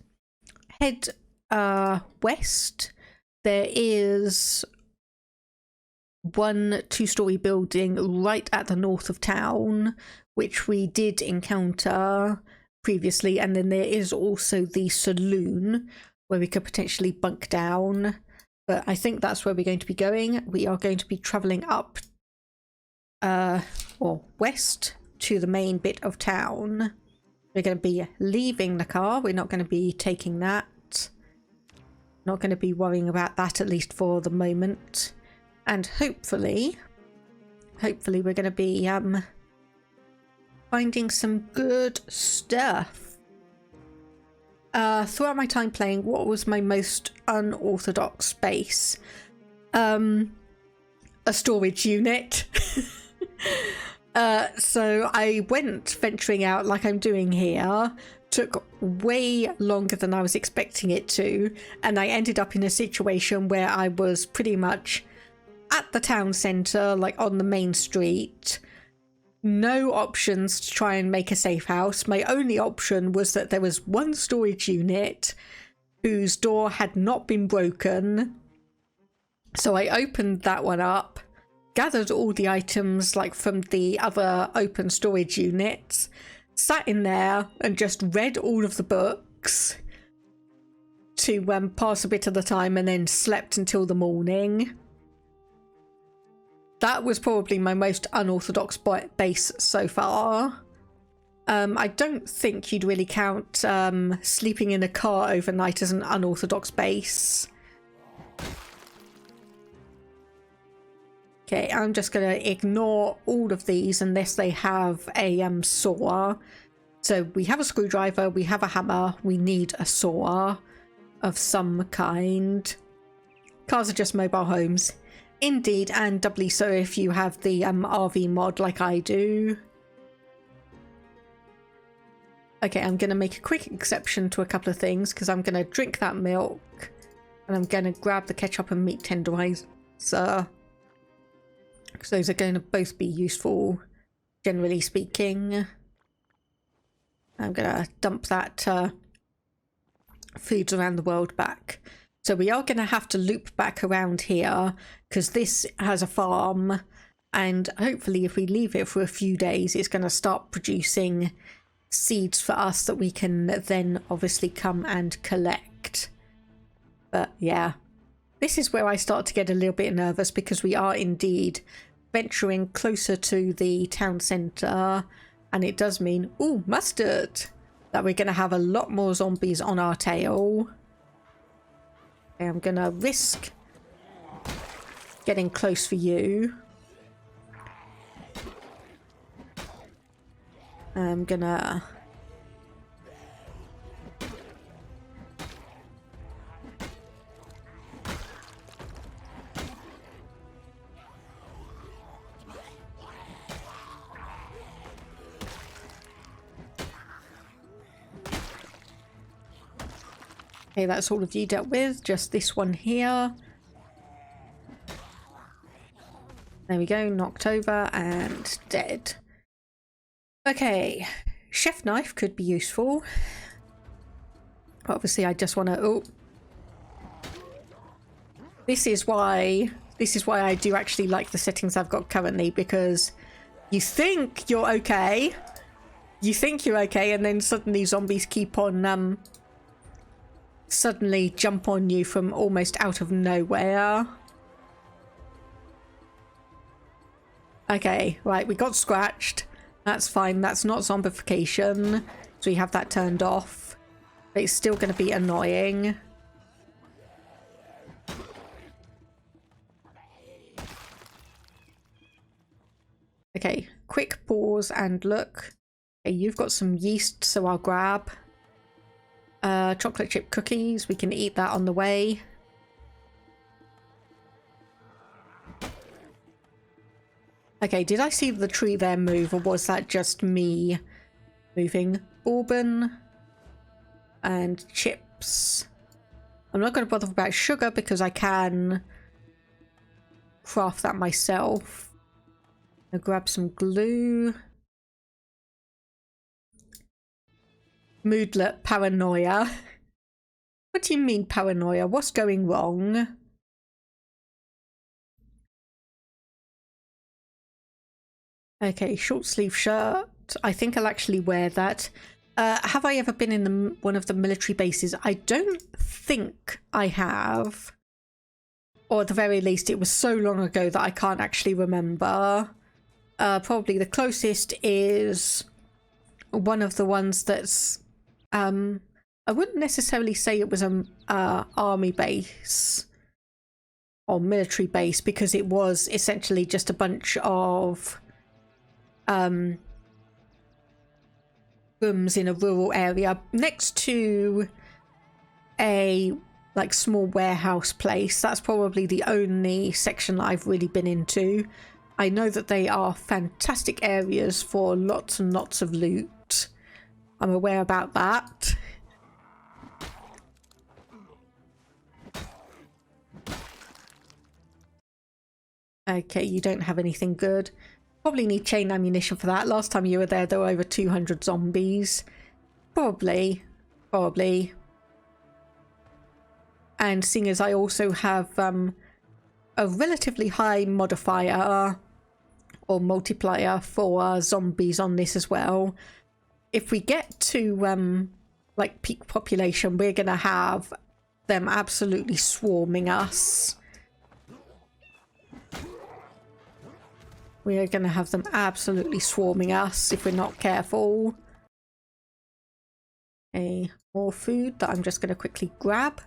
head west, there is one two-story building right at the north of town, which we did encounter previously, and then there is also the saloon where we could potentially bunk down. But I think that's where we're going to be going. We are going to be travelling up or west to the main bit of town. We're going to be leaving the car. We're not going to be taking that. Not going to be worrying about that, at least for the moment. And hopefully we're going to be finding some good stuff. Throughout my time playing, what was my most unorthodox space? A storage unit. So I went venturing out like I'm doing here. Took way longer than I was expecting it to, and I ended up in a situation where I was pretty much at the town centre, like on the main street. No options to try and make a safe house. My only option was that there was one storage unit whose door had not been broken. So I opened that one up, gathered all the items like from the other open storage units, sat in there and just read all of the books to pass a bit of the time, and then slept until the morning. That was probably my most unorthodox base so far. I don't think you'd really count sleeping in a car overnight as an unorthodox base. Okay, I'm just going to ignore all of these unless they have a saw. So we have a screwdriver, we have a hammer, we need a saw of some kind. Cars are just mobile homes. Indeed, and doubly so if you have the RV mod like I do. Okay, I'm going to make a quick exception to a couple of things because I'm going to drink that milk and I'm going to grab the ketchup and meat tenderizer. Because those are going to both be useful, generally speaking. I'm going to dump that foods around the world back. So we are going to have to loop back around here because this has a farm, and hopefully if we leave it for a few days, it's going to start producing seeds for us that we can then obviously come and collect. But yeah, this is where I start to get a little bit nervous because we are indeed venturing closer to the town centre, and it does mean, ooh, mustard, that we're going to have a lot more zombies on our tail. Okay, I'm going to risk getting close for you. I'm going to... Okay, that's all of you dealt with. Just this one here. There we go, knocked over and dead. Okay, chef knife could be useful. Obviously, I just want to... Oh. This is why I do actually like the settings I've got currently, because you think you're okay. You think you're okay, and then suddenly zombies keep on... suddenly jump on you from almost out of nowhere. Okay, right, we got scratched. That's fine, that's not zombification. So we have that turned off. But it's still going to be annoying. Okay, quick pause and look. Okay, you've got some yeast, so I'll grab. Chocolate chip cookies, we can eat that on the way. Okay, did I see the tree there move, or was that just me moving? Bourbon and chips. I'm not going to bother about sugar because I can craft that myself. I'll grab some glue. Moodlet paranoia. What do you mean paranoia? What's going wrong? Okay, short sleeve shirt. I think I'll actually wear that. Have I ever been in one of the military bases? I don't think I have. Or at the very least, it was so long ago that I can't actually remember. probably the closest is one of the ones that's I wouldn't necessarily say it was an army base or military base, because it was essentially just a bunch of rooms in a rural area next to a like small warehouse place. That's probably the only section that I've really been into. I know that they are fantastic areas for lots and lots of loot. I'm aware about that. Okay, you don't have anything good. Probably need chain ammunition for that. Last time you were there were over 200 zombies. Probably. And seeing as I also have a relatively high modifier or multiplier for zombies on this as well, if we get to like peak population, we're gonna have them absolutely swarming us. We are going to have them absolutely swarming us if we're not careful. Okay, more food that I'm just going to quickly grab.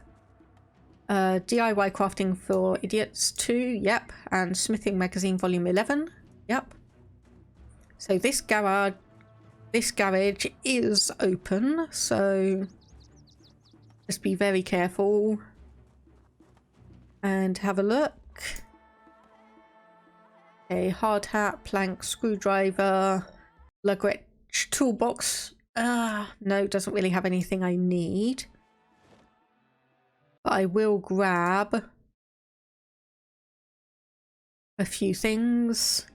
DIY crafting for idiots 2, yep. And smithing magazine volume 11, yep. So this garage is open, so just be very careful and have a look. A hard hat, plank, screwdriver, luggage, toolbox. No, doesn't really have anything I need. But I will grab a few things.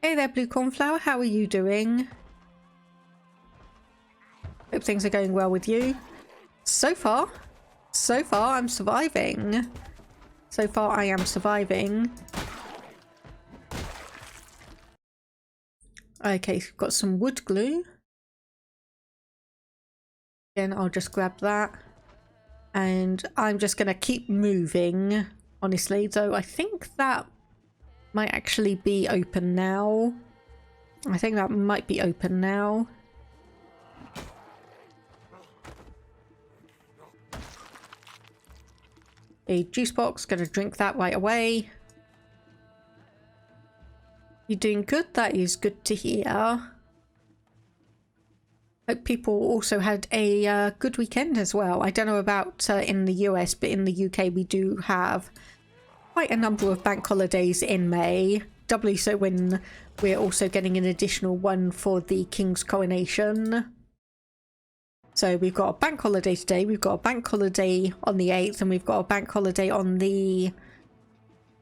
Hey there, Blue Cornflower. How are you doing? Hope things are going well with you. So far, I'm surviving. So far, I am surviving. Okay, got some wood glue. Again, I'll just grab that. And I'm just going to keep moving, honestly. Though I think that might actually be open now. I think that might be open now. A juice box, going to drink that right away. You're doing good? That is good to hear. Hope people also had a good weekend as well. I don't know about in the US, but in the UK we do have quite a number of bank holidays in May. Doubly so when we're also getting an additional one for the King's coronation. So we've got a bank holiday today, we've got a bank holiday on the 8th, and we've got a bank holiday on the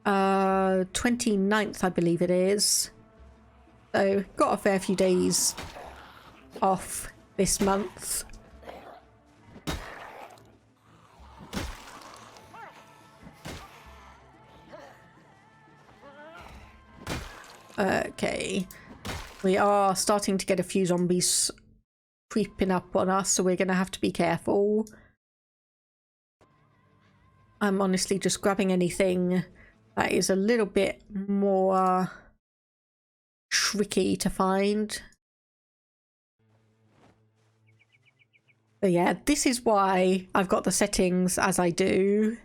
29th, I believe it is. So got a fair few days off this month. Okay, we are starting to get a few zombies creeping up on us, so we're gonna have to be careful. I'm honestly just grabbing anything that is a little bit more tricky to find. But yeah, this is why I've got the settings as I do.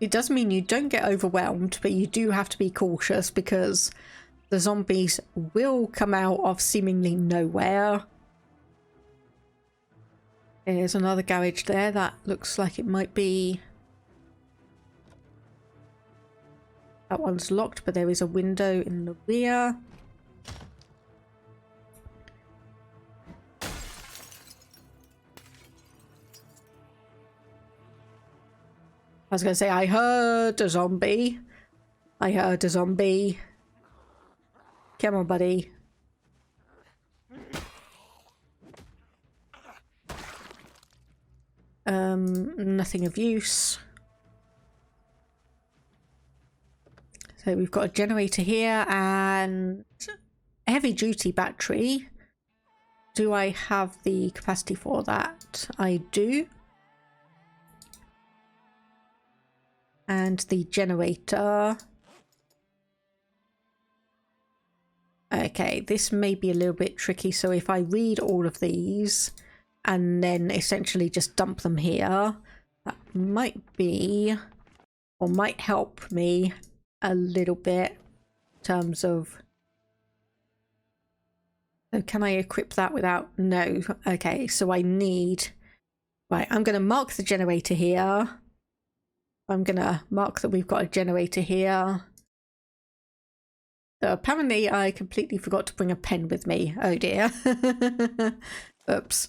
It does mean you don't get overwhelmed, but you do have to be cautious because the zombies will come out of seemingly nowhere. There's another garage there that looks like it might be... That one's locked, but there is a window in the rear. I was going to say, I heard a zombie. I heard a zombie. Come on, buddy. Nothing of use. So we've got a generator here and a heavy duty battery. Do I have the capacity for that? I do. And the generator. Okay, this may be a little bit tricky, so if I read all of these and then essentially just dump them here, that might be, or might help me a little bit in terms of... So can I equip that without... No. Okay, so I need... Right, I'm going to mark the generator here. I'm going to mark that we've got a generator here. So apparently I completely forgot to bring a pen with me. Oh dear. Oops.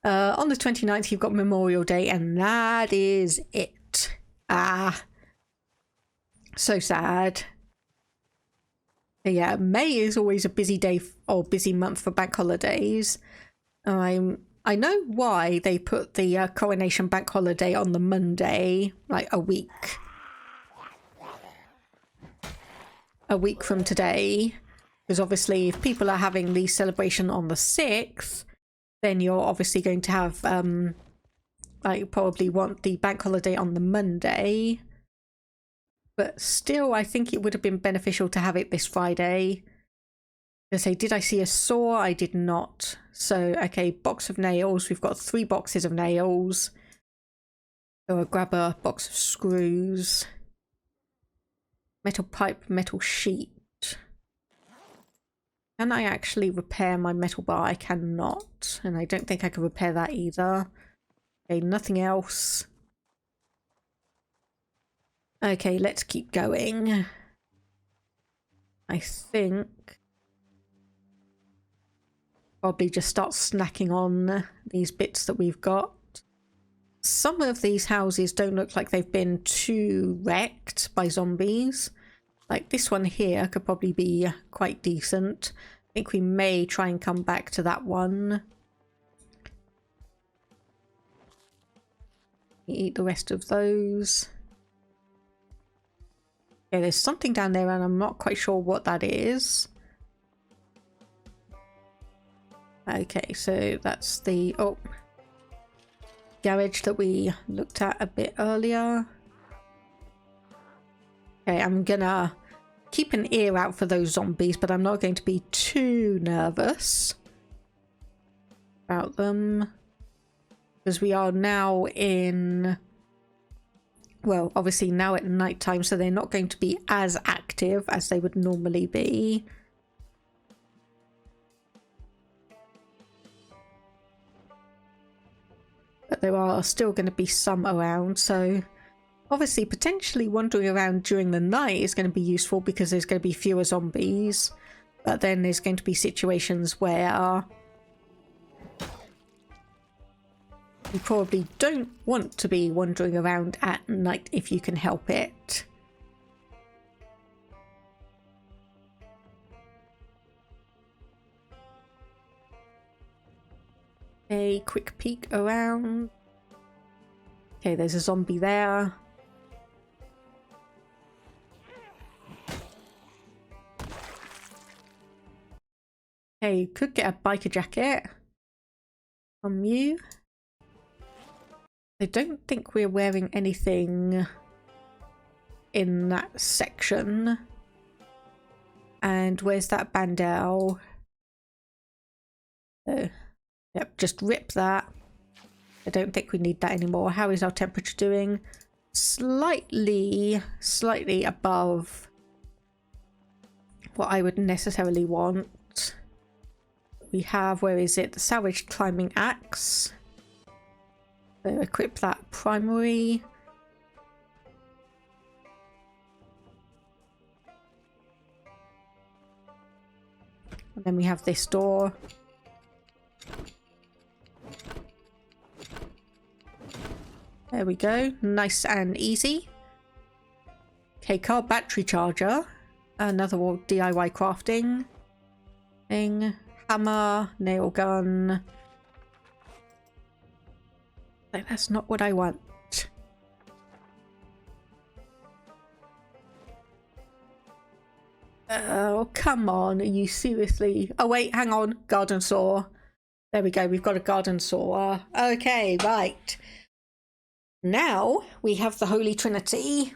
On the 29th you've got Memorial Day, and that is it. Ah. So sad. But yeah, May is always a busy day or busy month for bank holidays. I know why they put the Coronation Bank Holiday on the Monday, like a week from today, because obviously if people are having the celebration on the 6th, then you're obviously going to have like probably want the bank holiday on the Monday, but still I think it would have been beneficial to have it this Friday. I say, did I see a saw? I did not. So okay, box of nails. We've got 3 boxes of nails, so I'll grab a box of screws. Metal pipe, metal sheet. Can I actually repair my metal bar? I cannot. And I don't think I can repair that either. Okay, nothing else. Okay, let's keep going. I think probably just start snacking on these bits that we've got. Some of these houses don't look like they've been too wrecked by zombies. Like this one here could probably be quite decent. I think we may try and come back to that one. Eat the rest of those. Okay, there's something down there and I'm not quite sure what that is. Okay, so that's the garage that we looked at a bit earlier. Okay, I'm gonna keep an ear out for those zombies, but I'm not going to be too nervous about them, because we are now in, well, obviously now at night time, so they're not going to be as active as they would normally be. But there are still going to be some around, so obviously potentially wandering around during the night is going to be useful because there's going to be fewer zombies. But then there's going to be situations where you probably don't want to be wandering around at night if you can help it. A quick peek around. Okay, there's a zombie there. Okay, could get a biker jacket from you. I don't think we're wearing anything in that section. And where's that bandal? Oh. Yep, just rip that. I don't think we need that anymore. How is our temperature doing? Slightly above what I would necessarily want. We have, where is it? The salvaged climbing axe. So equip that primary. And then we have this door. There we go. Nice and easy. Okay, car battery charger. Another DIY crafting thing. Hammer, nail gun. That's not what I want. Oh, come on. Are you seriously? Oh, wait, hang on. Garden saw. There we go. We've got a garden saw. Okay, right. Now we have the Holy Trinity.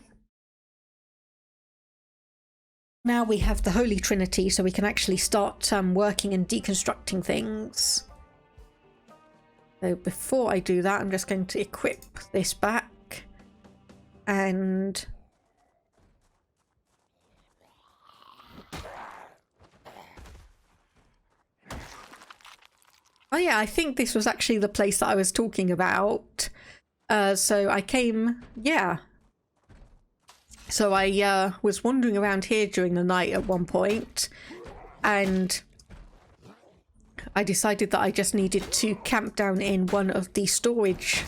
Now we have the Holy Trinity, so we can actually start working and deconstructing things. So before I do that, I'm just going to equip this back. And... oh yeah, I think this was actually the place that I was talking about. So I came... yeah. So I was wandering around here during the night at one point, and I decided that I just needed to camp down in one of the storage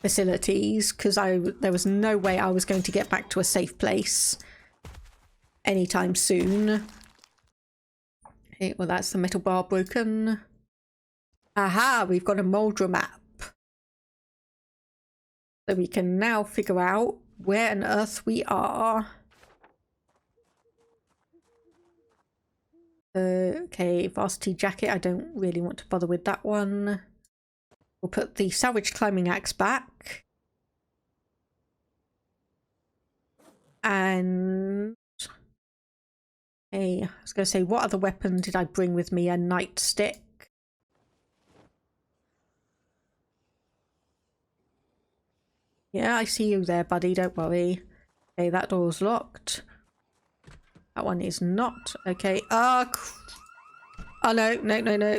facilities, because there was no way I was going to get back to a safe place anytime soon. Okay, well, that's the metal bar broken. Aha, we've got a Muldraugh map. So we can now figure out where on earth we are. Okay, varsity jacket. I don't really want to bother with that one. We'll put the salvage climbing axe back. And... hey, I was going to say, what other weapon did I bring with me? A nightstick. Yeah, I see you there, buddy. Don't worry. Okay, that door's locked. That one is not. Okay. Oh, no, no, no, no.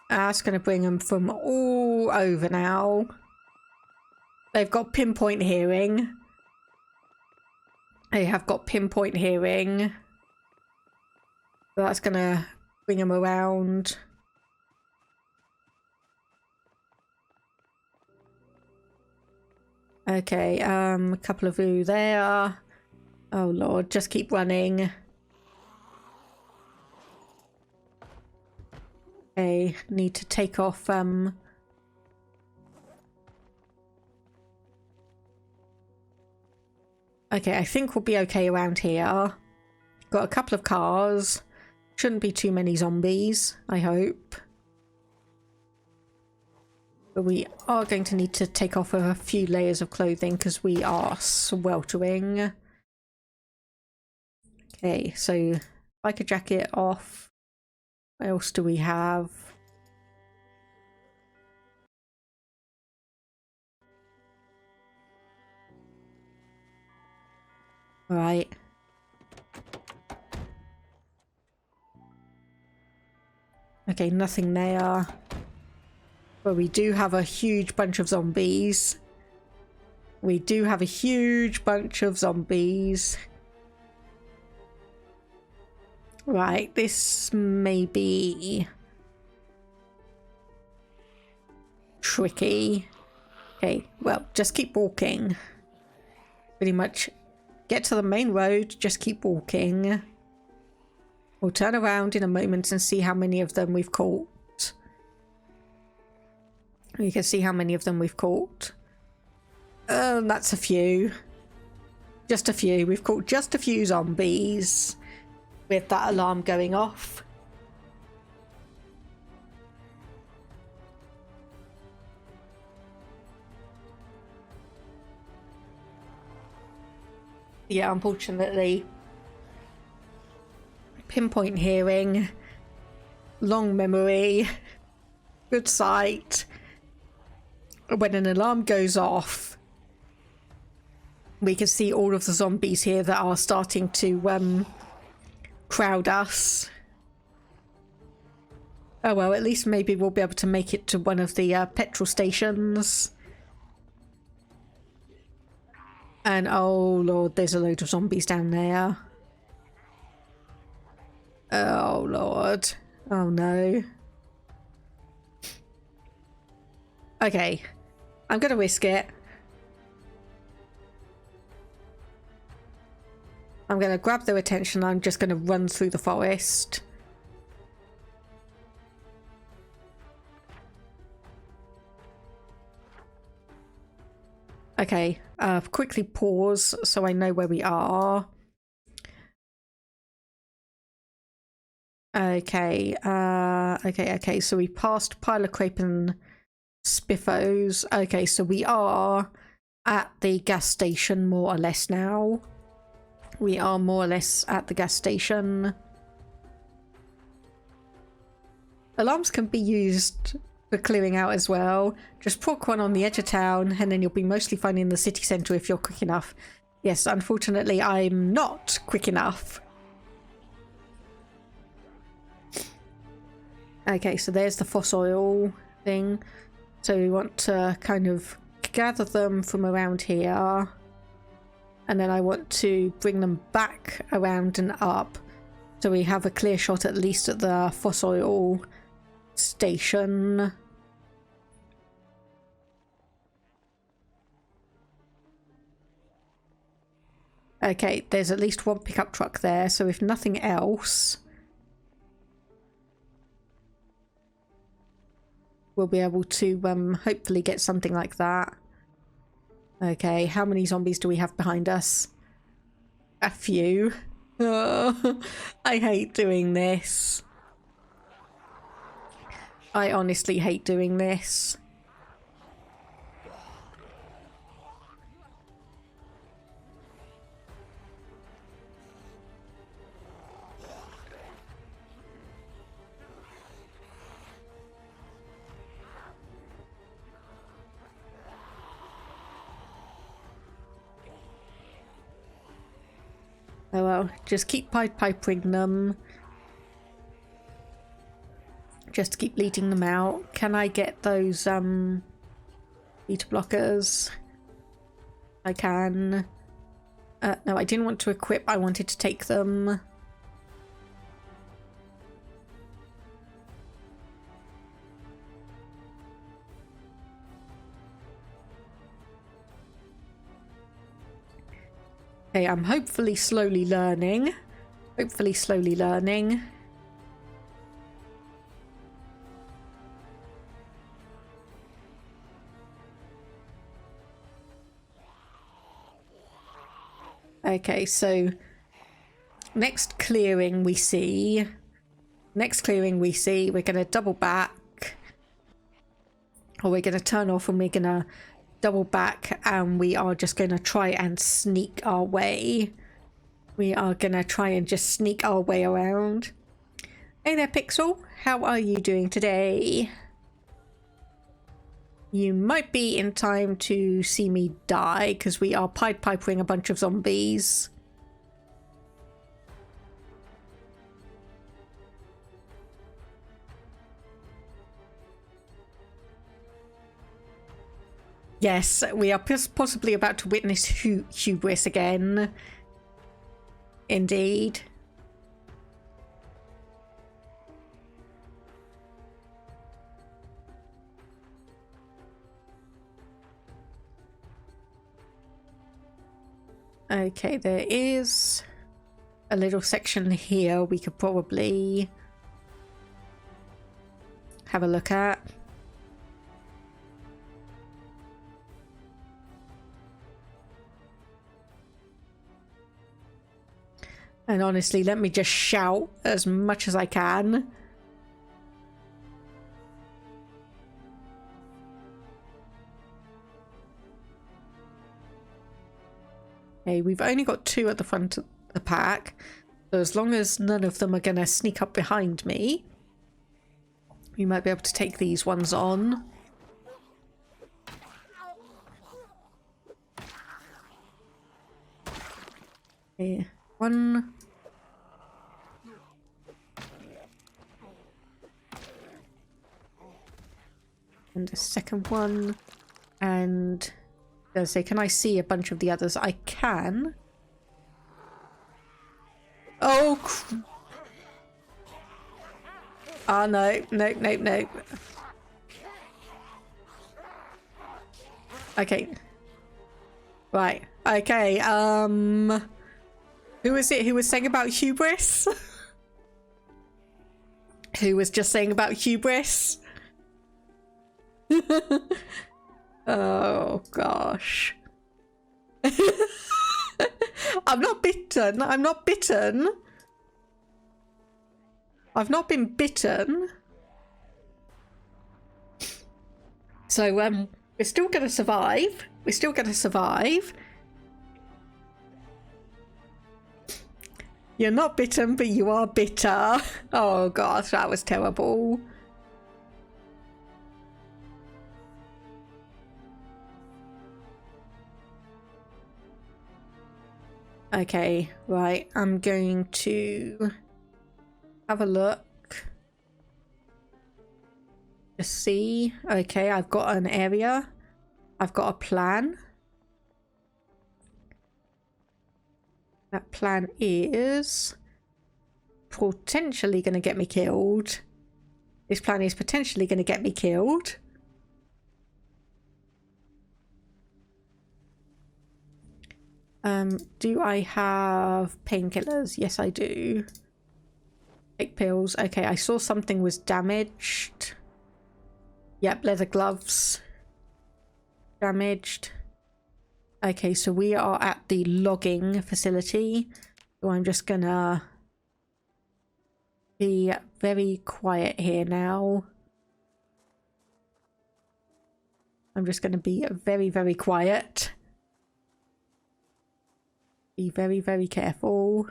That's going to bring them from all over now. They've got pinpoint hearing. They have got pinpoint hearing. So that's going to bring them around. Okay, a couple of you there. Oh lord, just keep running. Okay, need to take off okay, I think we'll be okay around here. Got a couple of cars. Shouldn't be too many zombies, I hope. But we are going to need to take off a few layers of clothing because we are sweltering. Okay, so biker jacket off. What else do we have? All right. Okay, nothing there. But we do have a huge bunch of zombies. We do have a huge bunch of zombies. Right, this may be tricky. Okay, well, just keep walking. Pretty much get to the main road, just keep walking. We'll turn around in a moment and see how many of them we've caught. You can see how many of them we've caught. That's a few. Just a few. We've caught just a few zombies with that alarm going off. Yeah, unfortunately. Pinpoint hearing. Long memory. Good sight. When an alarm goes off, we can see all of the zombies here that are starting to crowd us. Oh well, at least maybe we'll be able to make it to one of the petrol stations. And oh lord, there's a load of zombies down there. Oh lord. Oh no. Okay. I'm gonna risk it. I'm gonna grab their attention. I'm just gonna run through the forest. Okay, quickly pause so I know where we are. Okay, okay, so we passed Pile of Crepe and Spiffos. Okay, so we are at the gas station more or less now. We are more or less at the gas station. Alarms can be used for clearing out as well. Just proc one on the edge of town and then you'll be mostly fine in the city centre if you're quick enough. Yes, unfortunately I'm not quick enough. Okay, so there's the fossil thing. So we want to kind of gather them from around here. And then I want to bring them back around and up. So we have a clear shot at least at the fossil station. Okay, there's at least one pickup truck there. So if nothing else, we'll be able to hopefully get something like that. Okay, how many zombies do we have behind us? A few. Oh, I hate doing this. I honestly hate doing this. Oh well, just keep Pied-Pipering them. Just keep leading them out. Can I get those beta blockers? I can. No, I didn't want to equip, I wanted to take them. Okay, I'm hopefully slowly learning. Hopefully slowly learning. Okay, so next clearing we see, we're going to double back, or we're going to turn off and we're going to double back, and we are just going to try and sneak our way. We are going to try and just sneak our way around. Hey there, Pixel. How are you doing today? You might be in time to see me die, because we are Pied-Pipering a bunch of zombies. Yes, we are possibly about to witness hubris again. Indeed. Okay, there is a little section here we could probably have a look at. And honestly, let me just shout as much as I can. Okay, we've only got 2 at the front of the pack. So as long as none of them are going to sneak up behind me, we might be able to take these ones on. Okay, 1. And a second one. And I say, can I see a bunch of the others? I can. Oh, oh no, no, no, no. Okay. Right. Okay. Who was it who was saying about hubris? Who was just saying about hubris? Oh gosh. I'm not bitten. I'm not bitten. I've not been bitten. So, we're still going to survive. We're still going to survive. You're not bitten, but you are bitter. Oh gosh, that was terrible. Okay, right, I'm going to have a look. Just see. Okay, I've got an area. I've got a plan. That plan is potentially going to get me killed. This plan is potentially going to get me killed. Do I have painkillers? Yes, I do. Take pills. Okay, I saw something was damaged. Yep, leather gloves. Damaged. Okay, so we are at the logging facility. So I'm just gonna be very quiet here now. I'm just gonna be very, very quiet. Be very, very careful.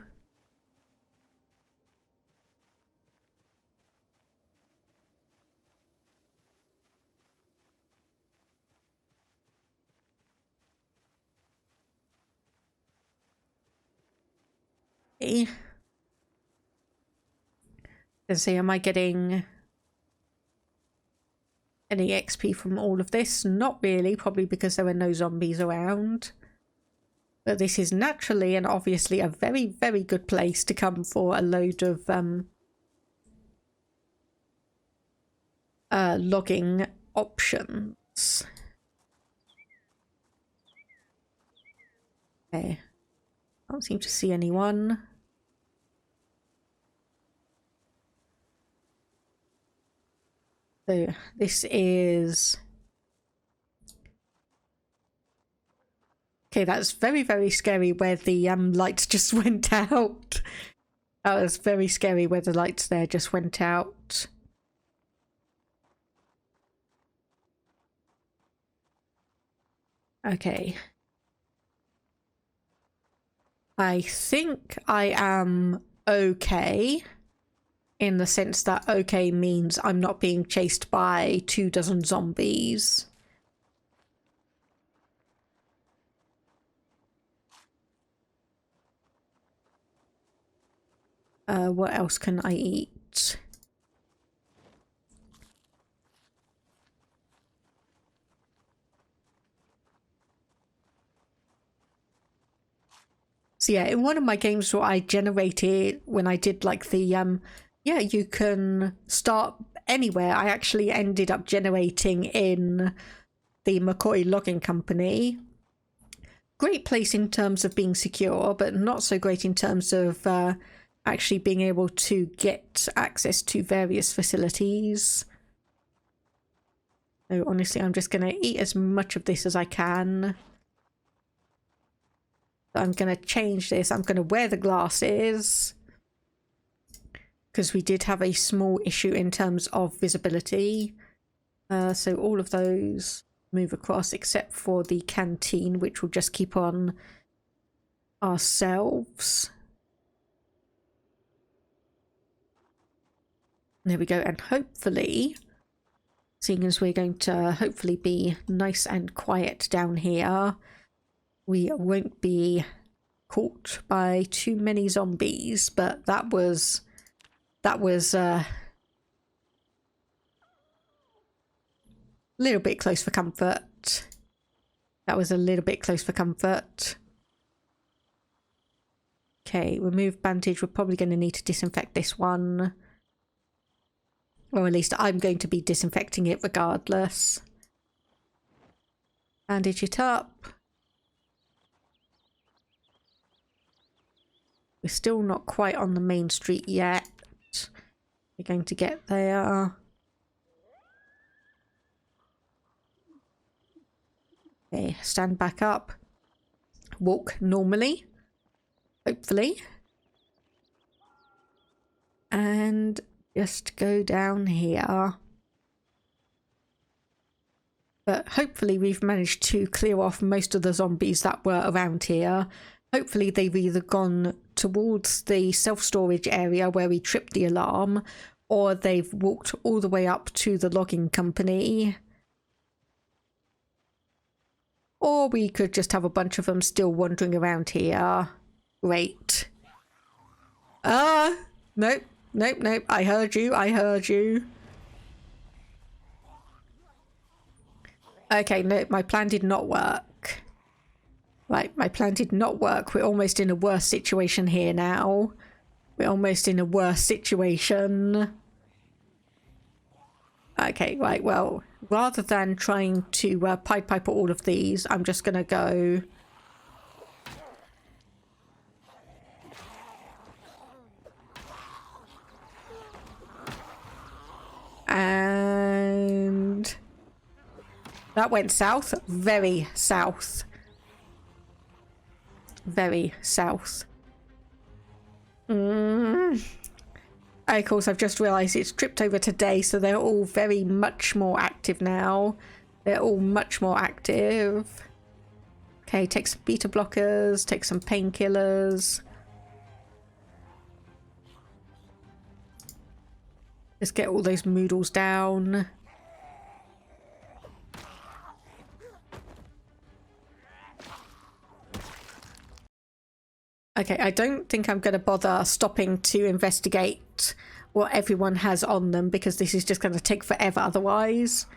Okay. Let's see, am I getting any XP from all of this? Not really, probably because there were no zombies around. But this is naturally and obviously a very, very good place to come for a load of logging options. Okay. I don't seem to see anyone. So this is... Okay, that's very, very scary where the lights just went out. That was very scary where the lights there just went out. Okay. I think I am okay. In the sense that okay means I'm not being chased by 24 zombies. What else can I eat? So yeah, in one of my games where I generated, when I did like the, yeah, you can start anywhere. I actually ended up generating in the McCoy Logging Company. Great place in terms of being secure, but not so great in terms of actually being able to get access to various facilities. So honestly, I'm just going to eat as much of this as I can. I'm going to change this. I'm going to wear the glasses. Because we did have a small issue in terms of visibility. So all of those move across except for the canteen, which will just keep on ourselves. There we go, and hopefully, seeing as we're going to hopefully be nice and quiet down here, we won't be caught by too many zombies, but that was a little bit close for comfort. That was a little bit close for comfort. Okay, remove bandage. We're probably going to need to disinfect this one. Or at least I'm going to be disinfecting it regardless. Bandage it up. We're still not quite on the main street yet. We're going to get there. Okay, stand back up. Walk normally. Hopefully. And just go down here. But hopefully we've managed to clear off most of the zombies that were around here. Hopefully they've either gone towards the self-storage area where we tripped the alarm, or they've walked all the way up to the logging company. Or we could just have a bunch of them still wandering around here. Great. Nope, nope, nope. I heard you, I heard you. Okay, no, my plan did not work. Right, my plan did not work. We're almost in a worse situation here now. We're almost in a worse situation. Okay, right, well, rather than trying to Pied Piper all of these, I'm just going to go... And... that went south. Very south. Very south. Of course, I've just realised it's tripped over today, so they're all very much more active now. They're all much more active. Okay, take some beta blockers, take some painkillers. Let's get all those moodles down. Okay, I don't think I'm going to bother stopping to investigate what everyone has on them, because this is just going to take forever otherwise.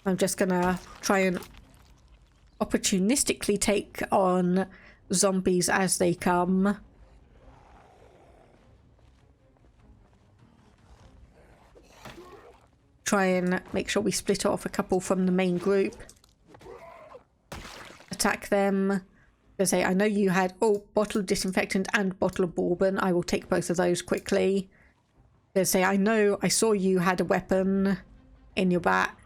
I'm just going to try and opportunistically take on zombies as they come. Try and make sure we split off a couple from the main group. Attack them. They say, I know you had bottle of disinfectant and bottle of bourbon. I will take both of those quickly. They say, I know I saw you had a weapon in your back.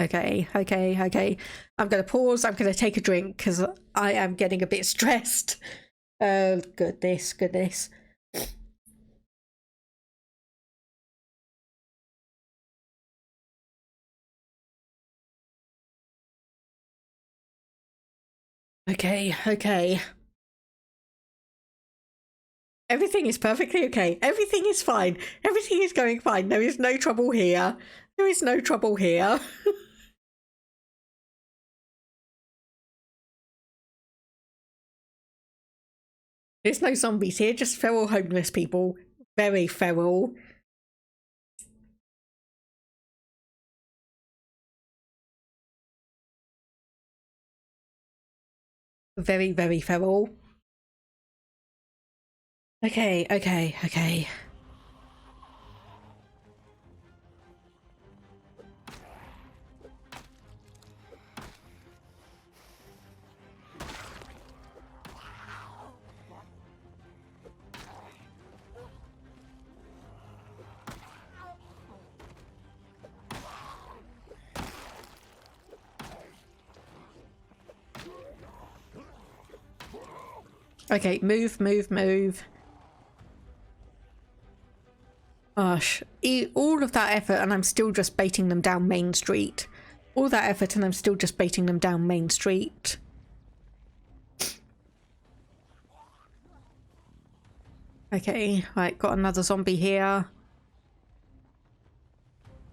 Okay. I'm going to pause. I'm going to take a drink because I am getting a bit stressed. Oh, goodness. Okay. Everything is perfectly okay. Everything is fine. Everything is going fine. There is no trouble here. There's no zombies here, just feral homeless people. Very feral. Very, very feral. Okay. Okay, move. Gosh, all of that effort and I'm still just baiting them down Main Street. All that effort and I'm still just baiting them down Main Street. Okay, right, got another zombie here.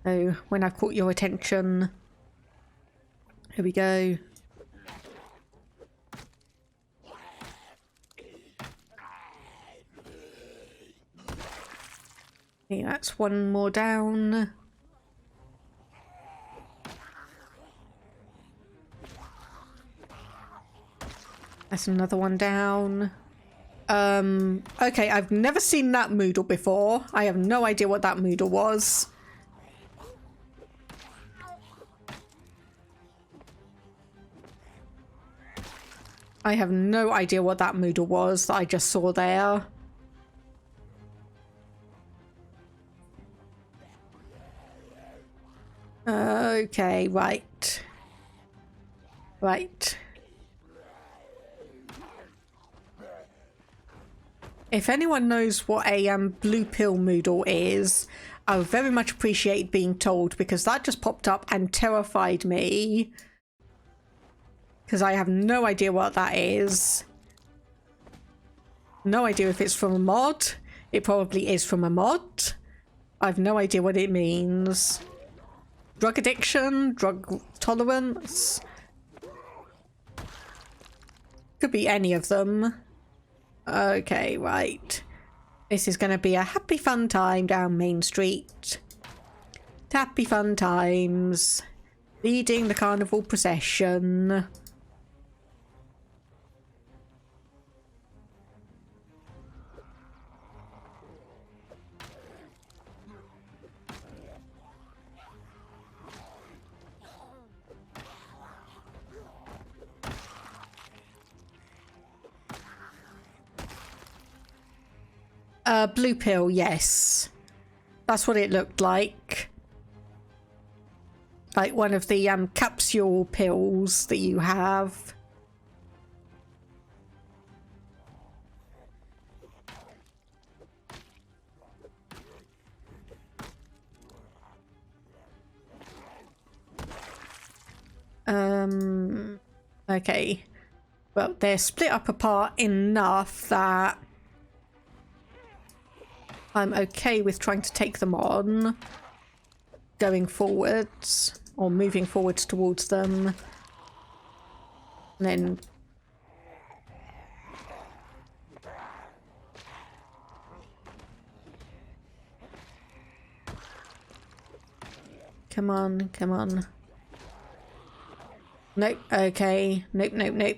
So, when I've caught your attention... Here we go. Okay, that's one more down. That's another one down. Okay, I've never seen that Moodle before. I have no idea what that Moodle was. I have no idea what that Moodle was that I just saw there. Okay, right. Right. If anyone knows what a blue pill Moodle is, I would very much appreciate being told, because that just popped up and terrified me. Because I have no idea what that is. No idea if it's from a mod. It probably is from a mod. I have no idea what it means. Drug addiction? Drug tolerance? Could be any of them. Okay, right. This is going to be a happy fun time down Main Street. Happy fun times. Leading the carnival procession. Blue pill, yes. That's what it looked like. Like one of the capsule pills that you have. Okay. Well, they're split up apart enough that I'm okay with trying to take them on, going forwards, or moving forwards towards them, and then come on, come on. Nope, okay, nope, nope, nope.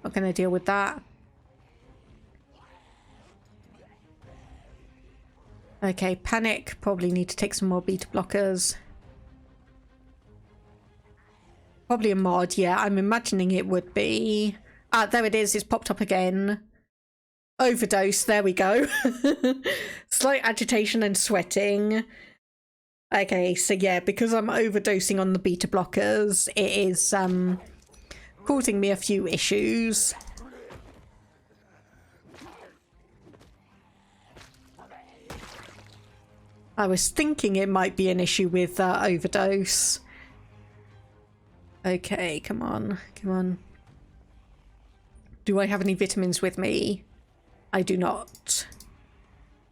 Not gonna deal with that. Okay, panic. Probably need to take some more beta blockers. Probably a mod, yeah. I'm imagining it would be. Ah, there it is. It's popped up again. Overdose. There we go. Slight agitation and sweating. Okay, so yeah, because I'm overdosing on the beta blockers, it is causing me a few issues. I was thinking it might be an issue with overdose. Okay, come on, come on. Do I have any vitamins with me? I do not.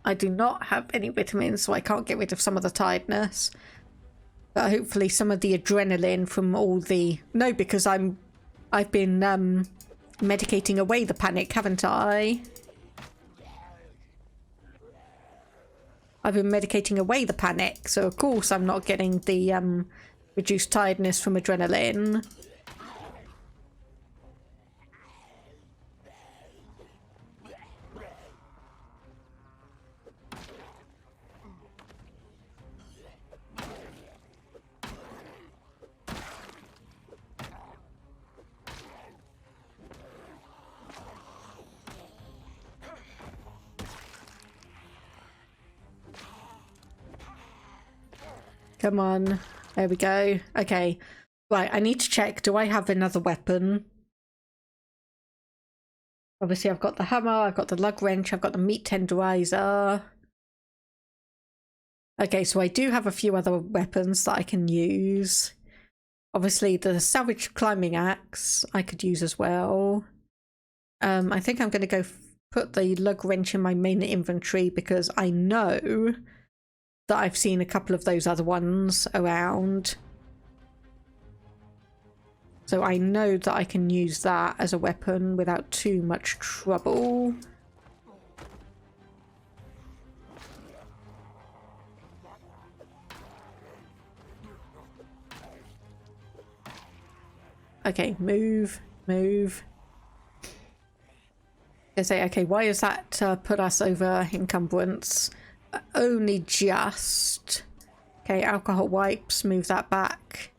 I do not have any vitamins, so I can't get rid of some of the tiredness. But hopefully some of the adrenaline from all the... No, because I've been medicating away the panic, haven't I? I've been medicating away the panic, so of course I'm not getting the reduced tiredness from adrenaline. Come on. There we go. Okay. Right, I need to check. Do I have another weapon? Obviously, I've got the hammer, I've got the lug wrench, I've got the meat tenderizer. Okay, so I do have a few other weapons that I can use. Obviously, the salvage climbing axe I could use as well. I think I'm going to go put the lug wrench in my main inventory because I know that I've seen a couple of those other ones around. So I know that I can use that as a weapon without too much trouble. Okay, move, move. I say, okay, why is that put us over encumbrance? Only just. Okay, alcohol wipes, move that back.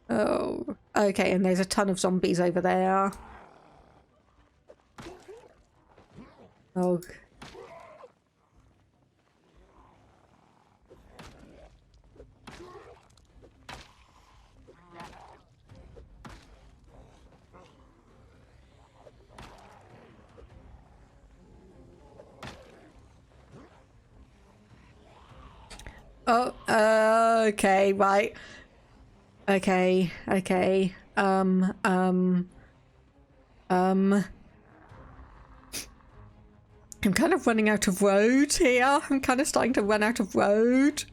Oh, okay, and there's a ton of zombies over there. Oh. Oh, okay, right. Okay, okay. I'm kind of running out of road here. I'm kind of starting to run out of road.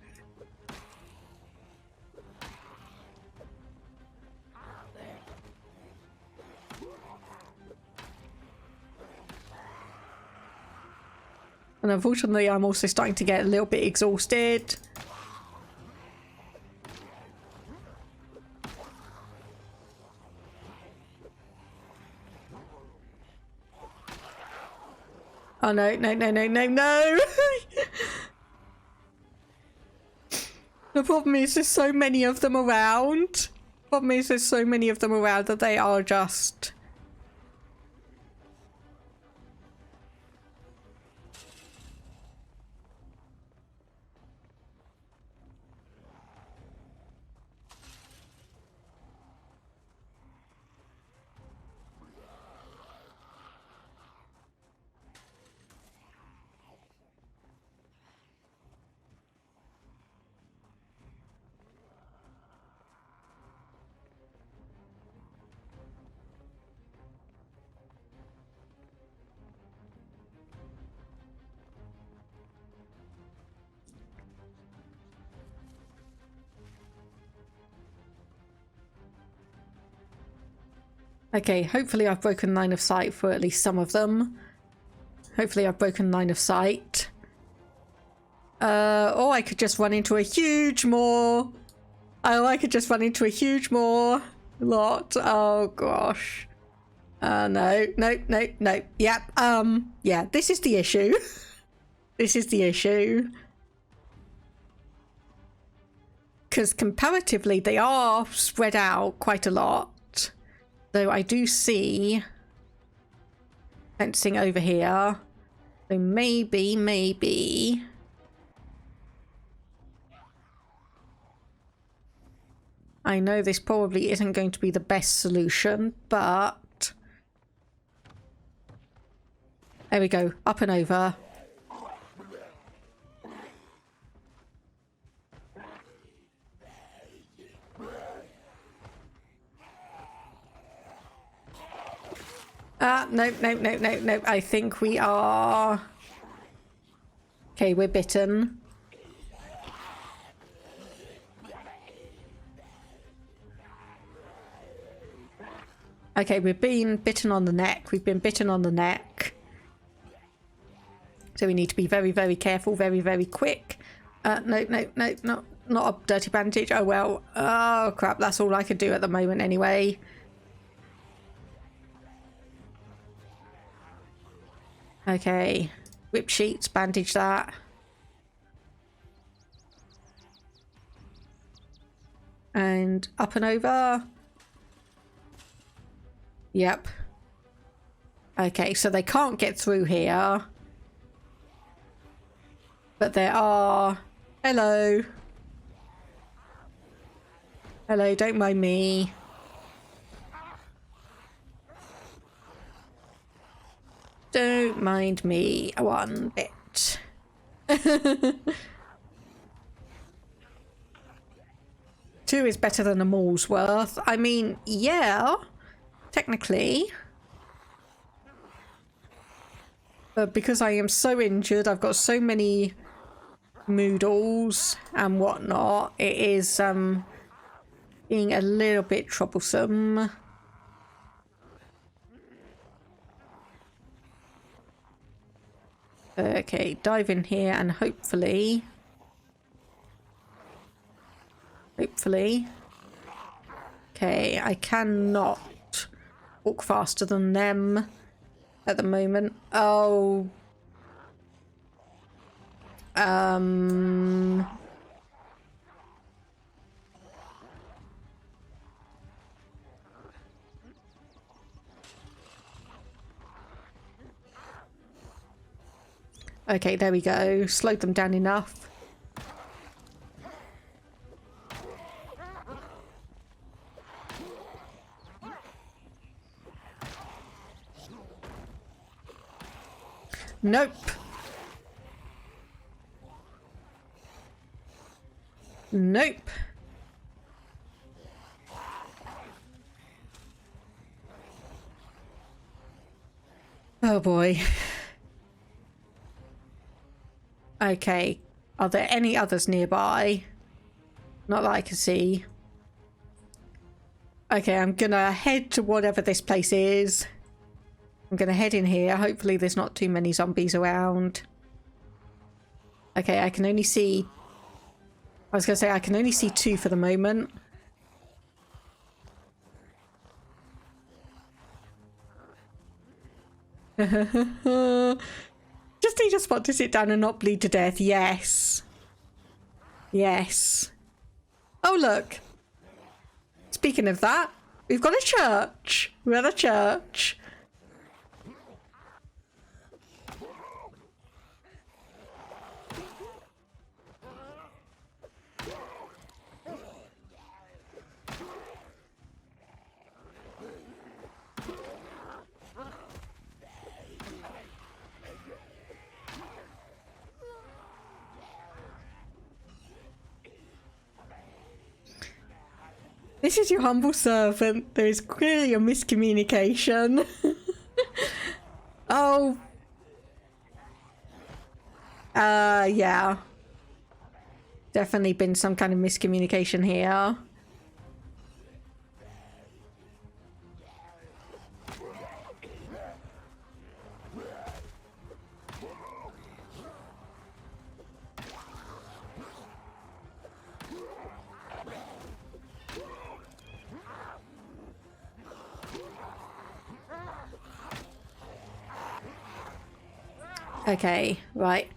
And unfortunately, I'm also starting to get a little bit exhausted. Oh no, no, no, no, no, no! The problem is there's so many of them around. The problem is there's so many of them around that they are just... Okay, hopefully I've broken line of sight for at least some of them. Hopefully I've broken line of sight. Or I could just run into a huge maw. Oh, I could just run into a huge maw lot. Oh gosh. No, no, no, no. Yep. Yeah, this is the issue. This is the issue. Because comparatively, they are spread out quite a lot. Though I do see fencing over here. So maybe... I know this probably isn't going to be the best solution, but... There we go. Up and over. No, no, no, no, no. I think we are... Okay, we're bitten. Okay, we've been bitten on the neck. We've been bitten on the neck. So we need to be very, very careful, very, very quick. No, no, no, no, not a dirty bandage. Oh, well. Oh, crap. That's all I could do at the moment anyway. Okay. Whip sheets, bandage that. And up and over. Yep. Okay, so they can't get through here. But there are... Hello. Hello, don't mind me. Don't mind me one bit. Two is better than a mall's worth. I mean, yeah, technically. But because I am so injured, I've got so many moodles and whatnot, it is being a little bit troublesome. Okay, dive in here and hopefully... Okay, I cannot walk faster than them at the moment. Oh. Okay, there we go. Slowed them down enough. Nope. Nope. Oh boy. Okay. Are there any others nearby? Not that I can see. Okay, I'm gonna head to whatever this place is. I'm gonna head in here. Hopefully there's not too many zombies around. Okay, I can only see... I was gonna say I can only see 2 for the moment. Just need a spot to sit down and not bleed to death. Yes. Yes. Oh, look. Speaking of that, we've got a church. We're at a church. This is your humble servant. There is clearly a miscommunication. Oh. Yeah. Definitely been some kind of miscommunication here. Okay, right.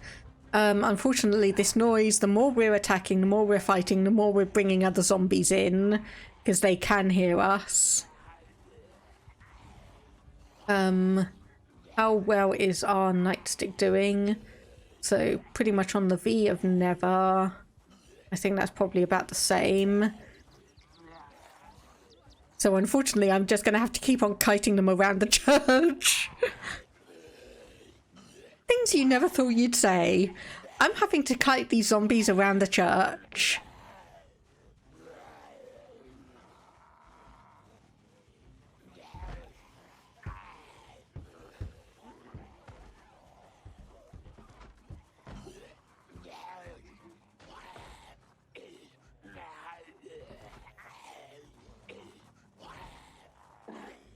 Unfortunately, this noise, the more we're attacking, the more we're fighting, the more we're bringing other zombies in, because they can hear us. How well is our nightstick doing? So, pretty much on the V of never. I think that's probably about the same. So, unfortunately, I'm just going to have to keep on kiting them around the church. Things you never thought you'd say. I'm having to kite these zombies around the church.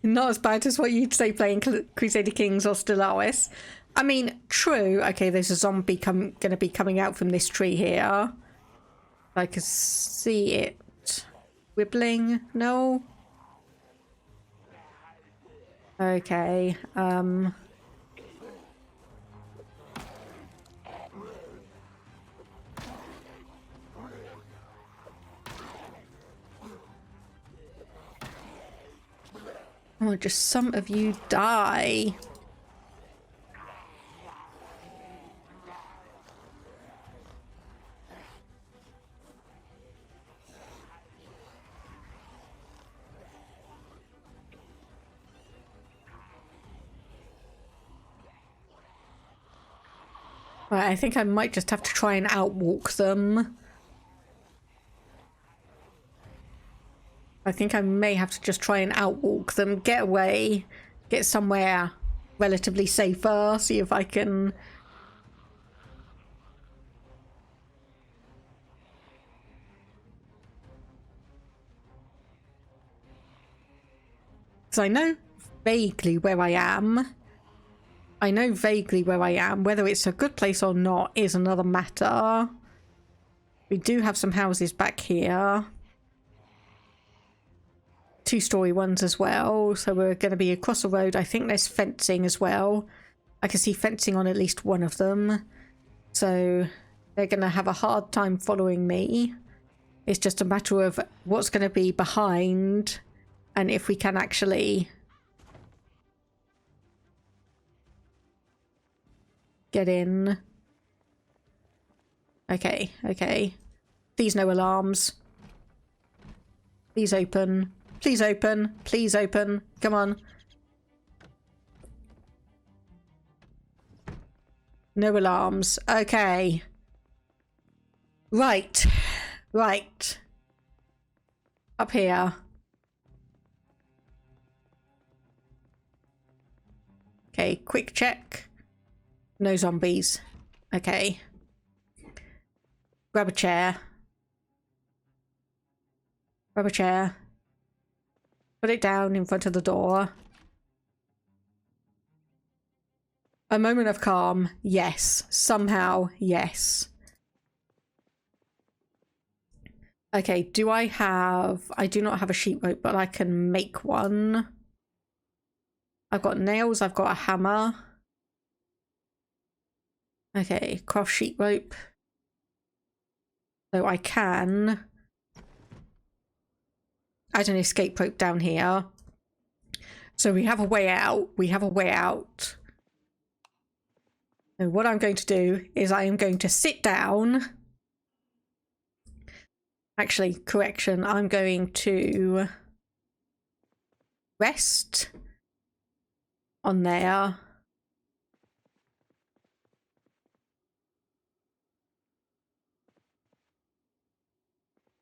Not as bad as what you'd say playing Crusader Kings or Stellaris. I mean, true. Okay, there's a zombie going to be coming out from this tree here. I can see it. Wibbling? No? Okay, Oh, just some of you die. Right, I think I might just have to try and outwalk them. I think I may have to just try and outwalk them, get away, get somewhere relatively safer, see if I can... Because I know vaguely where I am. I know vaguely where I am. Whether it's a good place or not is another matter. We do have some houses back here. 2-story ones as well. So we're going to be across the road. I think there's fencing as well. I can see fencing on at least one of them. So they're going to have a hard time following me. It's just a matter of what's going to be behind and if we can actually... get in. Okay, okay. Please no alarms. Please open. Please open. Please open. Come on. No alarms. Okay. Right. Right. Up here. Okay, quick check. No zombies. Okay. Grab a chair. Grab a chair. Put it down in front of the door. A moment of calm. Yes. Somehow, yes. Okay, do I have... I do not have a sheet rope, but I can make one. I've got nails. I've got a hammer. Okay, craft sheet rope. So I can... add an escape rope down here. So we have a way out. We have a way out. So what I'm going to do is I am going to sit down. Actually, correction. I'm going to rest on there.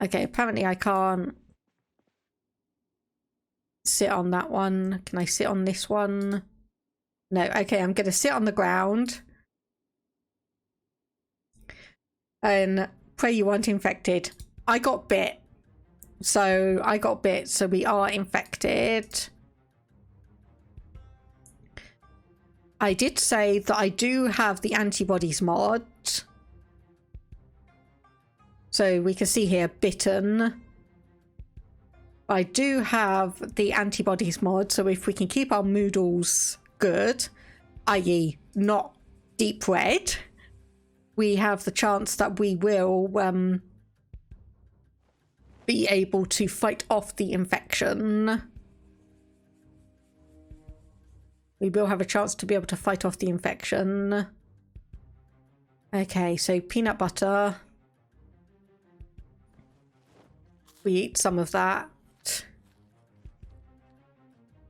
Okay, apparently I can't sit on that one. Can I sit on this one? No. Okay, I'm going to sit on the ground. And pray you aren't infected. I got bit. So we are infected. I did say that I do have the antibodies mod. So we can see here, bitten. I do have the antibodies mod, so if we can keep our moodles good, i.e. not deep red, we have the chance that we will be able to fight off the infection. We will have a chance to be able to fight off the infection. Okay, so peanut butter. We eat some of that.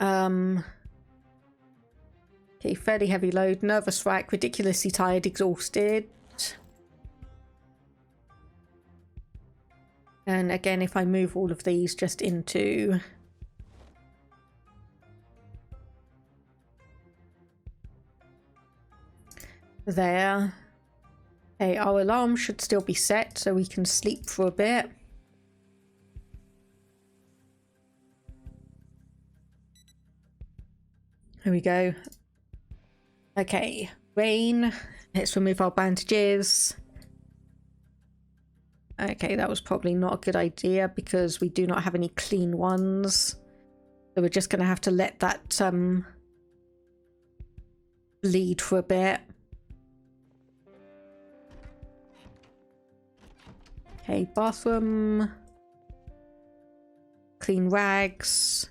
Okay, fairly heavy load, nervous wreck, ridiculously tired, exhausted. And again, if I move all of these just into... there. Okay, our alarm should still be set so we can sleep for a bit. Here we go. Okay, rain. Let's remove our bandages. Okay, that was probably not a good idea because we do not have any clean ones. So we're just going to have to let that bleed for a bit. Okay, bathroom. Clean rags.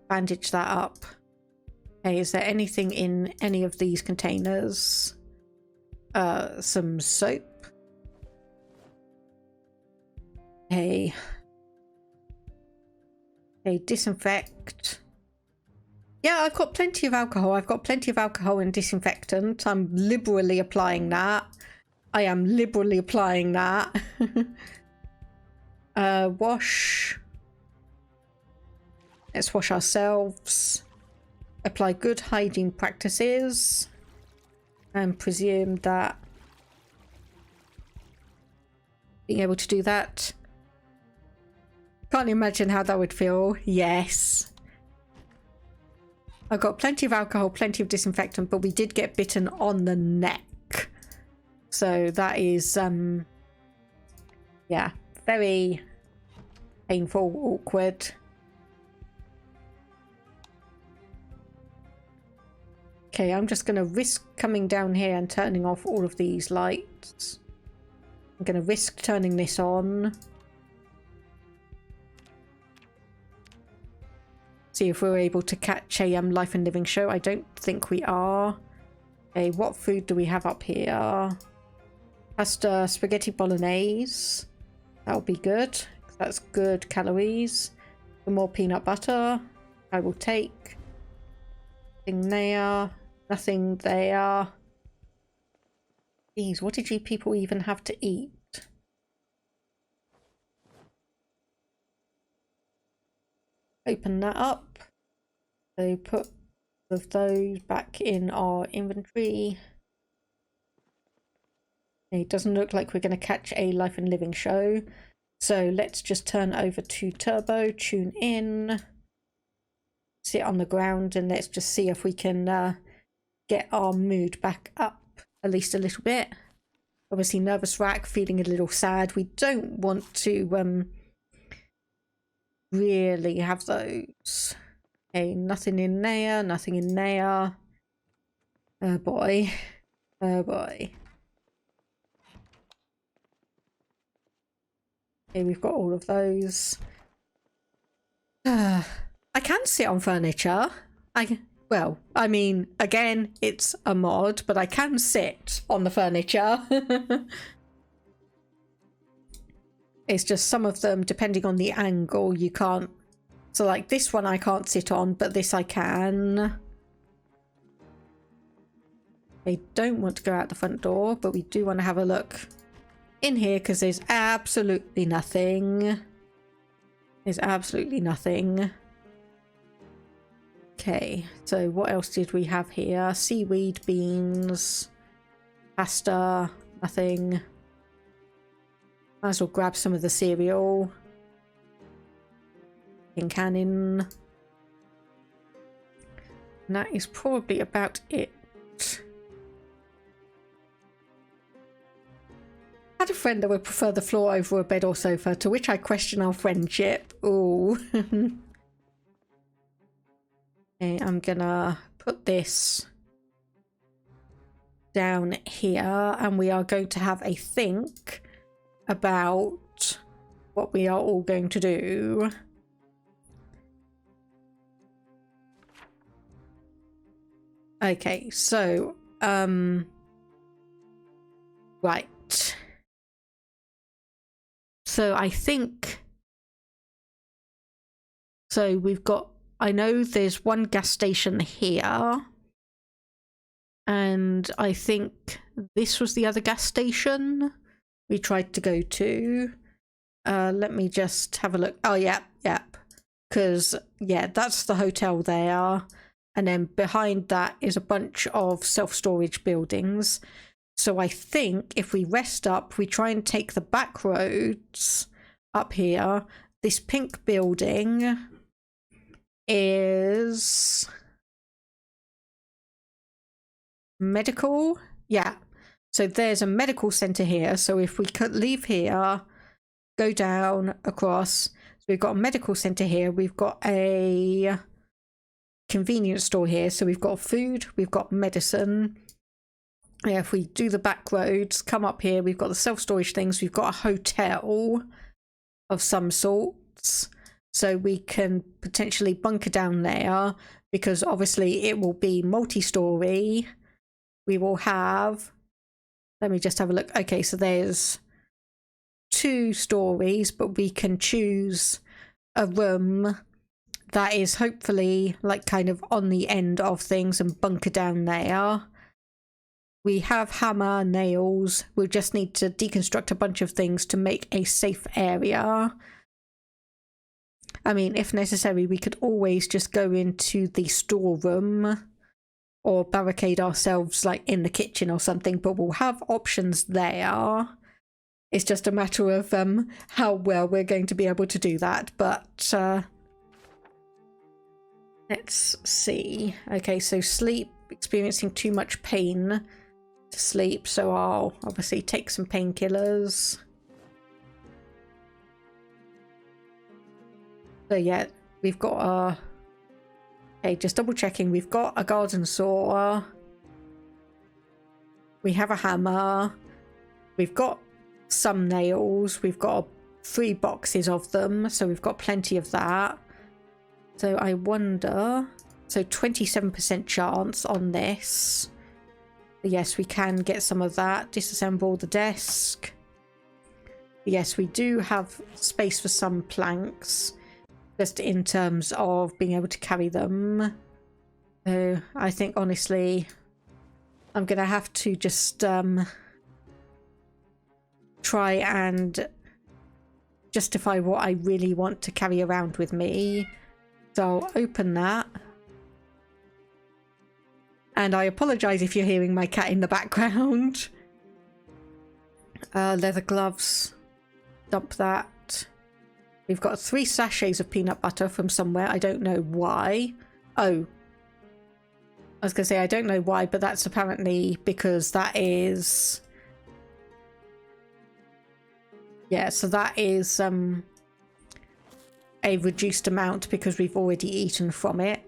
Bandage that up. Okay, is there anything in any of these containers? Some soap. Okay. Okay, disinfect. Yeah, I've got plenty of alcohol. I've got plenty of alcohol and disinfectant. I'm liberally applying that. I am liberally applying that. Wash. Let's wash ourselves. Apply good hygiene practices. And presume that being able to do that. Can't imagine how that would feel. Yes. I've got plenty of alcohol, plenty of disinfectant, but we did get bitten on the neck. So that is, yeah, very painful, awkward. Okay, I'm just going to risk coming down here and turning off all of these lights. I'm going to risk turning this on. See if we're able to catch a Life and Living show. I don't think we are. Okay, what food do we have up here? Pasta, spaghetti bolognese. That'll be good. That's good calories. Some more peanut butter. I will take. Nothing there. Nothing there. Jeez, what did you people even have to eat? open that up. So put of those back in our inventory. It doesn't look like we're going to catch a Life and Living show. So let's just turn over to Turbo, tune in, sit on the ground, and let's just see if we can get our mood back up at least a little bit. Obviously nervous wreck, feeling a little sad. We don't want to really have those. Okay, nothing in there, nothing in there. Oh boy. Oh boy. Okay, we've got all of those. I can sit on furniture. Well, I mean, again, it's a mod, but I can sit on the furniture. It's just some of them, depending on the angle, you can't. So like this one I can't sit on, but this I can. I don't want to go out the front door, but we do want to have a look in here because there's absolutely nothing. There's absolutely nothing. Okay, so what else did we have here? Seaweed, beans, pasta, nothing. Might as well grab some of the cereal. In canning. And that is probably about it. I had a friend that would prefer the floor over a bed or sofa, to which I question our friendship. Ooh. Okay, I'm gonna put this down here, and we are going to have a think about what we are all going to do. Okay, so right. So I think so we've got, I know there's one gas station here, and I think this was the other gas station we tried to go to. Let me just have a look. Oh yeah, because yeah, that's the hotel there. And then behind that is a bunch of self-storage buildings. So I think if we rest up, we try and take the back roads up here. This pink building is medical. Yeah. So there's a medical center here. So if we could leave here, go down across. So we've got a medical center here. We've got a convenience store here, so we've got food, we've got medicine. Yeah, if we do the back roads, come up here, we've got the self-storage things, we've got a hotel of some sorts, so we can potentially bunker down there, because obviously it will be multi-story. We will have, let me just have a look. Okay, so there's 2 stories, but we can choose a room that is hopefully like kind of on the end of things and bunker down there. We have hammer, nails. We'll just need to deconstruct a bunch of things to make a safe area. I mean, if necessary, we could always just go into the storeroom or barricade ourselves like in the kitchen or something, but we'll have options there. It's just a matter of how well we're going to be able to do that. But let's see. Okay, so sleep, experiencing too much pain to sleep, so I'll obviously take some painkillers. So yeah, we've got a... Okay, just double checking. We've got a garden saw. We have a hammer. We've got some nails. We've got 3 boxes of them, so we've got plenty of that. So I wonder... So 27% chance on this. Yes, we can get some of that. Disassemble the desk. Yes, we do have space for some planks, just in terms of being able to carry them. So I think honestly, I'm gonna have to just try and justify what I really want to carry around with me. So I'll open that. And I apologise if you're hearing my cat in the background. Leather gloves. Dump that. We've got 3 sachets of peanut butter from somewhere. I don't know why. Oh. I was going to say I don't know why, but that's apparently because that is... Yeah, so that is a reduced amount because we've already eaten from it.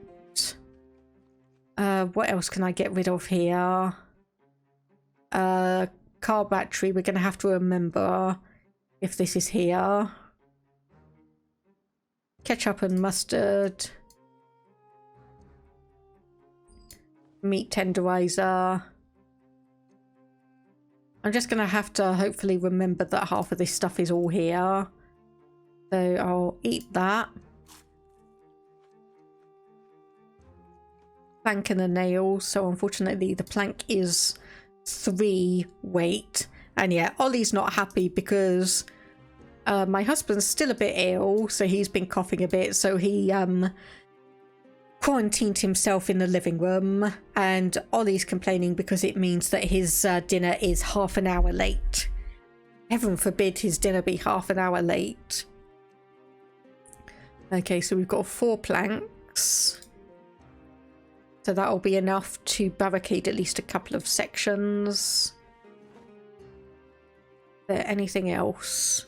What else can I get rid of here? Car battery. We're going to have to remember if this is here. Ketchup and mustard. Meat tenderizer. I'm just going to have to hopefully remember that half of this stuff is all here. So I'll eat that. Plank and a nail. So unfortunately the plank is 3 weight. And yeah, Ollie's not happy because my husband's still a bit ill. So he's been coughing a bit. So he quarantined himself in the living room, and Ollie's complaining because it means that his dinner is half an hour late. Heaven forbid his dinner be half an hour late. Okay, so we've got 4 planks. So that'll be enough to barricade at least a couple of sections. Is there anything else?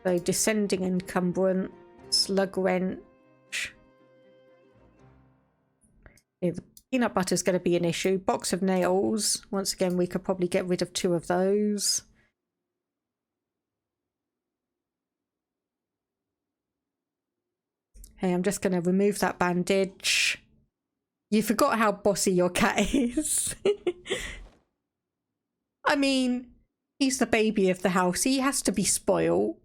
So descending encumbrance, lug wrench. The peanut butter is going to be an issue. Box of nails. Once again, we could probably get rid of 2 of those. Hey, I'm just going to remove that bandage. You forgot how bossy your cat is. I mean, he's the baby of the house. He has to be spoiled.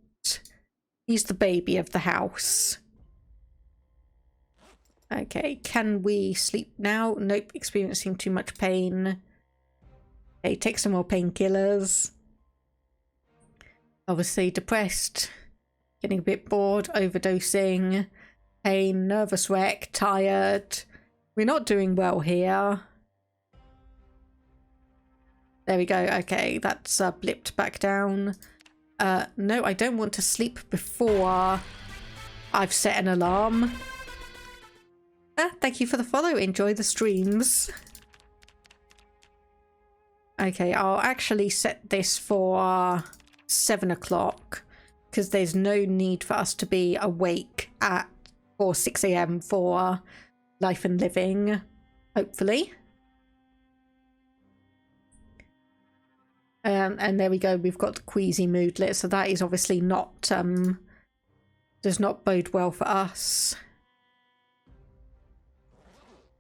He's the baby of the house. Okay, can we sleep now? Nope, experiencing too much pain. Okay, take some more painkillers. Obviously depressed, getting a bit bored, overdosing, pain, nervous wreck, tired. We're not doing well here. There we go. Okay, that's blipped back down. No, I don't want to sleep before I've set an alarm. Thank you for the follow. Enjoy the streams. Okay, I'll actually set this for 7 o'clock because there's no need for us to be awake at 6 a.m. for life and living, hopefully. And there we go. We've got the queasy moodlet, so that is obviously not does not bode well for us.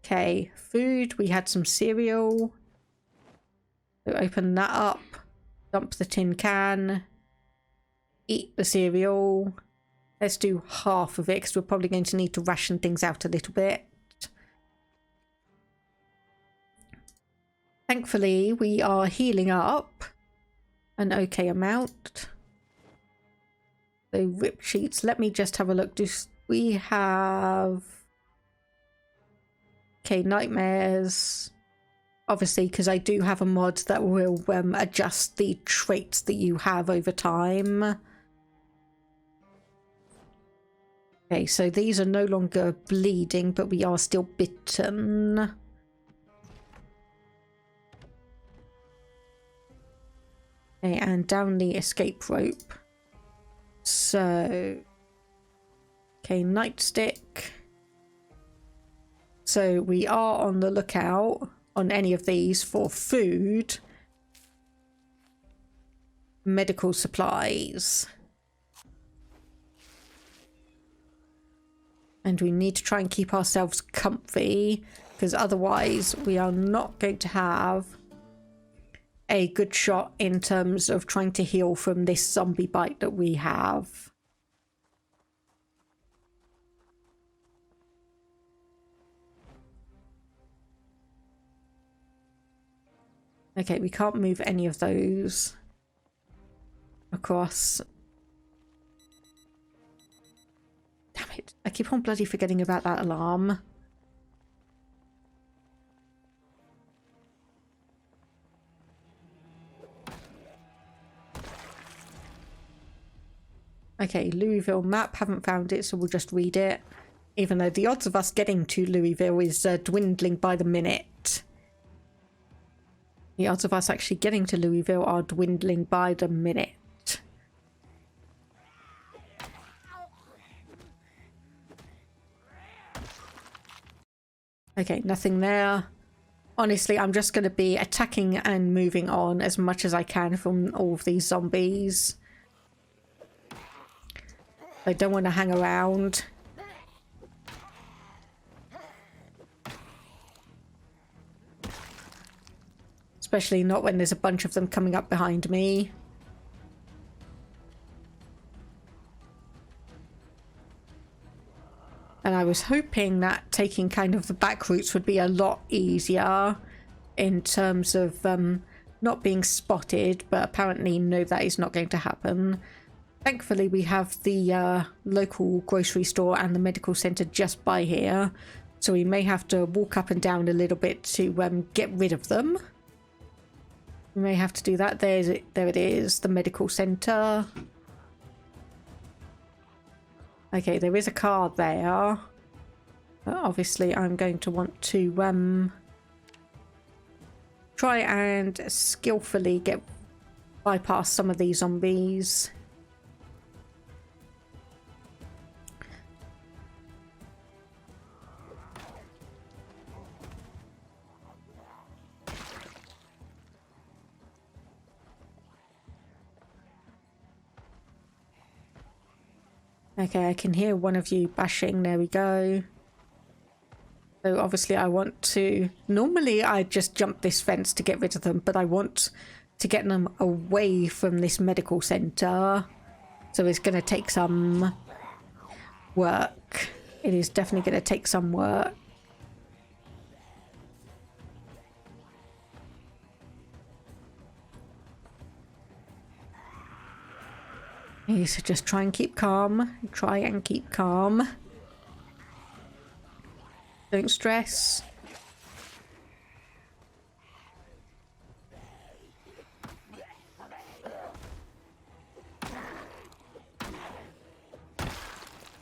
Okay, food. We had some cereal. So open that up. Dump the tin can. Eat the cereal. Let's do half of it because we're probably going to need to ration things out a little bit. Thankfully, we are healing up an okay amount. So rip sheets. Let me just have a look. Do we have... Okay, nightmares. Obviously, because I do have a mod that will adjust the traits that you have over time. Okay, so these are no longer bleeding, but we are still bitten. Okay, and down the escape rope. So... Okay, nightstick. So we are on the lookout on any of these for food, medical supplies. And we need to try and keep ourselves comfy because otherwise we are not going to have a good shot in terms of trying to heal from this zombie bite that we have. Okay, we can't move any of those across. Damn it. I keep on bloody forgetting about that alarm. Okay, Louisville map. Haven't found it, so we'll just read it. Even though the odds of us getting to Louisville is dwindling by the minute. The odds of us actually getting to Louisville are dwindling by the minute. Okay, nothing there. Honestly, I'm just going to be attacking and moving on as much as I can from all of these zombies. I don't want to hang around. Especially not when there's a bunch of them coming up behind me. And I was hoping that taking kind of the back routes would be a lot easier in terms of not being spotted, but apparently no, that is not going to happen. Thankfully, we have the local grocery store and the medical centre just by here, so we may have to walk up and down a little bit to get rid of them. We may have to do that. There it is, the medical centre. Okay, there is a car there. But obviously, I'm going to want to try and skillfully bypass some of these zombies. Okay, I can hear one of you bashing. There we go. So obviously I want to... Normally I just jump this fence to get rid of them, but I want to get them away from this medical centre. So it's going to take some work. It is definitely going to take some work. Okay, so just try and keep calm. Try and keep calm. Don't stress.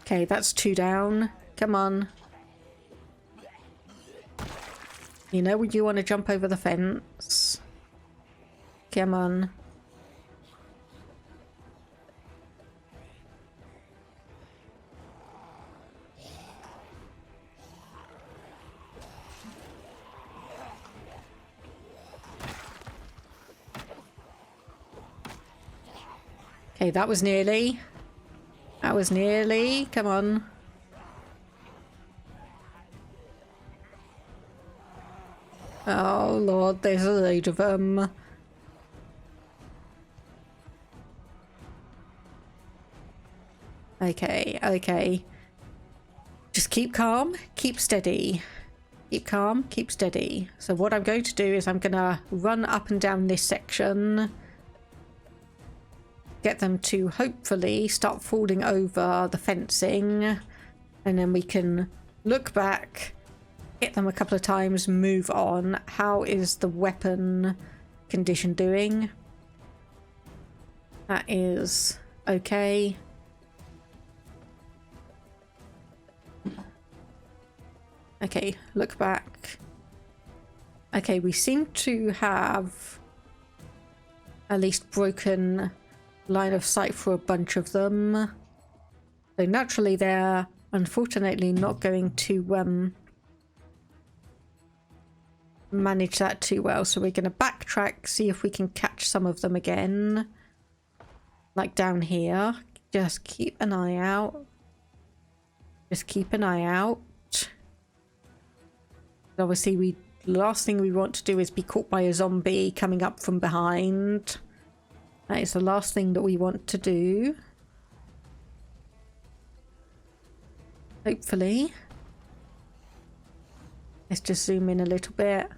Okay, that's 2 down. Come on. You know when you want to jump over the fence. Come on. Okay, that was nearly. That was nearly. Come on. Oh, Lord, there's a load of them. Okay, okay. Just keep calm, keep steady. Keep calm, keep steady. So what I'm going to do is I'm going to run up and down this section. Get them to hopefully start falling over the fencing, and then we can look back, hit them a couple of times, move on. How is the weapon condition doing? That is okay. Okay, look back. Okay, we seem to have at least broken line of sight for a bunch of them. So naturally they're unfortunately not going to manage that too well. So we're going to backtrack, see if we can catch some of them again. Like down here. Just keep an eye out. Just keep an eye out. Obviously the last thing we want to do is be caught by a zombie coming up from behind. That is the last thing that we want to do. Hopefully. Let's just zoom in a little bit.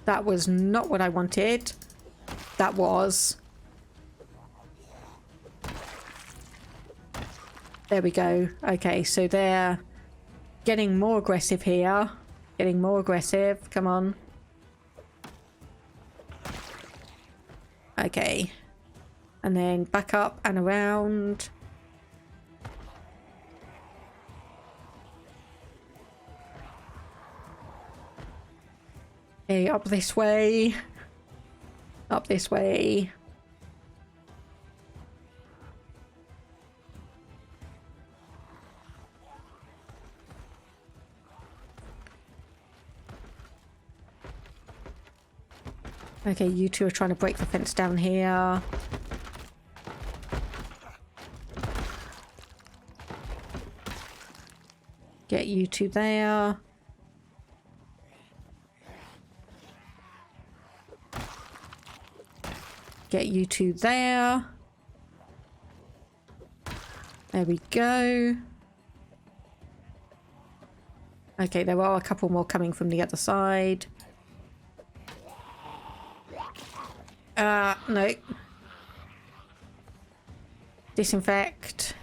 That was not what I wanted. That was. There we go. Okay, so they're getting more aggressive here. Getting more aggressive. Come on. Okay. And then back up and around. Okay, up this way. Up this way. Okay, you two are trying to break the fence down here. Get you two there. Get you two there. There we go. Okay, there are a couple more coming from the other side. No. Disinfect.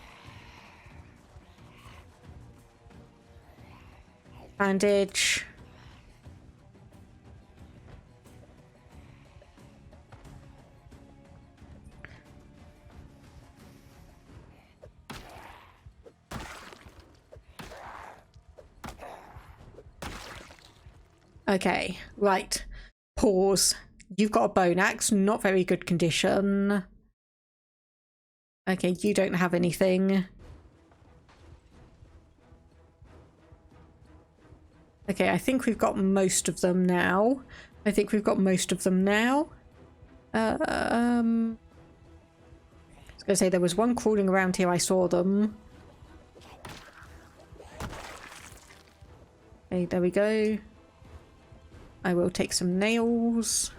Bandage. Okay, right. Pause. You've got a bone axe, not very good condition. Okay, you don't have anything. Okay, I think we've got most of them now. I was gonna say there was one crawling around here, I saw them. Okay, there we go. I will take some nails.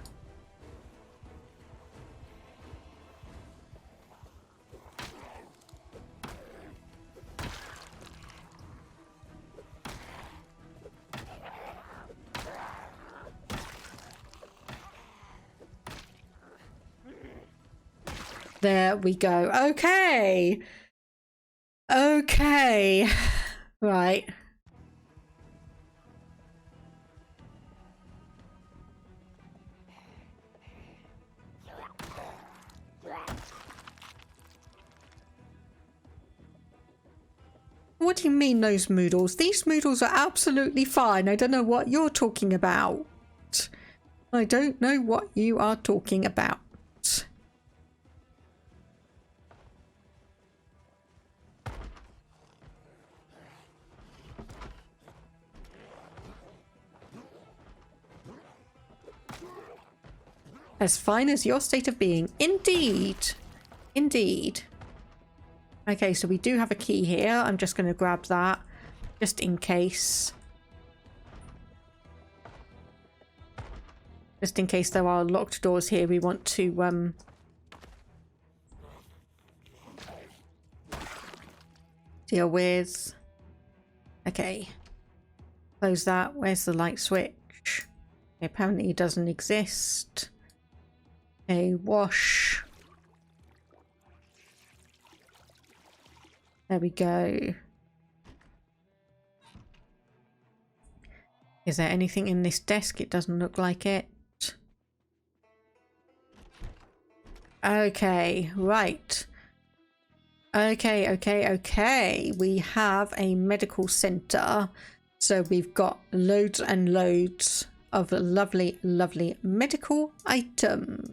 There we go. Okay. Okay. Right. What do you mean those moodles? These moodles are absolutely fine. I don't know what you're talking about. I don't know what you are talking about. As fine as your state of being. Indeed. Indeed. Okay, so we do have a key here. I'm just going to grab that just in case. Just in case there are locked doors here we want to deal with. Okay. Close that. Where's the light switch? Apparently it doesn't exist. Okay, wash. There we go. Is there anything in this desk? It doesn't look like it. Okay, right. Okay. We have a medical center. So we've got loads and loads of lovely, lovely medical items.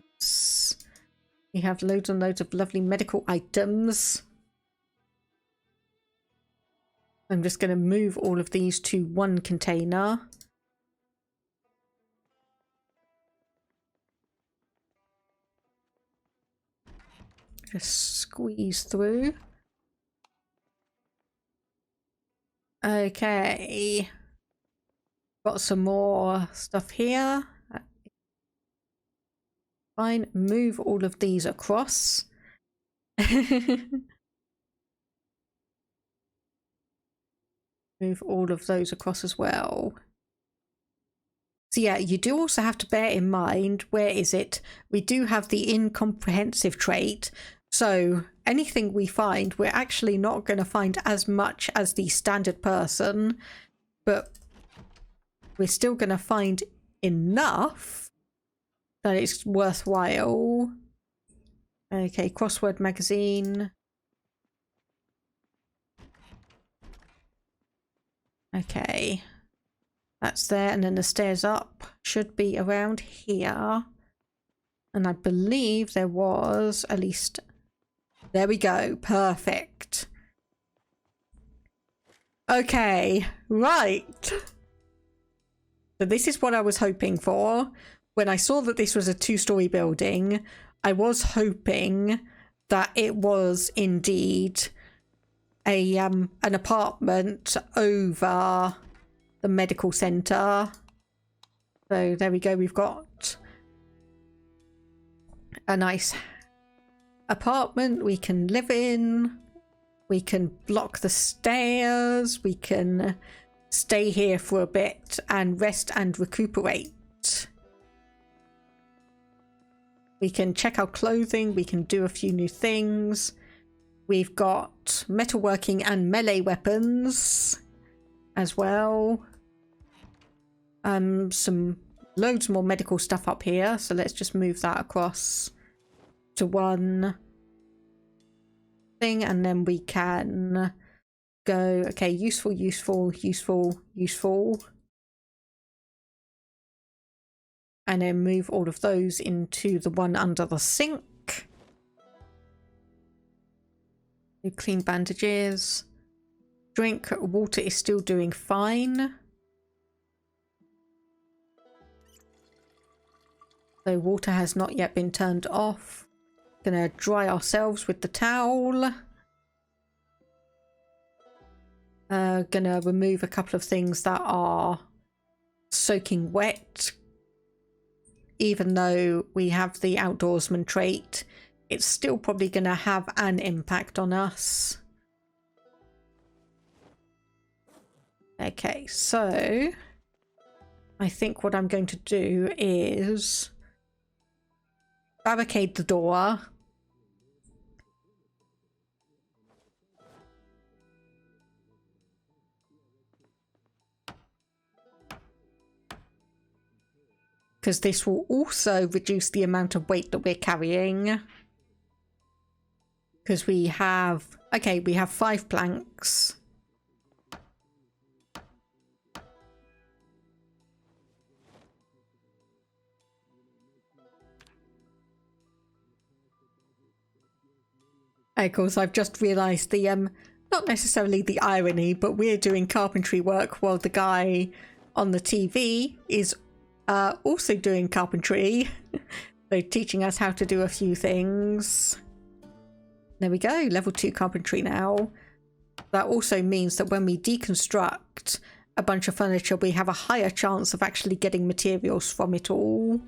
We have loads and loads of lovely medical items. I'm just going to move all of these to one container. Just squeeze through. Okay. Got some more stuff here. Fine. Move all of these across. Move all of those across as well. So yeah, you do also have to bear in mind, where is it? We do have the incomprehensive trait, So anything we find, we're actually not going to find as much as the standard person, but we're still going to find enough that it's worthwhile. Okay, crossword magazine. Okay, that's there, and then the stairs up should be around here. And I believe there was at least... There we go, perfect. Okay, right. So this is what I was hoping for. When I saw that this was a 2-story building, I was hoping that it was indeed a an apartment over the medical centre. So there we go, we've got a nice apartment we can live in. We can block the stairs. We can stay here for a bit and rest and recuperate. We can check our clothing. We can do a few new things. We've got metalworking and melee weapons as well. Some loads more medical stuff up here. So let's just move that across to one thing, and then we can go, okay, useful, useful, useful, useful. And then move all of those into the one under the sink. Clean bandages. Drink water is still doing fine. So water has not yet been turned off. Gonna dry ourselves with the towel. Gonna remove a couple of things that are soaking wet. Even though we have the outdoorsman trait, it's still probably gonna have an impact on us. Okay, so I think what I'm going to do is barricade the door. Because this will also reduce the amount of weight that we're carrying. Because we have... Okay, we have 5 planks. Of course, I've just realised the... not necessarily the irony, but we're doing carpentry work while the guy on the TV is... also doing carpentry. So teaching us how to do a few things. There we go, level 2 carpentry now. That also means that when we deconstruct a bunch of furniture, we have a higher chance of actually getting materials from it all.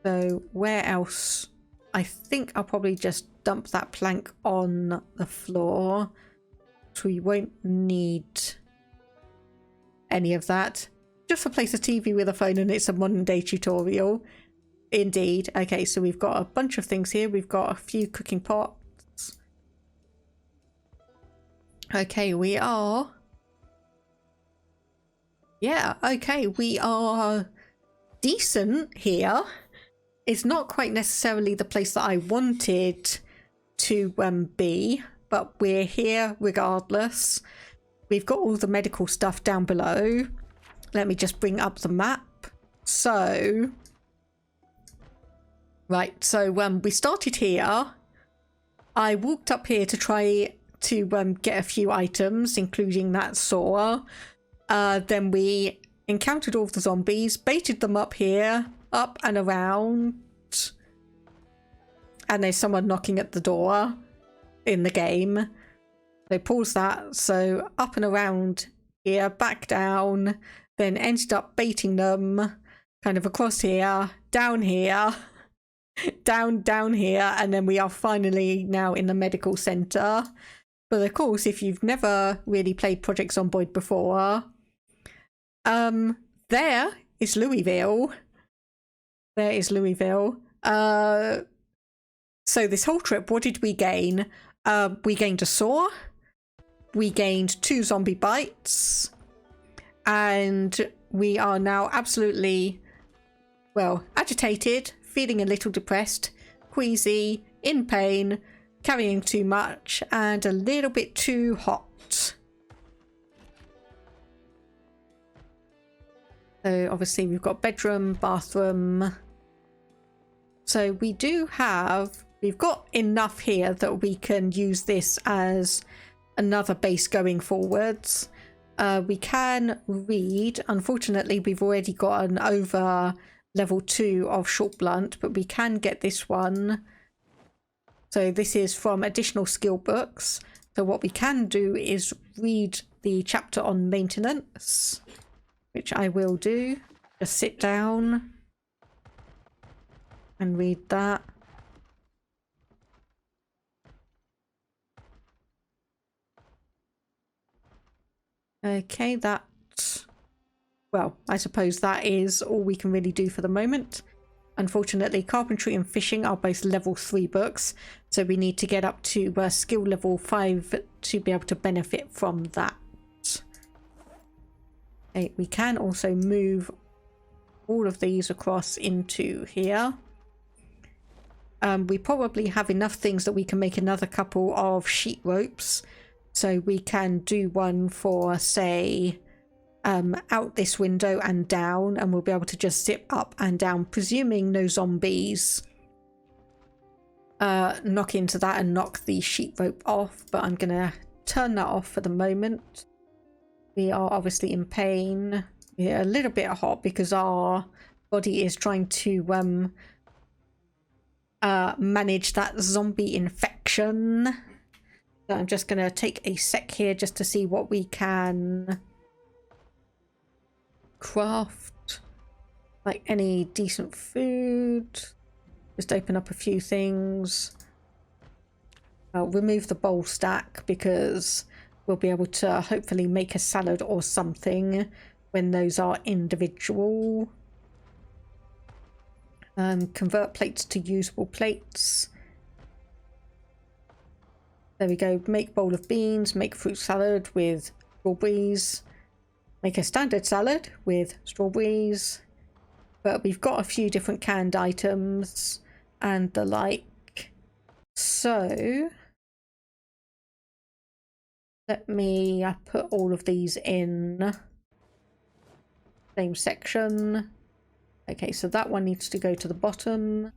So where else? I think I'll probably just dump that plank on the floor. So we won't need any of that. Just replace a TV with a phone and it's a modern day tutorial. Indeed. Okay, so we've got a bunch of things here. We've got a few cooking pots. Okay, we are... Yeah, okay, we are decent here. It's not quite necessarily the place that I wanted to be, but we're here regardless. We've got all the medical stuff down below. Let me just bring up the map. So, right, so we started here. I walked up here to try to get a few items, including that saw. Then we encountered all of the zombies, baited them up here, up and around. And there's someone knocking at the door in the game. So pause that. So up and around here, back down. Then ended up baiting them kind of across here, down here, down here, and then we are finally now in the medical centre. But of course, if you've never really played Project Zomboid before, there is Louisville. There is Louisville. So this whole trip, what did we gain? We gained a saw, we gained 2 zombie bites, and we are now absolutely, well, agitated, feeling a little depressed, queasy, in pain, carrying too much, and a little bit too hot. So obviously we've got bedroom, bathroom. So we do have, we've got enough here that we can use this as another base going forwards. We can read. Unfortunately, we've already gotten over level 2 of short blunt, but we can get this one. So this is from additional skill books. So what we can do is read the chapter on maintenance, which I will do. Just sit down and read that. Okay, that, well, I suppose that is all we can really do for the moment. Unfortunately, carpentry and fishing are both level 3 books, so we need to get up to skill level 5 to be able to benefit from that. Okay, we can also move all of these across into here. We probably have enough things that we can make another couple of sheet ropes. So we can do one for, say, out this window and down, and we'll be able to just zip up and down, presuming no zombies knock into that and knock the sheet rope off. But I'm going to turn that off for the moment. We are obviously in pain. We're a little bit hot because our body is trying to manage that zombie infection. So I'm just going to take a sec here just to see what we can craft. Like any decent food. Just open up a few things. I'll remove the bowl stack because we'll be able to hopefully make a salad or something when those are individual. Convert plates to usable plates. There we go. Make bowl of beans, make fruit salad with strawberries, make a standard salad with strawberries. But we've got a few different canned items and the like. So let me put all of these in same section. Okay, so that one needs to go to the bottom.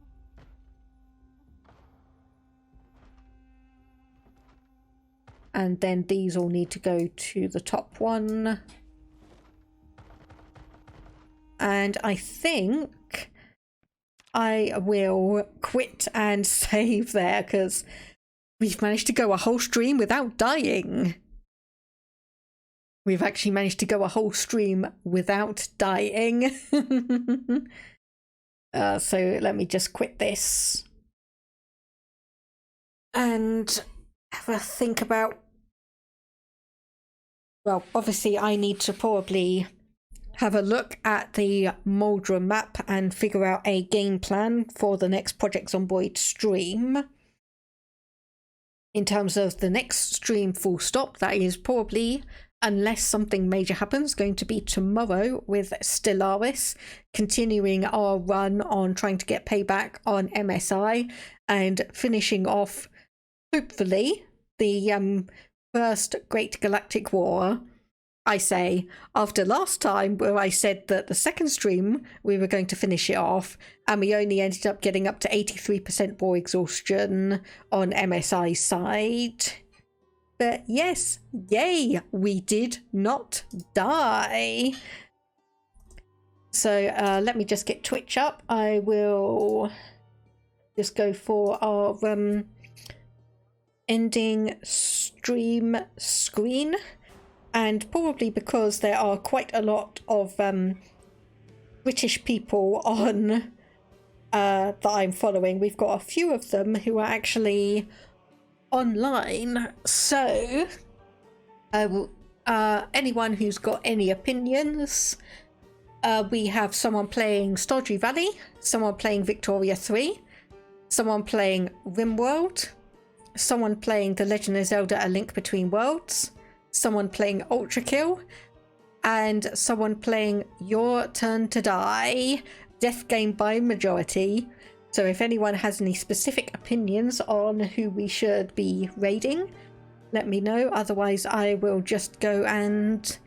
And then these all need to go to the top one. And I think I will quit and save there because we've managed to go a whole stream without dying. We've actually managed to go a whole stream without dying. So let me just quit this. And have a think about... Well, obviously I need to probably have a look at the Muldraugh map and figure out a game plan for the next Project Zomboid stream. In terms of the next stream full stop, that is probably, unless something major happens, going to be tomorrow with Stellaris, continuing our run on trying to get payback on MSI and finishing off, hopefully, the first Great Galactic War. I say, after last time where I said that the second stream we were going to finish it off and we only ended up getting up to 83% war exhaustion on MSI's side. But yes, yay, we did not die. So let me just get Twitch up. I will just go for our ending stream screen. And probably because there are quite a lot of British people on that I'm following, we've got a few of them who are actually online. So anyone who's got any opinions, we have someone playing Stardew Valley, someone playing Victoria 3, someone playing RimWorld, someone playing The Legend of Zelda: A Link Between Worlds, someone playing Ultra Kill, and someone playing Your Turn to Die, death game by majority. So if anyone has any specific opinions on who we should be raiding, let me know. Otherwise, I will just go and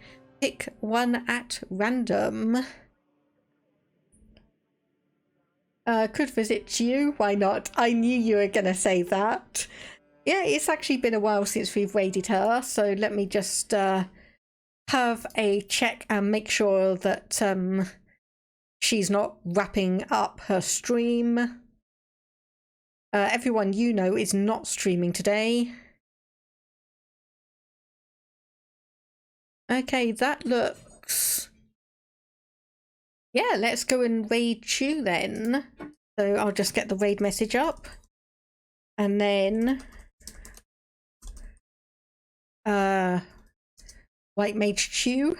pick one at random. Could visit you. Why not? I knew you were gonna say that. Yeah, it's actually been a while since we've raided her, so let me just have a check and make sure that she's not wrapping up her stream. Everyone you know is not streaming today. Okay, that looks... Yeah, let's go and raid Chew then. So I'll just get the raid message up. And then... White Mage Chew.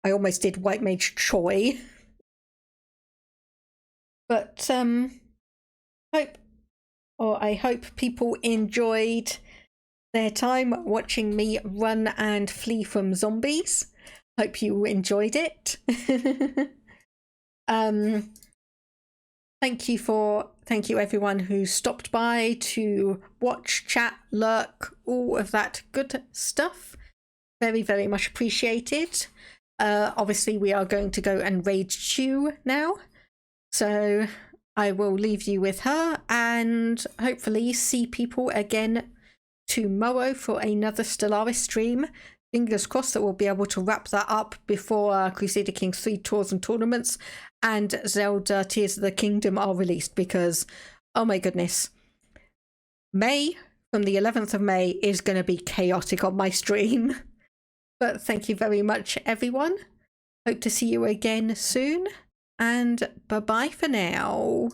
I almost did White Mage Choi. But, I hope people enjoyed their time watching me run and flee from zombies. Hope you enjoyed it. Thank you everyone who stopped by to watch, chat, lurk, all of that good stuff. Very, very much appreciated. Obviously we are going to go and raid Chew now. So I will leave you with her and hopefully see people again tomorrow for another Stellaris stream. Fingers crossed that we'll be able to wrap that up before Crusader Kings 3 tours and tournaments and Zelda Tears of the Kingdom are released, because, oh my goodness, May, from the 11th of May, is going to be chaotic on my stream. But thank you very much, everyone. Hope to see you again soon, and bye-bye for now.